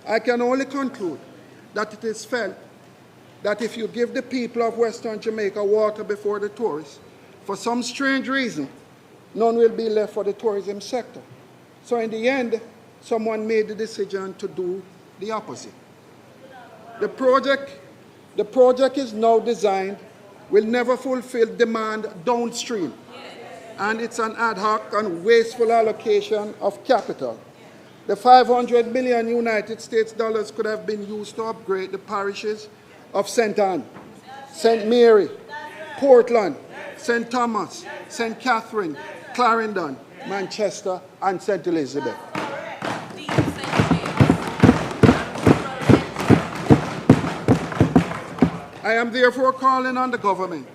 I can only conclude that it is felt that if you give the people of Western Jamaica water before the tourists, for some strange reason, none will be left for the tourism sector. So in the end, someone made the decision to do the opposite. The project is now designed, will never fulfill demand downstream, and it's an ad hoc and wasteful allocation of capital. The 500 million United States dollars could have been used to upgrade the parishes of St. Anne, St. Mary, Portland, St. Thomas, St. Catherine, Clarendon, Manchester, and St. Elizabeth. I am therefore calling on the government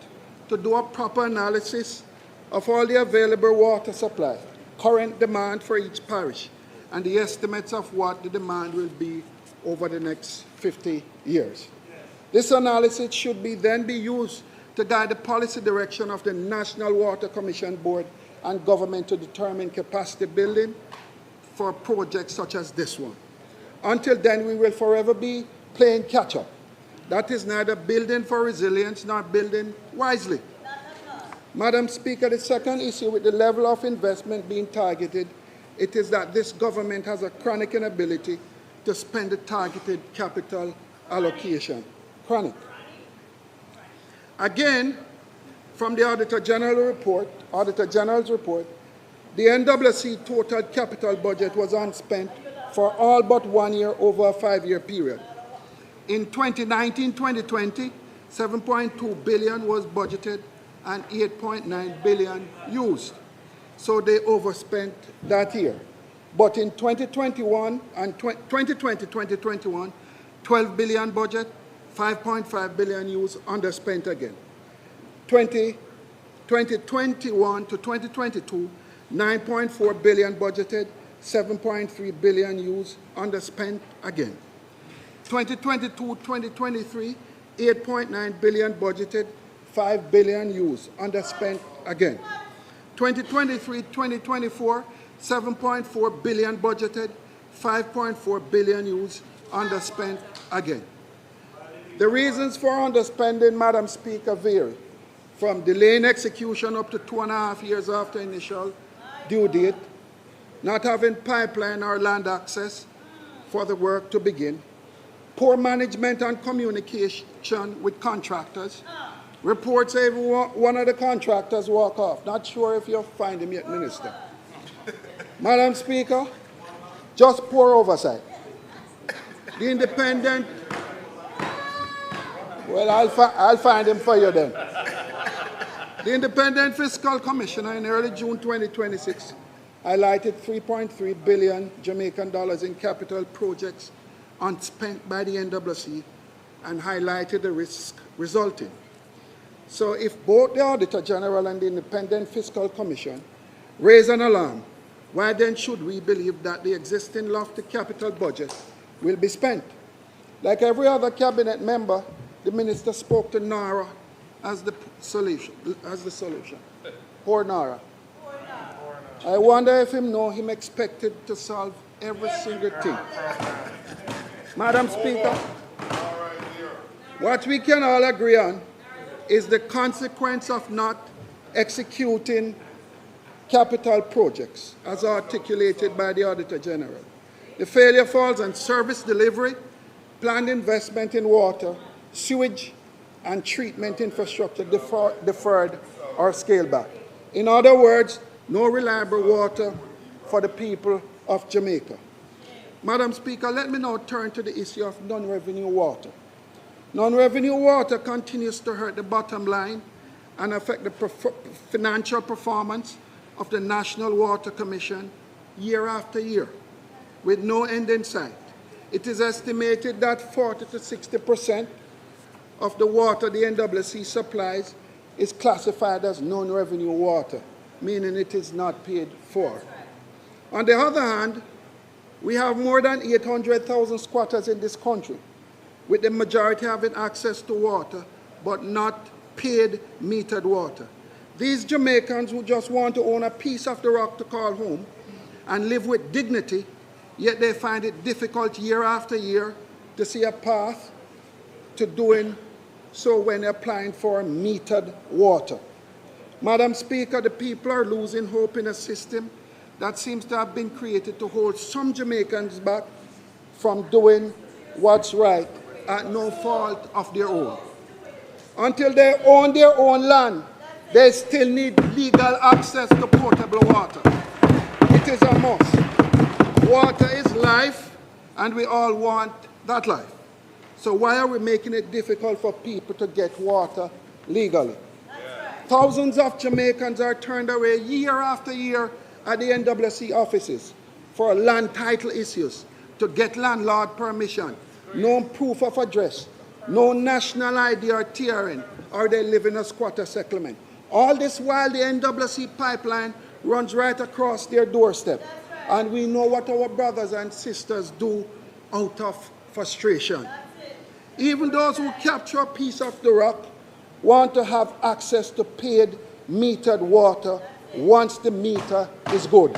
to do a proper analysis of all the available water supply, current demand for each parish, and the estimates of what the demand will be over the next 50 years. This analysis should then be used to guide the policy direction of the National Water Commission Board and government to determine capacity building for projects such as this one. Until then, we will forever be playing catch-up. That is neither building for resilience nor building wisely. Madam Speaker, the second issue with the level of investment being targeted, it is that this government has a chronic inability to spend the targeted capital allocation. Chronic. Again, from the Auditor General's report, the NWC total capital budget was unspent for all but 1 year over a 5-year period. In 2019-2020, 7.2 billion was budgeted and 8.9 billion used. So they overspent that year. But in 2021 and 2020-2021, 12 billion budget, 5.5 billion used, underspent again. 2021 to 2022, 9.4 billion budgeted, 7.3 billion used, underspent again. 2022-2023, 8.9 billion budgeted, 5 billion used, underspent again. 2023-2024, 7.4 billion budgeted, 5.4 billion used, underspent again. The reasons for underspending, Madam Speaker, vary from delaying execution up to 2.5 years after initial due date, not having pipeline or land access for the work to begin, poor management and communication with contractors. Reports say one of the contractors walk off. Not sure if you'll find him yet, Minister. Madam Speaker, just poor oversight. The independent, well, I'll find him for you then. The Independent Fiscal Commissioner in early June 2026 highlighted 3.3 billion Jamaican dollars in capital projects unspent by the NWC and highlighted the risk resulting. So if both the Auditor General and the Independent Fiscal Commission raise an alarm, why then should we believe that the existing lofty capital budget will be spent? Like every other cabinet member, the minister spoke to NARA as the solution. Poor NARA. I wonder if him expected to solve every single thing. Madam Speaker, what we can all agree on is the consequence of not executing capital projects as articulated by the Auditor General. The failure falls on service delivery, planned investment in water, sewage, and treatment infrastructure deferred or scaled back. In other words, no reliable water for the people of Jamaica. Madam Speaker, let me now turn to the issue of non-revenue water. Non-revenue water continues to hurt the bottom line and affect the financial performance of the National Water Commission year after year, with no end in sight. It is estimated that 40 to 60% of the water the NWC supplies is classified as non-revenue water, meaning it is not paid for. On the other hand, we have more than 800,000 squatters in this country, with the majority having access to water, but not paid metered water. These Jamaicans who just want to own a piece of the rock to call home and live with dignity, yet they find it difficult year after year to see a path to doing so when applying for metered water. Madam Speaker, the people are losing hope in a system that seems to have been created to hold some Jamaicans back from doing what's right at no fault of their own. Until they own their own land, they still need legal access to potable water. It is a must. Water is life, and we all want that life. So why are we making it difficult for people to get water legally? Thousands of Jamaicans are turned away year after year at the NWC offices for land title issues, to get landlord permission, no proof of address, no national ID or TRN, or they live in a squatter settlement. All this while the NWC pipeline runs right across their doorstep. And we know what our brothers and sisters do out of frustration. Even those who capture a piece of the rock want to have access to paid metered water once the meter is good.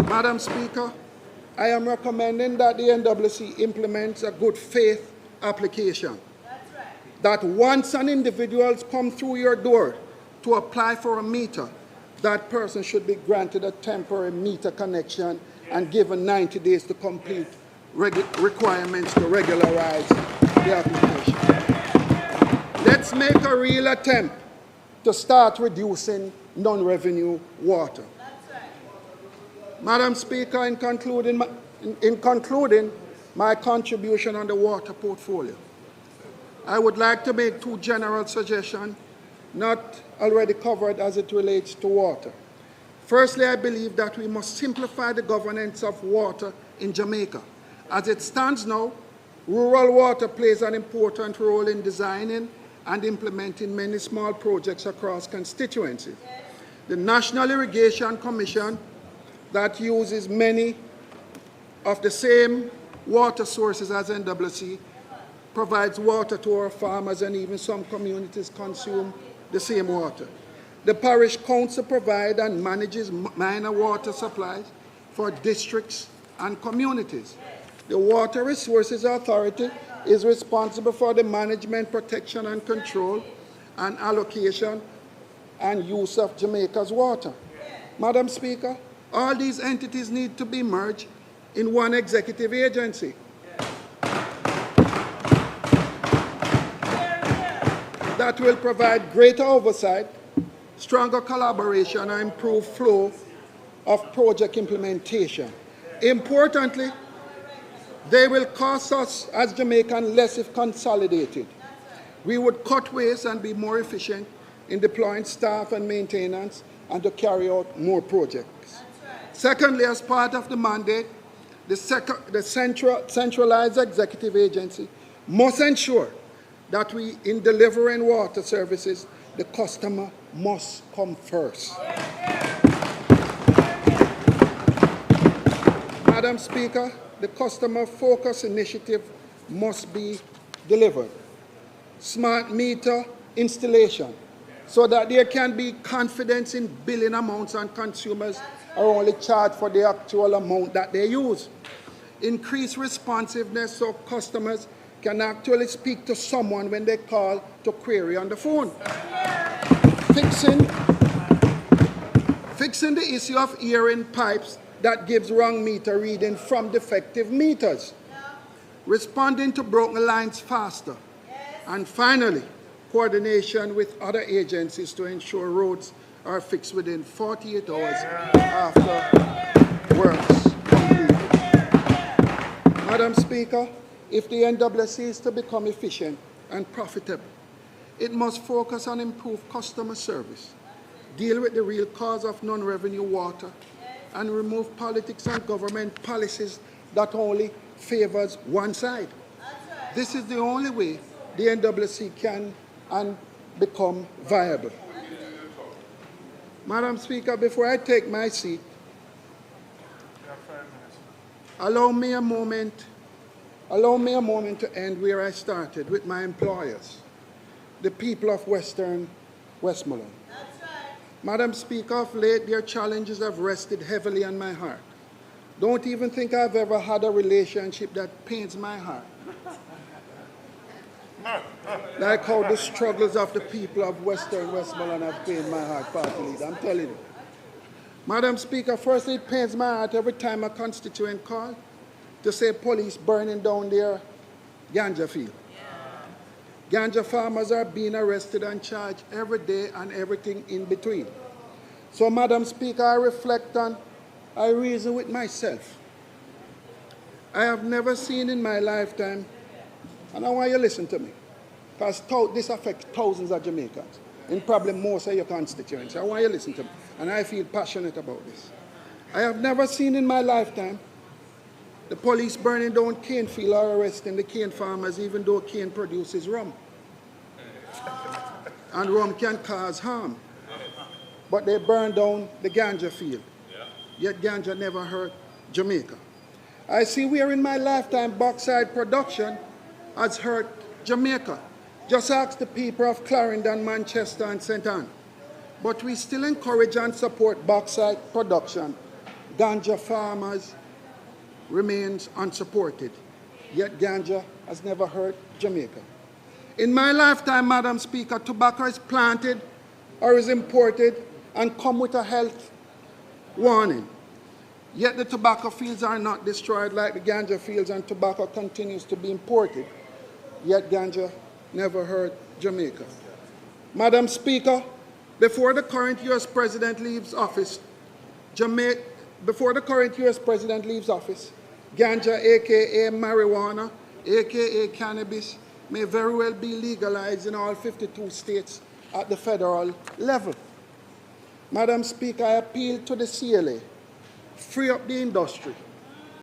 Madam Speaker, I am recommending that the NWC implements a good faith application. That once an individual comes through your door to apply for a meter, that person should be granted a temporary meter connection and given 90 days to complete requirements to regularize the application. Let's make a real attempt to start reducing non-revenue water. Madam Speaker, in concluding my contribution on the water portfolio, I would like to make two general suggestions not already covered as it relates to water. Firstly, I believe that we must simplify the governance of water in Jamaica. As it stands now, rural water plays an important role in designing and implementing many small projects across constituencies. The National Irrigation Commission, that uses many of the same water sources as NWC, provides water to our farmers, and even some communities consume the same water. The parish council provides and manages minor water supplies for districts and communities. The Water Resources Authority is responsible for the management, protection, and control and allocation and use of Jamaica's water. Madam Speaker, all these entities need to be merged in one executive agency. That will provide greater oversight, stronger collaboration, and improved flow of project implementation. Importantly, they will cost us as Jamaicans less if consolidated. We would cut waste and be more efficient in deploying staff and maintenance and to carry out more projects. Secondly, as part of the mandate, the centralized executive agency must ensure that in delivering water services, the customer must come first. Madam Speaker, the customer focus initiative must be delivered. Smart meter installation, so that there can be confidence in billing amounts and consumers are only charged for the actual amount that they use. Increase responsiveness so customers can actually speak to someone when they call to query on the phone. Fixing the issue of ear-in pipes that gives wrong meter reading from defective meters, responding to broken lines faster, and finally, coordination with other agencies to ensure roads are fixed within 48 hours after works completed. Madam Speaker, if the NWC is to become efficient and profitable, it must focus on improved customer service, deal with the real cause of non-revenue water, and remove politics and government policies that only favors one side. This is the only way the NWC can and become viable. Madam Speaker, before I take my seat, allow me a moment to end where I started, with my employers, the people of Western Westmoreland. Madam Speaker, of late, their challenges have rested heavily on my heart. Don't even think I've ever had a relationship that pains my heart like how the struggles of the people of Western Westmoreland have pained my heart, Party Leader. I'm telling you. Madam Speaker, firstly, it pains my heart every time a constituent calls to say police burning down their ganja field. Ganja farmers are being arrested and charged every day and everything in between. So, Madam Speaker, I reflect on, I reason with myself. I have never seen in my lifetime, and I want you to listen to me, because this affects thousands of Jamaicans, and probably most of your constituents. I want you to listen to me, and I feel passionate about this. I have never seen in my lifetime the police burning down cane field or arresting the cane farmers, even though cane produces rum. And rum can cause harm. But they burn down the ganja field. Yet ganja never hurt Jamaica. I see where in my lifetime bauxite production has hurt Jamaica. Just ask the people of Clarendon, Manchester, and St. Ann. But we still encourage and support bauxite production. Ganja farmers remains unsupported. Yet ganja has never hurt Jamaica. In my lifetime, Madam Speaker, tobacco is planted or is imported and come with a health warning. Yet the tobacco fields are not destroyed like the ganja fields, and tobacco continues to be imported. Yet ganja never hurt Jamaica. Madam Speaker, before the current U.S. President leaves office, ganja, aka marijuana, aka cannabis, may very well be legalized in all 52 states at the federal level. Madam Speaker, I appeal to the CLA, free up the industry,